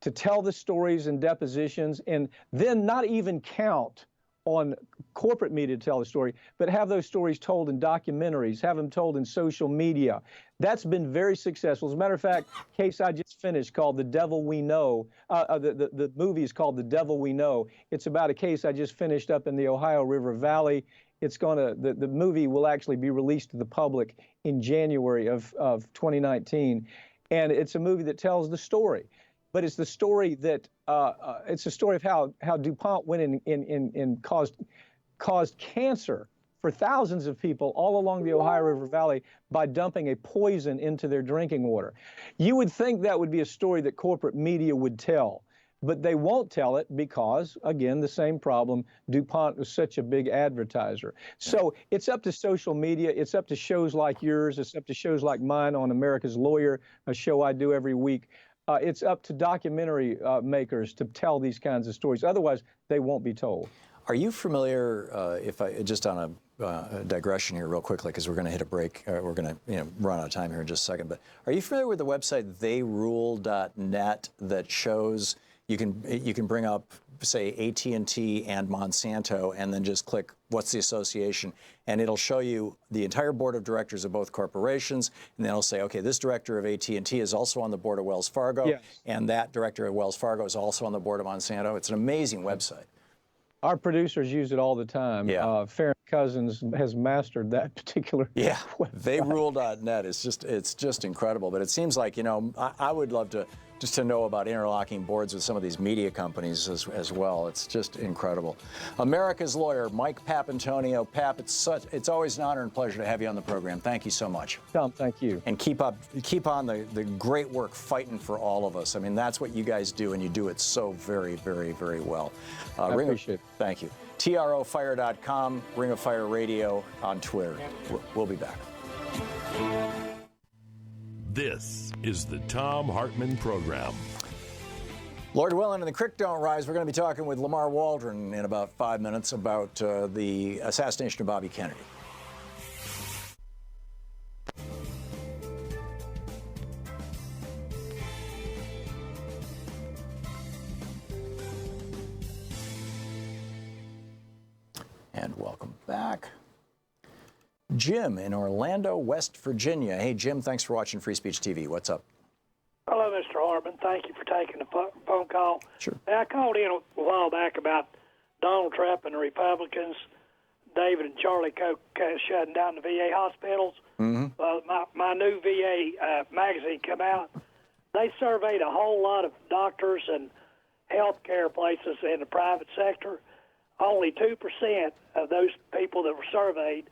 to tell the stories and depositions, and then not even count on corporate media to tell the story, but have those stories told in documentaries, have them told in social media. That's been very successful. As a matter of fact, case I just finished called The Devil We Know. The movie is called The Devil We Know. It's about a case I just finished up in the Ohio River Valley. It's the movie will actually be released to the public in January of 2019. And it's a movie that tells the story. But it's the story that it's a story of how DuPont went in and caused cancer for thousands of people all along the Ohio River Valley by dumping a poison into their drinking water. You would think that would be a story that corporate media would tell, but they won't tell it because, again, the same problem, DuPont was such a big advertiser. So it's up to social media, it's up to shows like yours, it's up to shows like mine on America's Lawyer, a show I do every week. It's up to documentary makers to tell these kinds of stories. Otherwise, they won't be told. Are you familiar, if I just on a digression here real quickly, because we're going to hit a break, we're going to run out of time here in just a second, but are you familiar with the website theyrule.net that shows you can bring up, say, AT&T and Monsanto, and then just click what's the association, and it'll show you the entire board of directors of both corporations, and then it'll say, okay, this director of AT&T is also on the board of Wells Fargo, yes, and that director of Wells Fargo is also on the board of Monsanto. It's an amazing website. Our producers use it all the time. Yeah. Farron Cousins has mastered that particular website. Theyrule.net is just incredible. But it seems like, I would love to just to know about interlocking boards with some of these media companies as well. It's just incredible. America's Lawyer, Mike Papantonio. Pap, it's always an honor and pleasure to have you on the program. Thank you so much. Tom, thank you. And keep on the great work fighting for all of us. I mean, that's what you guys do, and you do it so very, very, very well. I appreciate it. Thank you. TROfire.com, Ring of Fire Radio on Twitter. We'll be back. This is the Thom Hartmann Program. Lord willing and the creek don't rise. We're going to be talking with Lamar Waldron in about 5 minutes about the assassination of Bobby Kennedy. And welcome back. Jim in Orlando, West Virginia. Hey, Jim, thanks for watching Free Speech TV. What's up? Hello, Mr. Hartmann. Thank you for taking the phone call. Sure. I called in a while back about Donald Trump and the Republicans, David and Charlie Koch shutting down the VA hospitals. Mm-hmm. My new VA magazine come out. They surveyed a whole lot of doctors and healthcare places in the private sector. Only 2% of those people that were surveyed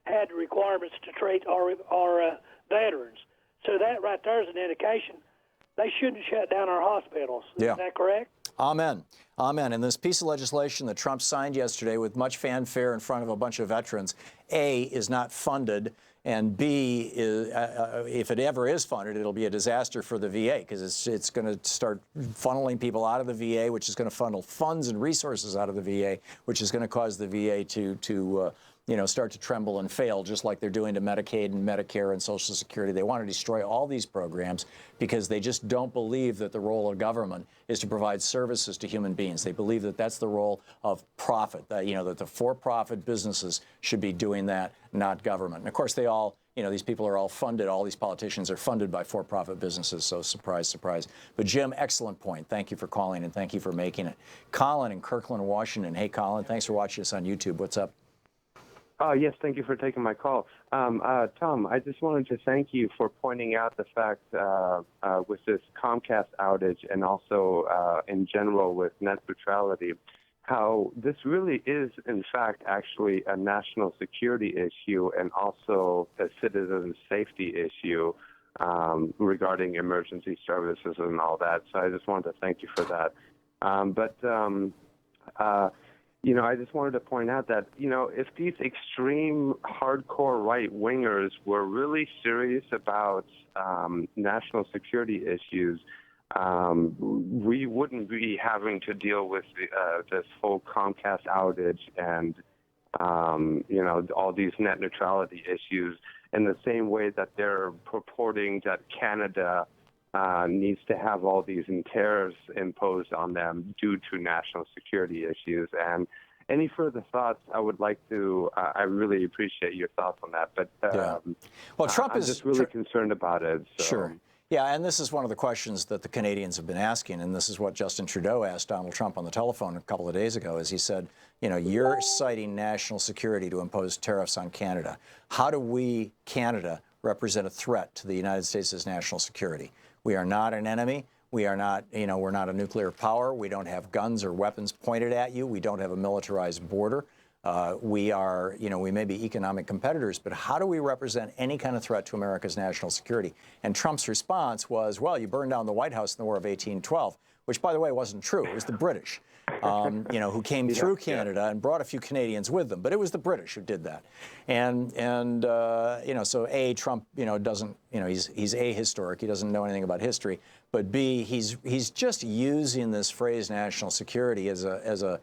had the requirements to treat our veterans. So that right there is an indication they shouldn't shut down our hospitals. Yeah. Is that correct? Amen. Amen. And this piece of legislation that Trump signed yesterday with much fanfare in front of a bunch of veterans, A, is not funded, and B, is, if it ever is funded, it'll be a disaster for the VA because it's going to start funneling people out of the VA, which is going to funnel funds and resources out of the VA, which is going to cause the VA to start to tremble and fail, just like they're doing to Medicaid and Medicare and Social Security. They want to destroy all these programs because they just don't believe that the role of government is to provide services to human beings. They believe that that's the role of profit, that the for-profit businesses should be doing that, not government. And of course, they all, these people are all funded, all these politicians are funded by for-profit businesses, so surprise, surprise. But Jim, excellent point. Thank you for calling and thank you for making it. Colin in Kirkland, Washington. Hey, Colin, thanks for watching us on YouTube. What's up? Yes, thank you for taking my call. Tom, I just wanted to thank you for pointing out the fact with this Comcast outage and also in general with net neutrality, how this really is, in fact, actually a national security issue and also a citizen safety issue regarding emergency services and all that. So I just wanted to thank you for that. I just wanted to point out that, if these extreme hardcore right-wingers were really serious about national security issues, we wouldn't be having to deal with this whole Comcast outage and, all these net neutrality issues in the same way that they're purporting that Canada needs to have all these tariffs imposed on them due to national security issues. And any further thoughts, I would like to. I really appreciate your thoughts on that. But well, Trump I'm is just really concerned about it. So. Sure. Yeah, and this is one of the questions that the Canadians have been asking, and this is what Justin Trudeau asked Donald Trump on the telephone a couple of days ago, is he said, you know, you're citing national security to impose tariffs on Canada. How do we, Canada, represent a threat to the United States' national security? We are not an enemy. We are not, you know, we're not a nuclear power. We don't have guns or weapons pointed at you. We don't have a militarized border. We are, you know, we may be economic competitors, but how do we represent any kind of threat to America's national security? And Trump's response was, well, you burned down the White House in the War of 1812, which, by the way, wasn't true. It was the British, you know, who came through Canada and brought a few Canadians with them. But it was the British who did that. And you know, so A, Trump, you know, doesn't, you know, he's ahistoric. He doesn't know anything about history. But B, he's just using this phrase national security as a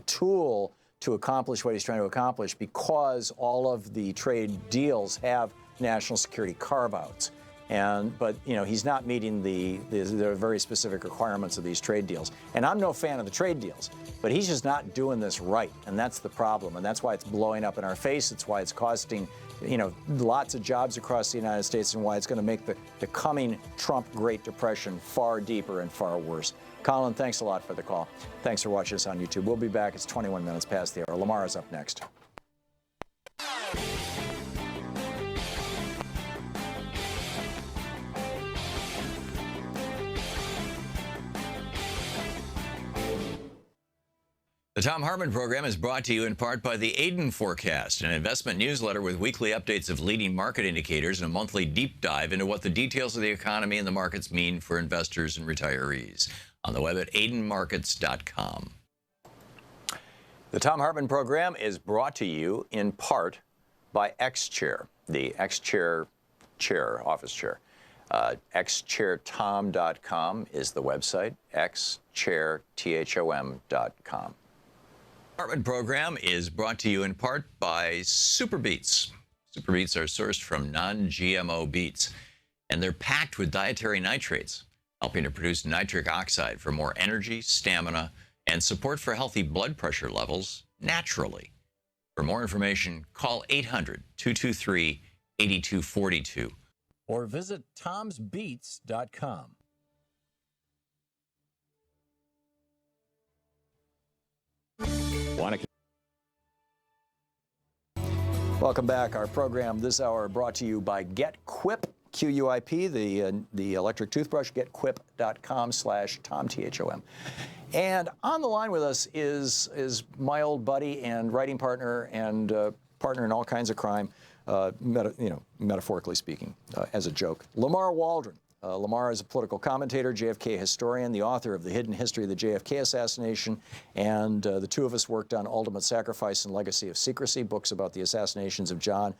tool to accomplish what he's trying to accomplish, because all of the trade deals have national security carve-outs. But you know, he's not meeting the very specific requirements of these trade deals. And I'm no fan of the trade deals, but he's just not doing this right, and that's the problem. And that's why it's blowing up in our face. It's why it's costing, you know, lots of jobs across the United States, and why it's going to make the coming Trump Great Depression far deeper and far worse. Colin, thanks a lot for the call. Thanks for watching us on YouTube. We'll be back. It's 21 minutes past the hour. Lamar is up next. The Thom Hartmann Program is brought to you in part by the Aiden Forecast, an investment newsletter with weekly updates of leading market indicators and a monthly deep dive into what the details of the economy and the markets mean for investors and retirees. On the web at aidenmarkets.com. The Thom Hartmann Program is brought to you in part by X-Chair, the X-Chair office chair. xchairthom.com is the website, xchairthom.com. Hartmann Program is brought to you in part by Super Beets. Super Beets are sourced from non-GMO beets, and they're packed with dietary nitrates, helping to produce nitric oxide for more energy, stamina, and support for healthy blood pressure levels naturally. For more information, call 800-223-8242 or visit tomsbeets.com. Welcome back. Our program this hour brought to you by GetQuip, Q-U-I-P, the electric toothbrush, getquip.com/Tom, T-H-O-M. And on the line with us is my old buddy and writing partner and partner in all kinds of crime, metaphorically speaking, as a joke, Lamar Waldron. Lamar is a political commentator, JFK historian, the author of The Hidden History of the JFK Assassination, and the two of us worked on Ultimate Sacrifice and Legacy of Secrecy, books about the assassinations of John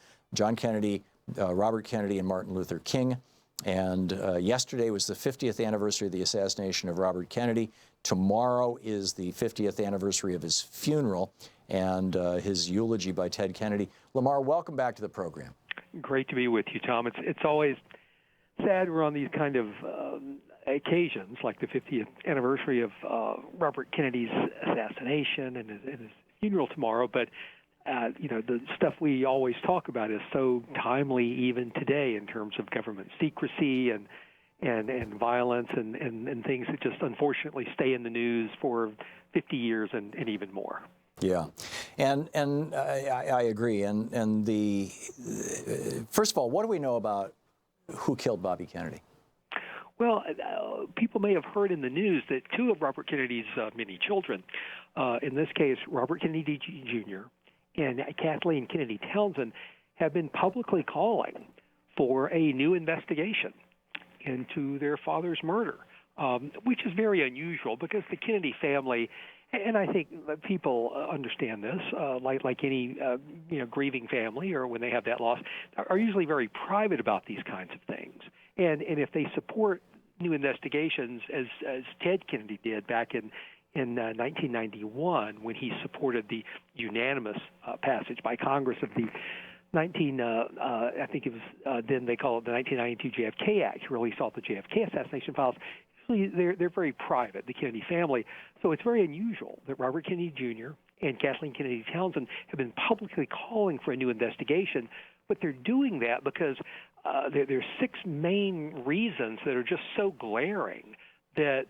Kennedy, Robert Kennedy, and Martin Luther King. And yesterday was the 50th anniversary of the assassination of Robert Kennedy. Tomorrow is the 50th anniversary of his funeral and his eulogy by Ted Kennedy. Lamar, welcome back to the program. Great to be with you, Tom. It's always sad we're on these kind of occasions, like the 50th anniversary of Robert Kennedy's assassination and his funeral tomorrow, but the stuff we always talk about is so timely even today in terms of government secrecy and violence and things that just unfortunately stay in the news for 50 years and even more. Yeah, and I agree. And the first of all, what do we know about who killed Bobby Kennedy? Well, people may have heard in the news that two of Robert Kennedy's many children, in this case Robert Kennedy Jr. and Kathleen Kennedy Townsend, have been publicly calling for a new investigation into their father's murder, which is very unusual because the Kennedy family, and I think people understand this, like any grieving family or when they have that loss, are usually very private about these kinds of things. And if they support new investigations, as Ted Kennedy did back in 1991 when he supported the unanimous passage by Congress of the I think it was then they call it the 1992 JFK Act, released all the JFK assassination files. usually they're very private, the Kennedy family. So it's very unusual that Robert Kennedy Jr. and Kathleen Kennedy Townsend have been publicly calling for a new investigation, but they're doing that because there's 6 main reasons that are just so glaring that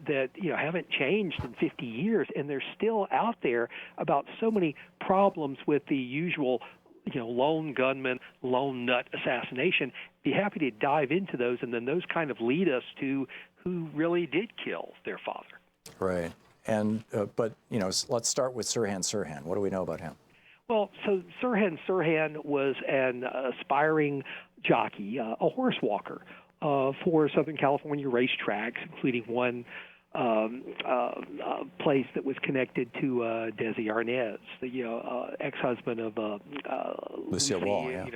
haven't changed in 50 years, and they're still out there about so many problems with the usual lone gunman, lone nut assassination. Be happy to dive into those, and then those kind of lead us to who really did kill their father. Right. And but let's start with Sirhan Sirhan. What do we know about him? Well, so Sirhan Sirhan was an aspiring jockey, a horse walker for Southern California racetracks, including one place that was connected to Desi Arnaz, the ex-husband of Lucille Ball.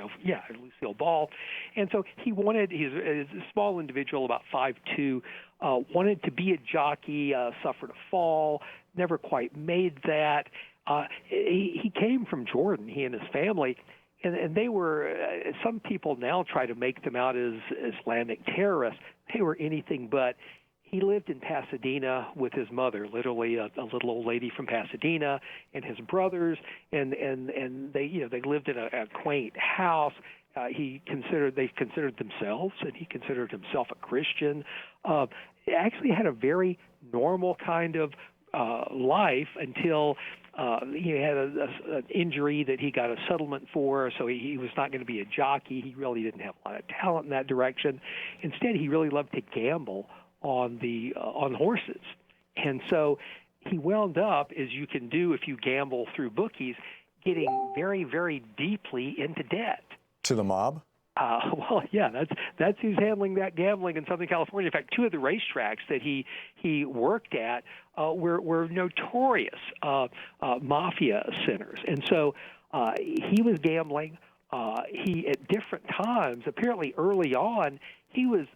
Lucille Ball. And so he's a small individual, about 5'2", wanted to be a jockey, suffered a fall, never quite made that. He came from Jordan, he and his family, and they were, some people now try to make them out as Islamic terrorists. They were anything but. He lived in Pasadena with his mother, literally a little old lady from Pasadena, and his brothers, and they lived in a quaint house. They considered themselves, and he considered himself a Christian. Actually had a very normal kind of life until he had an injury that he got a settlement for, so he was not going to be a jockey. He really didn't have a lot of talent in that direction. Instead, he really loved to gamble on horses, and so he wound up, as you can do if you gamble through bookies, getting very, very deeply into debt. To the mob? Well, yeah, that's who's handling that gambling in Southern California. In fact, 2 of the racetracks that he worked at were notorious mafia centers, and so he was gambling. He at different times, apparently early on, he was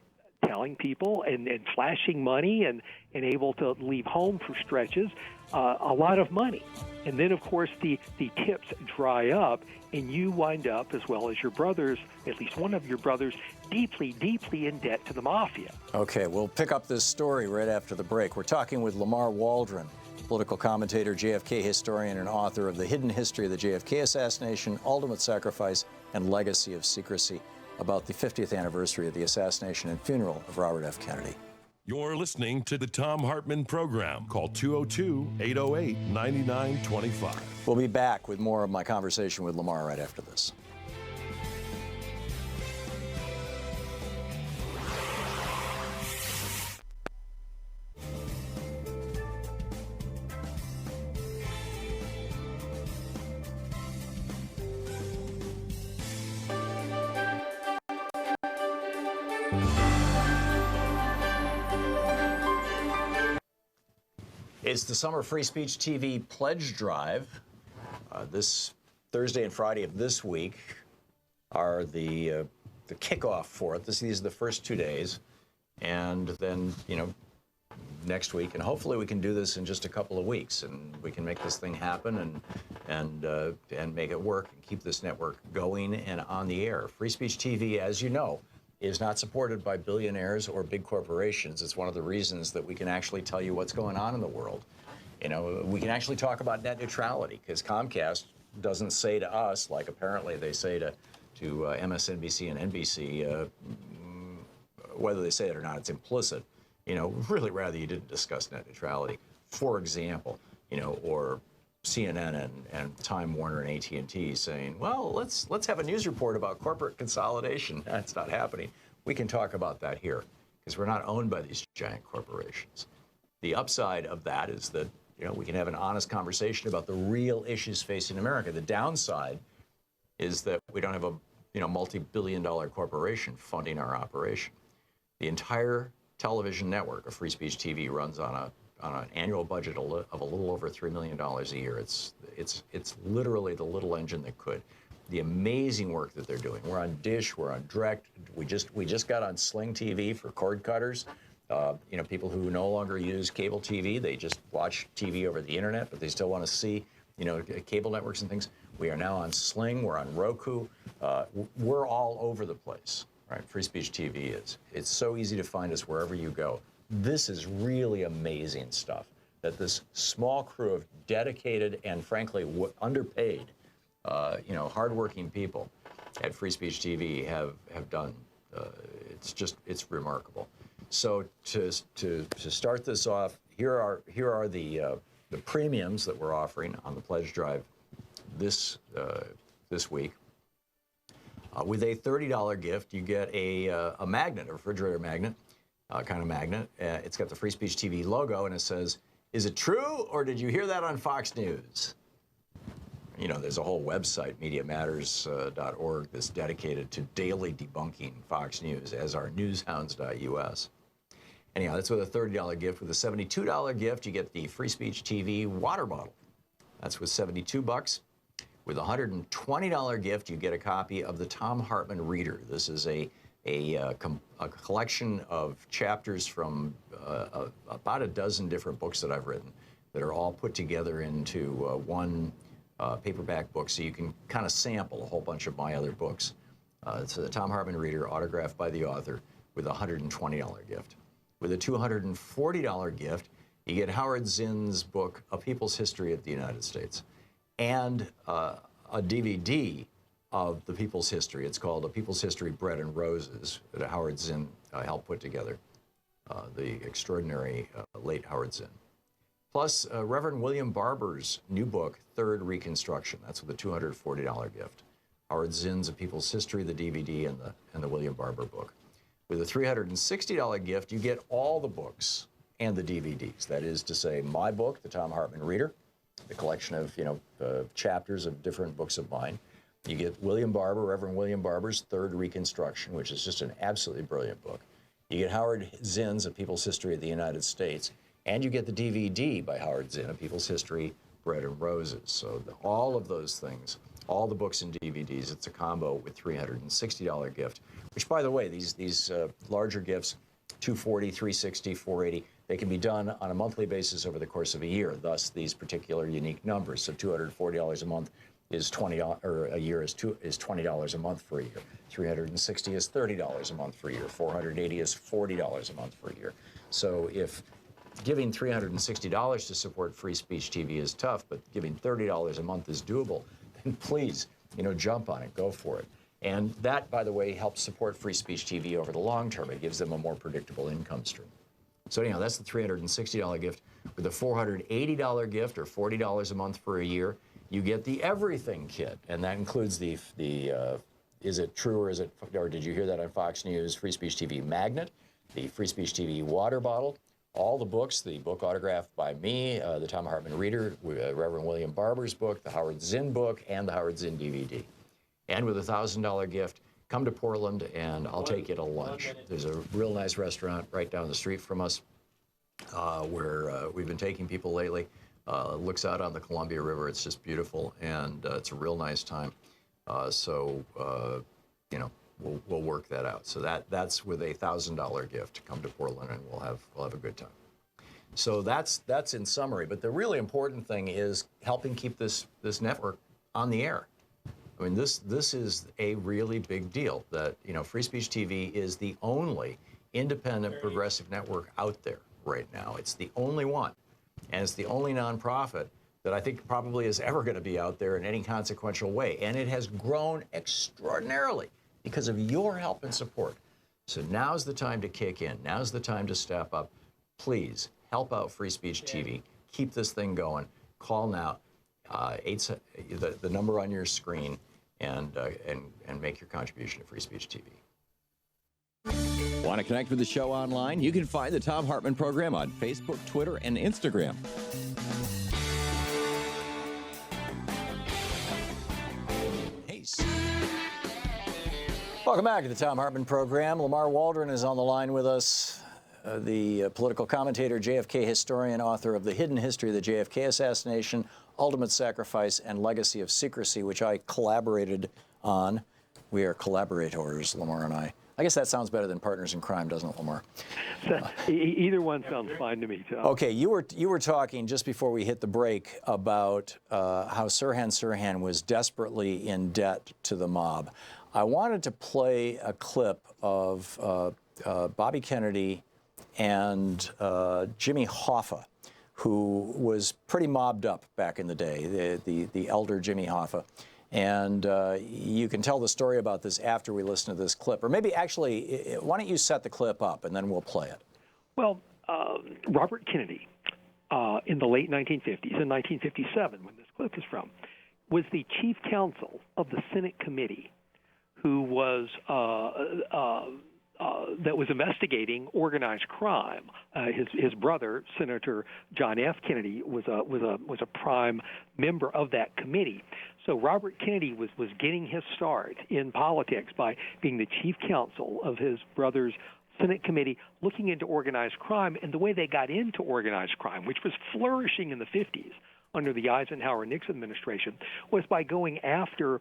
telling people and flashing money and able to leave home for stretches, a lot of money. And then, of course, the tips dry up, and you wind up, as well as your brothers, at least one of your brothers, deeply, deeply in debt to the mafia. Okay, we'll pick up this story right after the break. We're talking with Lamar Waldron, political commentator, JFK historian, and author of The Hidden History of the JFK Assassination, Ultimate Sacrifice, and Legacy of Secrecy, about the 50th anniversary of the assassination and funeral of Robert F. Kennedy. You're listening to the Thom Hartmann Program. Call 202-808-9925. We'll be back with more of my conversation with Lamar right after this. It's the Summer Free Speech TV Pledge Drive. This Thursday and Friday of this week are the kickoff for it. These are the first 2 days. And then, next week, and hopefully we can do this in just a couple of weeks, and we can make this thing happen and make it work and keep this network going and on the air. Free Speech TV, as you know, is not supported by billionaires or big corporations. It's one of the reasons that we can actually tell you what's going on in the world. We can actually talk about net neutrality, because Comcast doesn't say to us, like apparently they say to MSNBC and NBC, whether they say it or not, it's implicit. Really rather you didn't discuss net neutrality, for example, or CNN and Time Warner and AT&T saying, well, let's have a news report about corporate consolidation. That's not happening. We can talk about that here because we're not owned by these giant corporations. The upside of that is that we can have an honest conversation about the real issues facing America. The downside is that we don't have a multi-billion-dollar corporation funding our operation. The entire television network of Free Speech TV runs on an annual budget of a little over $3 million a year. It's literally the little engine that could. The amazing work that they're doing. We're on Dish, we're on Direct. We just got on Sling TV for cord cutters. People who no longer use cable TV, they just watch TV over the internet, but they still want to see, cable networks and things. We are now on Sling, we're on Roku. We're all over the place, right? Free Speech TV is. It's so easy to find us wherever you go. this is really amazing stuff that this small crew of dedicated and frankly underpaid, hardworking people at Free Speech TV have done. It's remarkable. So to start this off, here are the premiums that we're offering on the pledge drive this week. With a $30 gift, you get a magnet, a refrigerator magnet, kind of magnet. It's got the Free Speech TV logo, and it says, "Is it true, or did you hear that on Fox News?" There's a whole website, MediaMatters.org, that's dedicated to daily debunking Fox News, as are newshounds.us. Anyhow, that's with a $30 gift. With a $72 gift, you get the Free Speech TV water bottle. That's with $72. With a $120 gift, you get a copy of the Thom Hartmann Reader. This is a collection of chapters from about a dozen different books that I've written that are all put together into one paperback book, so you can kind of sample a whole bunch of my other books. It's the Thom Hartmann Reader, autographed by the author, with a $120 gift. With a $240 gift, you get Howard Zinn's book, A People's History of the United States, and a DVD of the People's History. It's called A People's History, Bread and Roses, that Howard Zinn helped put together, the extraordinary late Howard Zinn. Plus, Reverend William Barber's new book, Third Reconstruction. That's with a $240 gift. Howard Zinn's A People's History, the DVD, and the William Barber book. With a $360 gift, you get all the books and the DVDs. That is to say, my book, the Thom Hartmann Reader, the collection of chapters of different books of mine. You get Reverend William Barber's Third Reconstruction, which is just an absolutely brilliant book. You get Howard Zinn's A People's History of the United States, and you get the DVD by Howard Zinn, A People's History, Bread and Roses. So all of those things, all the books and DVDs, it's a combo with $360 gift, which, by the way, these larger gifts, $240, $360, $480, they can be done on a monthly basis over the course of a year, thus these particular unique numbers. So $240 a month is $20, or a year is $20 a month for a year. $360 is $30 a month for a year. $480 is $40 a month for a year. So if giving $360 to support Free Speech TV is tough, but giving $30 a month is doable, then please, jump on it, go for it. And that, by the way, helps support Free Speech TV over the long term. It gives them a more predictable income stream. So anyhow, that's the $360 gift. With a $480 gift, or $40 a month for a year, you get the Everything Kit, and that includes the Is It True or Did You Hear That on Fox News? Free Speech TV magnet, the Free Speech TV water bottle, all the books, the book autographed by me, the Thom Hartmann Reader, Reverend William Barber's book, the Howard Zinn book, and the Howard Zinn DVD. And with a $1,000 gift, come to Portland and I'll take you to lunch. There's a real nice restaurant right down the street from us where we've been taking people lately. Looks out on the Columbia River. It's just beautiful, and it's a real nice time. We'll work that out. So that's with a $1,000 gift to come to Portland, and we'll have a good time. So that's in summary. But the really important thing is helping keep this network on the air. I mean, this is a really big deal. That Free Speech TV is the only independent progressive network out there right now. It's the only one, and it's the only nonprofit that I think probably is ever going to be out there in any consequential way. And it has grown extraordinarily because of your help and support. So now's the time to kick in. Now's the time to step up. Please help out Free Speech TV. Keep this thing going. Call now, the number on your screen, and make your contribution to Free Speech TV. Want to connect with the show online? You can find the Thom Hartmann Program on Facebook, Twitter, and Instagram. Welcome back to the Thom Hartmann Program. Lamar Waldron is on the line with us, the political commentator, JFK historian, author of The Hidden History of the JFK Assassination, Ultimate Sacrifice, and Legacy of Secrecy, which I collaborated on. We are collaborators, Lamar and I. I guess that sounds better than partners in crime, doesn't it, Lamar? Either one sounds fine to me, Tom. Okay, you were talking just before we hit the break about how Sirhan Sirhan was desperately in debt to the mob. I wanted to play a clip of Bobby Kennedy and Jimmy Hoffa, who was pretty mobbed up back in the day, the elder Jimmy Hoffa. And you can tell the story about this after we listen to this clip. Or maybe actually, why don't you set the clip up and then we'll play it. Well, Robert Kennedy, in the late 1950s, in 1957, when this clip is from, was the chief counsel of the Senate committee who was that was investigating organized crime. His brother, Senator John F. Kennedy, was a prime member of that committee. So Robert Kennedy was getting his start in politics by being the chief counsel of his brother's Senate committee looking into organized crime. And the way they got into organized crime, which was flourishing in the 50s under the Eisenhower-Nixon administration, was by going after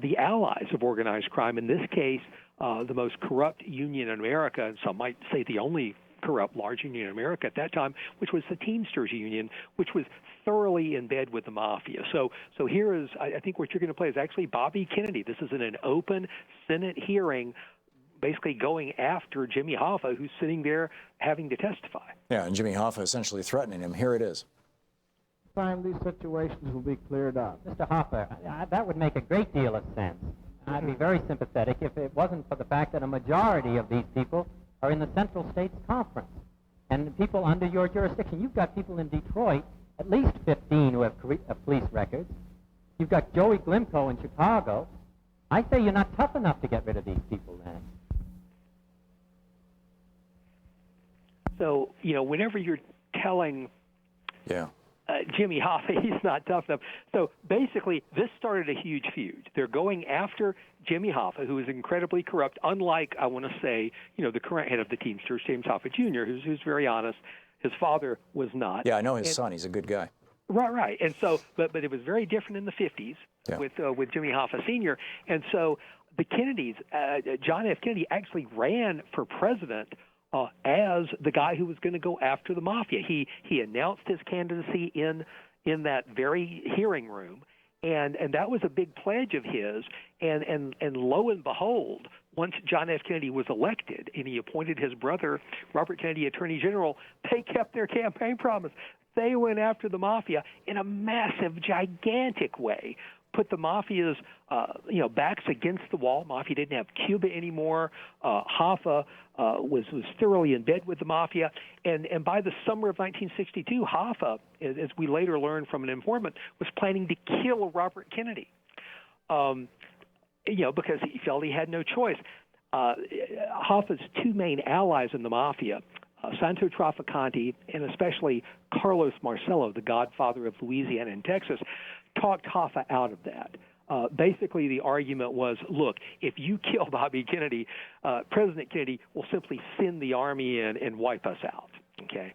the allies of organized crime, in this case, the most corrupt union in America, and some might say the only corrupt large union in America at that time, which was the Teamsters Union, which was thoroughly in bed with the mafia. So here is, I think what you're going to play is actually Bobby Kennedy. This is in an open Senate hearing, basically going after Jimmy Hoffa, who's sitting there having to testify. Yeah, and Jimmy Hoffa essentially threatening him. Here it is. Time these situations will be cleared up. Mr. Hoffa, that would make a great deal of sense. I'd be very sympathetic if it wasn't for the fact that a majority of these people are in the Central States Conference and people under your jurisdiction. You've got people in Detroit, at least 15 who have police records. You've got Joey Glimko in Chicago. I say you're not tough enough to get rid of these people then. So, whenever you're telling Jimmy Hoffa, he's not tough enough. So basically, this started a huge feud. They're going after Jimmy Hoffa, who is incredibly corrupt, unlike, I want to say, the current head of the Teamsters, James Hoffa Jr., who's very honest. His father was not. Yeah, I know his son. He's a good guy. Right. And so, but it was very different in the 50s with Jimmy Hoffa Sr. And so the Kennedys, John F. Kennedy actually ran for president as the guy who was going to go after the mafia. He announced his candidacy in that very hearing room, and that was a big pledge of his. And lo and behold, once John F. Kennedy was elected and he appointed his brother, Robert Kennedy, Attorney General, they kept their campaign promise. They went after the mafia in a massive, gigantic way. Put the mafia's, backs against the wall. Mafia didn't have Cuba anymore. Hoffa was thoroughly in bed with the mafia. And by the summer of 1962, Hoffa, as we later learned from an informant, was planning to kill Robert Kennedy, because he felt he had no choice. Hoffa's two main allies in the mafia, Santo Trafficante and especially Carlos Marcello, the godfather of Louisiana and Texas, talked Hoffa out of that. Basically, the argument was, look, if you kill Bobby Kennedy, President Kennedy will simply send the army in and wipe us out. Okay.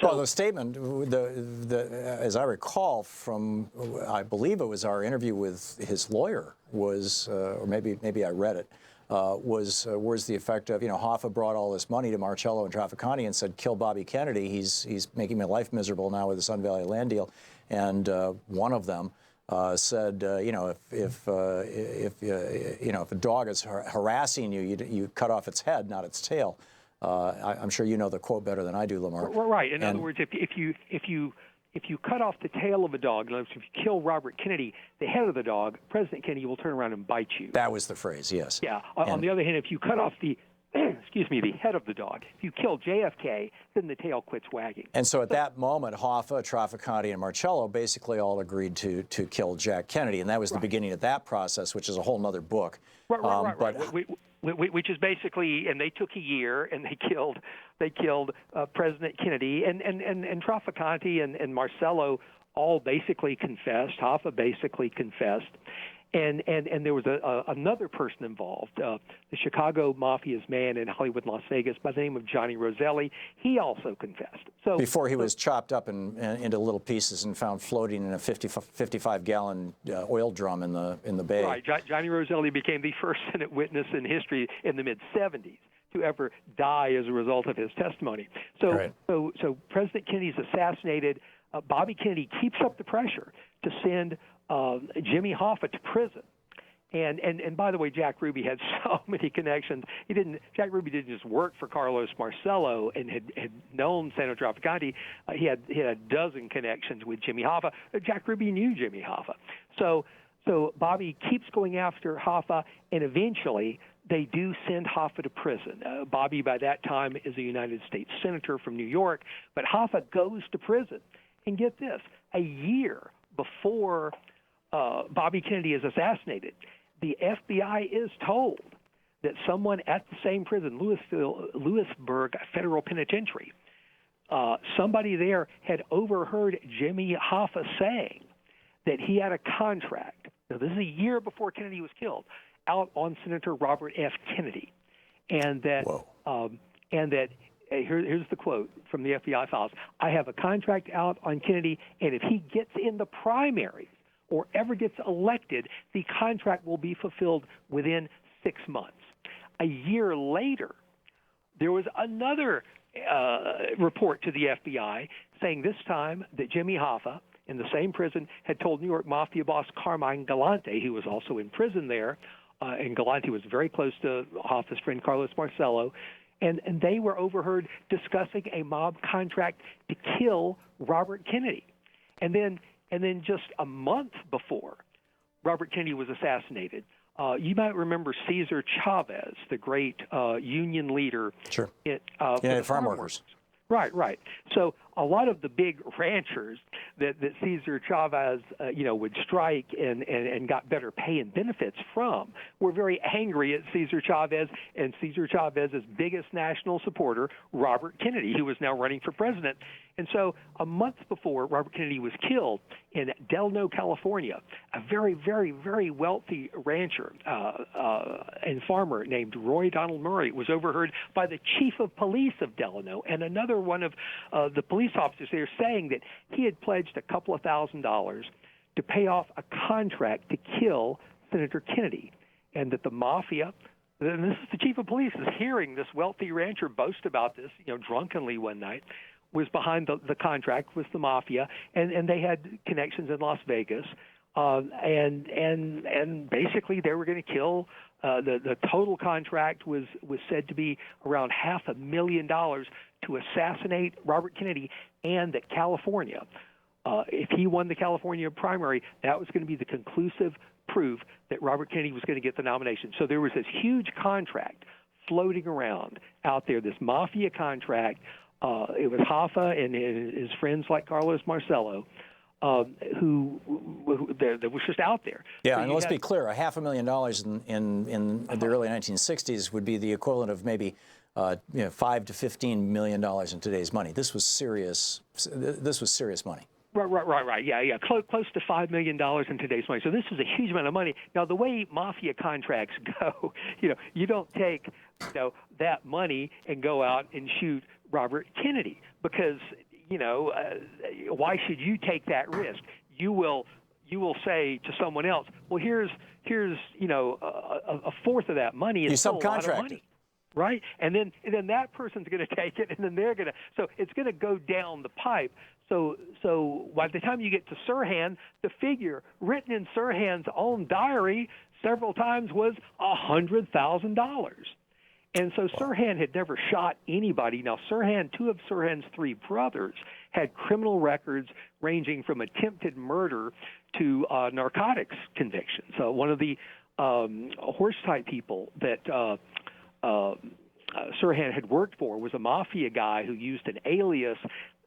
So, well, the statement, as I recall from, I believe it was our interview with his lawyer, was, or maybe I read it, was words to the effect of, Hoffa brought all this money to Marcello and Trafficante and said, kill Bobby Kennedy. He's making my life miserable now with the Sun Valley land deal. And one of them said, if a dog is harassing you, you cut off its head, not its tail. I'm sure you know the quote better than I do, Lamar. Right. In other words, if you cut off the tail of a dog, if you kill Robert Kennedy, the head of the dog, President Kennedy will turn around and bite you. That was the phrase, yes. Yeah. On the other hand, if you cut off the the head of the dog, if you kill JFK, then the tail quits wagging. And so at that moment, Hoffa, Trafficante, and Marcello basically all agreed to kill Jack Kennedy, and that was the beginning of that process, which is a whole other book. Right. Which is basically, and they took a year, and they killed President Kennedy, and Trafficante and Marcello all basically confessed. Hoffa basically confessed. And there was another person involved, the Chicago Mafia's man in Hollywood and Las Vegas by the name of Johnny Roselli. He also confessed. So before he was chopped up into little pieces and found floating in a 55-gallon oil drum in the bay. Right. Johnny Roselli became the first Senate witness in history in the mid-'70s to ever die as a result of his testimony. So President Kennedy's assassinated. Bobby Kennedy keeps up the pressure to send Jimmy Hoffa to prison. And by the way, Jack Ruby had so many connections. Jack Ruby didn't just work for Carlos Marcello and had known Senator Traficante. He had a dozen connections with Jimmy Hoffa. Jack Ruby knew Jimmy Hoffa. So Bobby keeps going after Hoffa, and eventually they do send Hoffa to prison. Bobby, by that time, is a United States Senator from New York, but Hoffa goes to prison. And get this, a year before Bobby Kennedy is assassinated, the FBI is told that someone at the same prison, Lewisburg Federal Penitentiary, somebody there had overheard Jimmy Hoffa saying that he had a contract. Now, this is a year before Kennedy was killed, out on Senator Robert F. Kennedy, and that here's the quote from the FBI files: "I have a contract out on Kennedy, and if he gets in the primaries or ever gets elected, the contract will be fulfilled within 6 months." A year later, there was another report to the FBI saying this time that Jimmy Hoffa, in the same prison, had told New York Mafia boss Carmine Galante, who was also in prison there, and Galante was very close to Hoffa's friend Carlos Marcello, and they were overheard discussing a mob contract to kill Robert Kennedy. And then just a month before Robert Kennedy was assassinated, you might remember Cesar Chavez, the great union leader. Sure. For the farm workers. Right. So a lot of the big ranchers that Cesar Chavez, would strike and got better pay and benefits from were very angry at Cesar Chavez and Cesar Chavez's biggest national supporter, Robert Kennedy, who was now running for president. And so a month before Robert Kennedy was killed in Delano, California, a very, very, very wealthy rancher and farmer named Roy Donald Murray was overheard by the chief of police of Delano and another one of the police officers there saying that he had pledged a couple of $1,000s to pay off a contract to kill Senator Kennedy, and that the mafia, and this is the chief of police, is hearing this wealthy rancher boast about this, drunkenly one night, was behind the contract with the mafia, and they had connections in Las Vegas, and basically they were going to kill. The total contract was said to be around $500,000 to assassinate Robert Kennedy, and that California, if he won the California primary, that was going to be the conclusive proof that Robert Kennedy was going to get the nomination. So there was this huge contract floating around out there, this mafia contract. It was Hoffa and his friends like Carlos Marcello, who that was just out there. Yeah, so and let's be clear, $500,000 in the early 1960s would be the equivalent of maybe $5 to $15 million in today's money. This was serious. This was serious money. Right. Yeah. Close to $5 million in today's money. So this is a huge amount of money. Now, the way mafia contracts go, you don't take that money and go out and shoot Robert Kennedy because why should you take that risk? You will say to someone else, well, here's a fourth of that money. It's still a lot of money. Right, and then that person's going to take it, and then they're going to. So it's going to go down the pipe. So by the time you get to Sirhan, the figure written in Sirhan's own diary several times was $100,000. And so Sirhan had never shot anybody. Now, two of Sirhan's three brothers had criminal records ranging from attempted murder to narcotics convictions. So one of the horse-type people that Sirhan had worked for was a mafia guy who used an alias.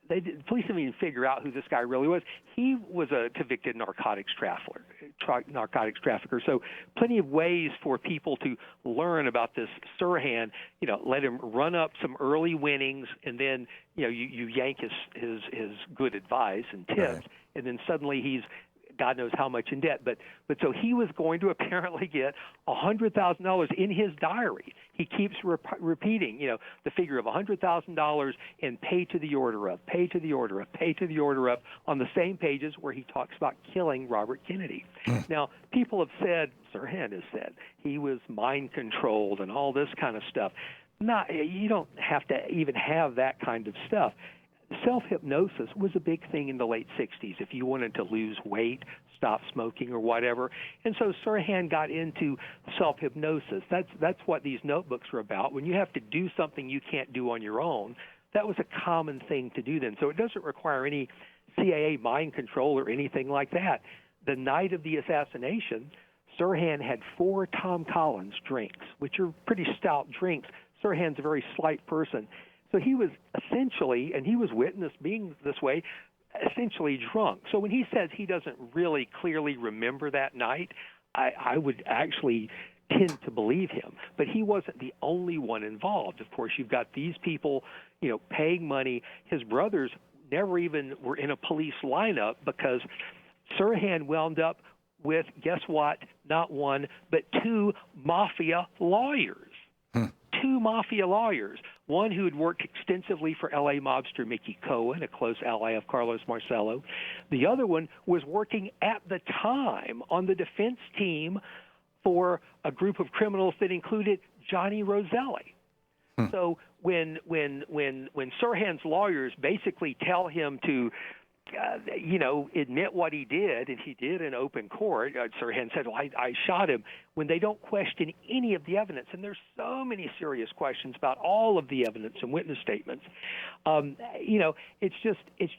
The police didn't even figure out who this guy really was. He was a convicted narcotics trafficker. So plenty of ways for people to learn about this Sirhan. Let him run up some early winnings, and then you yank his good advice and tips, right. And then suddenly he's God knows how much in debt, but so he was going to apparently get $100,000 in his diary. He keeps repeating, the figure of $100,000 and pay to the order of, pay to the order of, pay to the order of, on the same pages where he talks about killing Robert Kennedy. Now, people have said, Sirhan has said, he was mind controlled and all this kind of stuff. You don't have to even have that kind of stuff. self-hypnosis was a big thing in the late 60s if you wanted to lose weight, stop smoking, or whatever. And so Sirhan got into self-hypnosis. That's what these notebooks are about. When you have to do something you can't do on your own, that was a common thing to do then. So it doesn't require any CIA mind control or anything like that. The night of the assassination, Sirhan had 4 Tom Collins drinks, which are pretty stout drinks. Sirhan's a very slight person. So he was essentially, and he was witnessed being this way, essentially drunk. So when he says he doesn't really clearly remember that night, I would actually tend to believe him. But he wasn't the only one involved. Of course, you've got these people, paying money. His brothers never even were in a police lineup because Sirhan wound up with, guess what, not 1, but 2 mafia lawyers. 2 mafia lawyers, one who had worked extensively for L.A. mobster Mickey Cohen, a close ally of Carlos Marcello. The other one was working at the time on the defense team for a group of criminals that included Johnny Roselli. So when Sirhan's lawyers basically tell him to admit what he did, and he did in open court. Sirhan said, well, I shot him, when they don't question any of the evidence. And there's so many serious questions about all of the evidence and witness statements. It's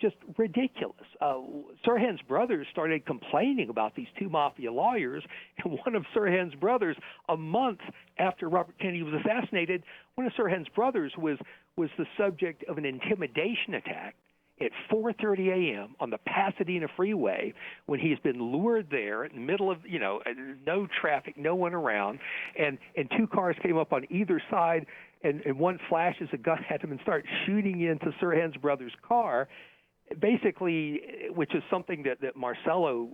just ridiculous. Sirhan's brothers started complaining about these 2 mafia lawyers, and one of Sirhan's brothers, a month after Robert Kennedy was assassinated, one of Sirhan's brothers was the subject of an intimidation attack at 4:30 a.m. on the Pasadena freeway, when he's been lured there in the middle of, no traffic, no one around, and 2 cars came up on either side, and one flashes a gun at him and starts shooting into Sirhan's brother's car, basically, which is something that Marcello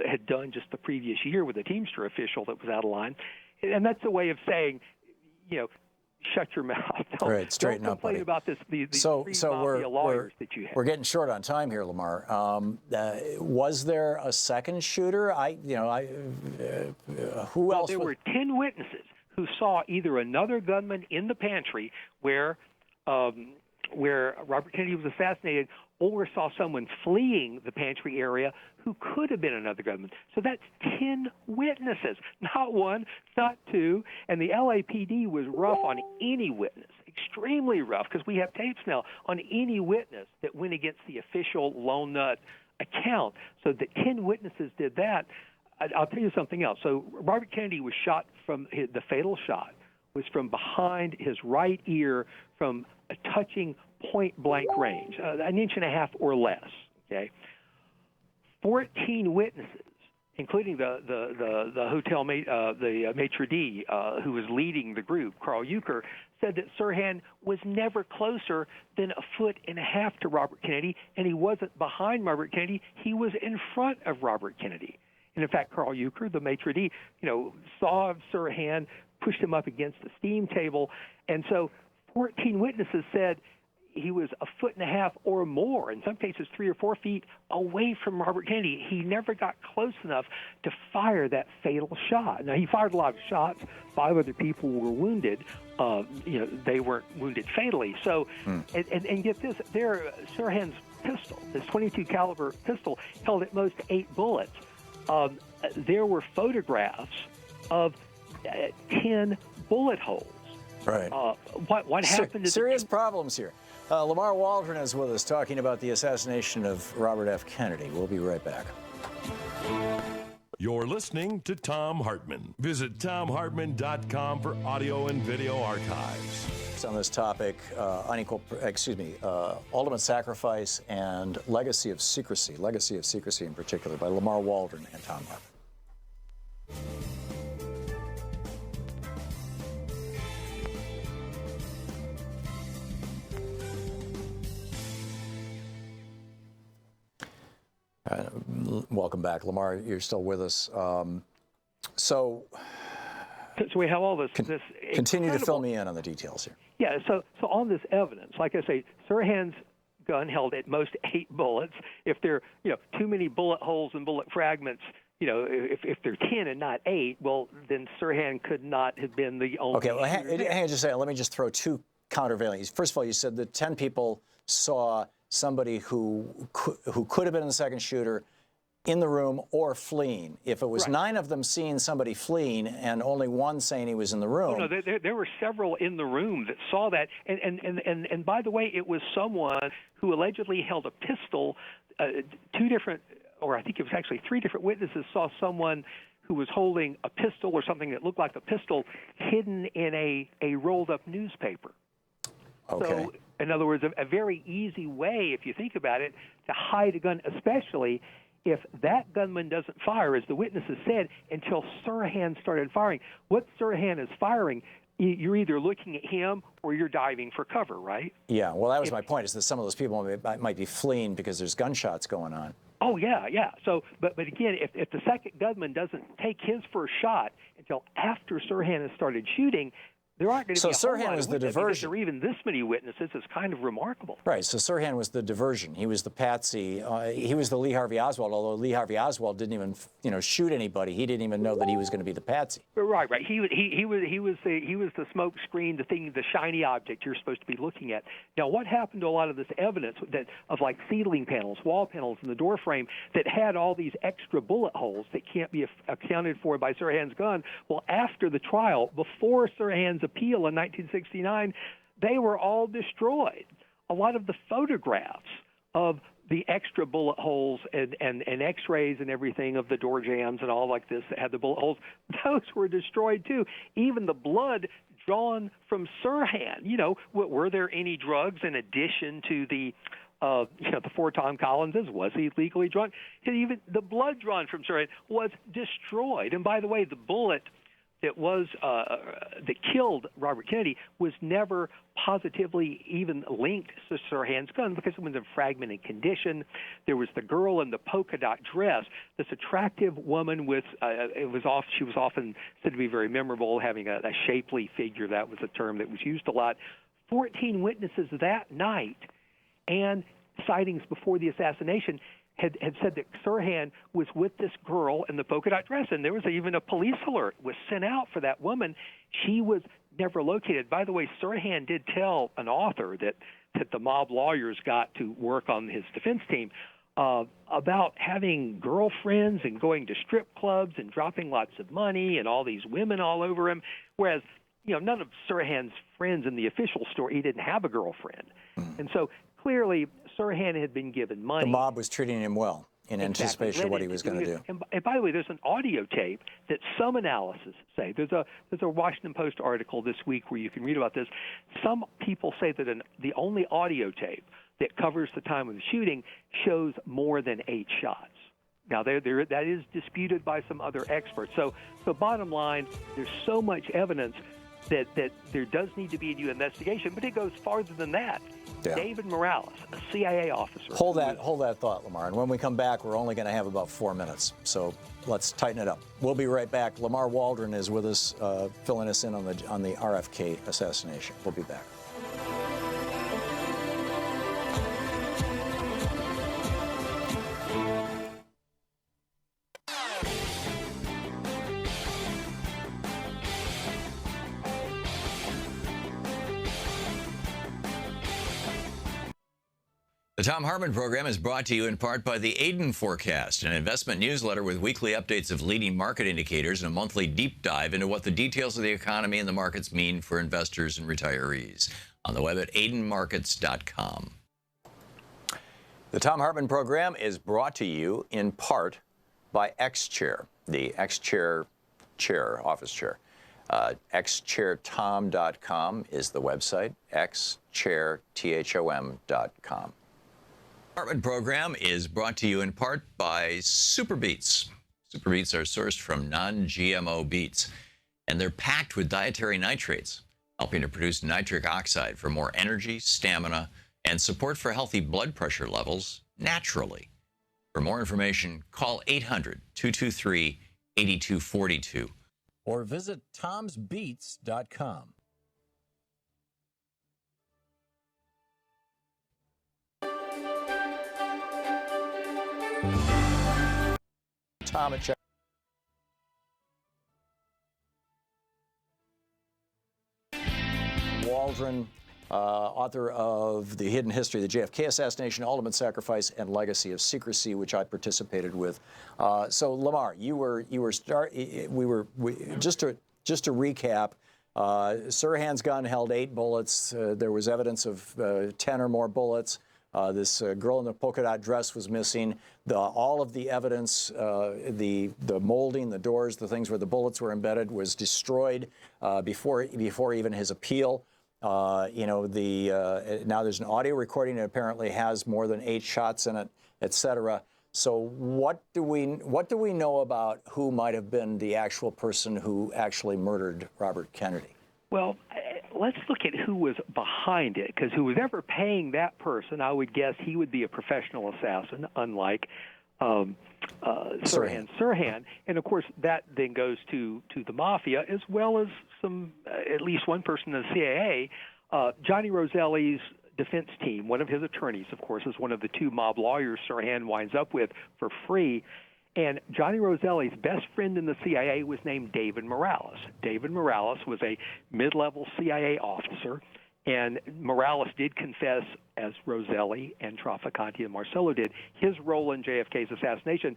had done just the previous year with a Teamster official that was out of line. And that's a way of saying, shut your mouth. Straighten up, buddy. About this. These 3 mafia lawyers that you have. We're getting short on time here, Lamar. Was there a second shooter? Who else? There were 10 witnesses who saw either another gunman in the pantry where Robert Kennedy was assassinated, or saw someone fleeing the pantry area who could have been another gunman. So that's 10 witnesses, not 1, not 2. And the LAPD was rough on any witness, extremely rough, because we have tapes now on any witness that went against the official Lone Nut account. So that 10 witnesses did that. I'll tell you something else. So Robert Kennedy was shot from the fatal shot was from behind his right ear from a touching point-blank range, 1.5 inches or less. Okay, 14 witnesses, including the hotel the maitre d' who was leading the group, Carl Euchre, said that Sirhan was never closer than 1.5 feet to Robert Kennedy, and he wasn't behind Robert Kennedy; he was in front of Robert Kennedy. And in fact, Carl Euchre, the maitre d', saw Sirhan, pushed him up against the steam table, and so 14 witnesses said he was 1.5 feet or more, in some cases 3 or 4 feet away from Robert Kennedy. He never got close enough to fire that fatal shot. Now, he fired a lot of shots. 5 other people were wounded. They weren't wounded fatally. So, and get this, Sirhan's pistol, this .22 caliber pistol, held at most 8 bullets. There were photographs of 10 bullet holes. Right. What happened? Serious problems here. Lamar Waldron is with us talking about the assassination of Robert F. Kennedy. We'll be right back. You're listening to Thom Hartmann. Visit ThomHartmann.com for audio and video archives. On this topic, ultimate sacrifice and legacy of secrecy in particular, by Lamar Waldron and Thom Hartmann. Welcome back, Lamar. You're still with us. So we have all this. Continue to fill me in on the details here. Yeah. So on this evidence, like I say, Sirhan's gun held at most 8 bullets. If there, too many bullet holes and bullet fragments, if they're 10 and not 8, well, then Sirhan could not have been the only. Okay. Well, hang on just a second. Let me just throw 2 countervailing. First of all, you said that 10 people saw somebody who could have been the second shooter in the room or fleeing. If it was 9 of them seeing somebody fleeing and only one saying he was in the room. Oh, no, there were several in the room that saw that. And by the way, it was someone who allegedly held a pistol. 2 different, or I think it was actually 3 different witnesses saw someone who was holding a pistol or something that looked like a pistol hidden in a rolled-up newspaper. Okay. So, in other words, a very easy way, if you think about it, to hide a gun, especially if that gunman doesn't fire, as the witnesses said, until Sirhan started firing. What Sirhan is firing, you're either looking at him or you're diving for cover, right? Yeah, well, that was my point, is that some of those people might be fleeing because there's gunshots going on. Oh, yeah. So, but again, if the second gunman doesn't take his first shot until after Sirhan has started shooting, there aren't going to be a whole lot was of the witnesses. diversion. There are even this many witnesses. It's kind of remarkable. Right, so Sirhan was the diversion. He was the patsy. He was the Lee Harvey Oswald, although Lee Harvey Oswald didn't even, shoot anybody. He didn't even know that he was going to be the patsy. Right. He was the smoke screen, the thing, the shiny object you're supposed to be looking at. Now, what happened to a lot of this evidence of like ceiling panels, wall panels in the door frame that had all these extra bullet holes that can't be accounted for by Sirhan's gun? Well, after the trial, before Sirhan's appeal in 1969, they were all destroyed. A lot of the photographs of the extra bullet holes and X-rays and everything of the door jams and all like this that had the bullet holes, those were destroyed too. Even the blood drawn from Sirhan. Were there any drugs in addition to the 4 Tom Collinses? Was he legally drunk? Even the blood drawn from Sirhan was destroyed. And by the way, the bullet that killed Robert Kennedy was never positively even linked to Sirhan's gun because it was in fragmented condition. There was the girl in the polka dot dress, this attractive woman with she was often said to be very memorable, having a shapely figure. That was a term that was used a lot. 14 witnesses that night and sightings before the assassination had said that Sirhan was with this girl in the polka dot dress, and there was even a police alert was sent out for that woman. She was never located. By the way, Sirhan did tell an author that the mob lawyers got to work on his defense team about having girlfriends and going to strip clubs and dropping lots of money and all these women all over him, whereas none of Sirhan's friends in the official story, he didn't have a girlfriend. And so clearly Sirhan had been given money. The mob was treating him well in anticipation of what he was going to do. And by the way, there's an audio tape that some analysis say. There's a Washington Post article this week where you can read about this. Some people say that the only audio tape that covers the time of the shooting shows more than 8 shots. Now, that is disputed by some other experts. So bottom line, there's so much evidence that there does need to be a new investigation, but it goes farther than that. Yeah. David Morales, a CIA officer. Hold that thought, Lamar. And when we come back, we're only going to have about 4 minutes. So let's tighten it up. We'll be right back. Lamar Waldron is with us, filling us in on the RFK assassination. We'll be back. The Thom Hartmann Program is brought to you in part by the Aiden Forecast, an investment newsletter with weekly updates of leading market indicators and a monthly deep dive into what the details of the economy and the markets mean for investors and retirees. On the web at aidenmarkets.com. The Thom Hartmann Program is brought to you in part by X-Chair, the X-Chair office chair. xchairthom.com is the website, xchairthom.com. Hartmann Program is brought to you in part by Super Beets. Super Beets are sourced from non-GMO beets, and they're packed with dietary nitrates, helping to produce nitric oxide for more energy, stamina, and support for healthy blood pressure levels naturally. For more information, call 800-223-8242 or visit tomsbeets.com. Tom at Waldron author of The Hidden History of the JFK Assassination, Ultimate Sacrifice, and Legacy of Secrecy, which I participated with. So, Lamar, just to recap. Sirhan's gun held 8 bullets. There was evidence of 10 or more bullets. This girl in the polka dot dress was missing. All of the evidence, the molding, the doors, the things where the bullets were embedded was destroyed before even his appeal. Now there's an audio recording that apparently has more than 8 shots in it, et cetera. So what do we know about who might have been the actual person who actually murdered Robert Kennedy? Well, let's look at who was behind it, because who was ever paying that person, I would guess he would be a professional assassin, unlike Sirhan. And, of course, that then goes to the mafia, as well as at least one person in the CIA. Johnny Roselli's defense team, one of his attorneys, of course, is one of the 2 mob lawyers Sirhan winds up with for free. And Johnny Roselli's best friend in the CIA was named David Morales. David Morales was a mid-level CIA officer, and Morales did confess, as Roselli and Trafficante and Marcello did, his role in JFK's assassination.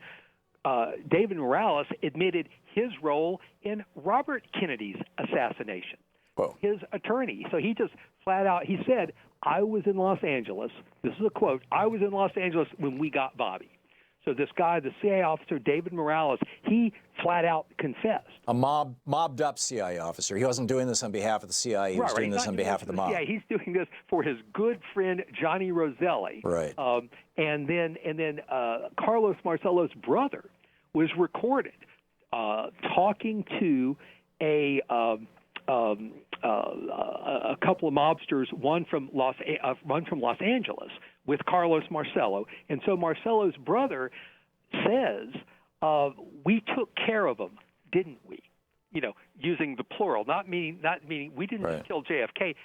David Morales admitted his role in Robert Kennedy's assassination. Whoa. His attorney. So he just flat out, he said, I was in Los Angeles. This is a quote. I was in Los Angeles when we got Bobby. So this guy, the CIA officer, David Morales, he flat out confessed. A mobbed up CIA officer. He wasn't doing this on behalf of the CIA. He was doing this on behalf of the mob. Yeah, he's doing this for his good friend Johnny Roselli. Right. And then Carlos Marcello's brother was recorded talking to a couple of mobsters, one from Los Angeles, with Carlos Marcello. And so Marcello's brother says, we took care of them, didn't we? Using the plural, not meaning we didn't just kill JFK.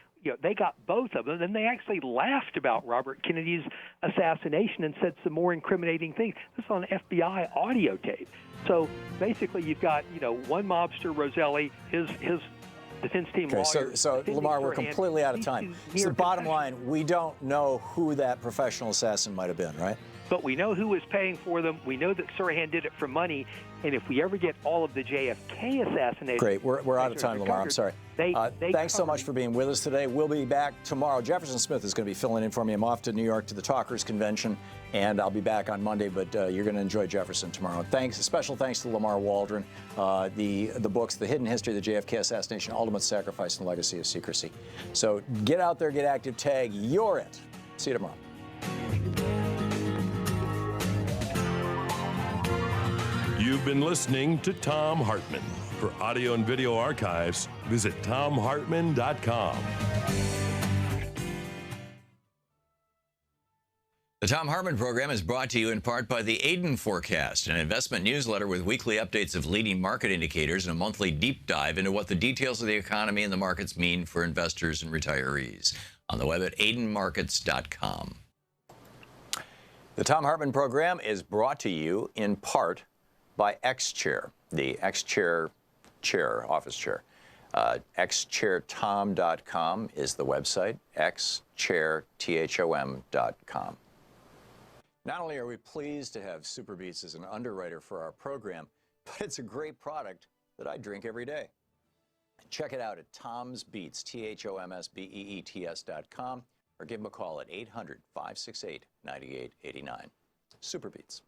They got both of them, and they actually laughed about Robert Kennedy's assassination and said some more incriminating things. This is on FBI audio tape. So basically, you've got one mobster, Roselli, his defense team lawyer. So Lamar, we're completely out of time. So the bottom line, we don't know who that professional assassin might have been, right? But we know who was paying for them. We know that Sirhan did it for money. And if we ever get all of the JFK assassination... Great. We're out of time, Lamar. I'm sorry. Thanks so much for being with us today. We'll be back tomorrow. Jefferson Smith is going to be filling in for me. I'm off to New York to the Talkers Convention, and I'll be back on Monday, but you're going to enjoy Jefferson tomorrow. Special thanks to Lamar Waldron. The books, The Hidden History of the JFK Assassination, Ultimate Sacrifice, and Legacy of Secrecy. So get out there, get active, tag, you're it. See you tomorrow. You've been listening to Thom Hartmann. For audio and video archives, visit thomhartmann.com. The Thom Hartmann Program is brought to you in part by the Aiden Forecast, an investment newsletter with weekly updates of leading market indicators and a monthly deep dive into what the details of the economy and the markets mean for investors and retirees. On the web at aidenmarkets.com. The Thom Hartmann Program is brought to you in part by X-Chair, the X-Chair office chair. xchairthom.com is the website, xchairthom.com. Not only are we pleased to have SuperBeets as an underwriter for our program, but it's a great product that I drink every day. Check it out at Thom's Beets, THOMSBEETS.com, or give them a call at 800-568-9889. SuperBeets.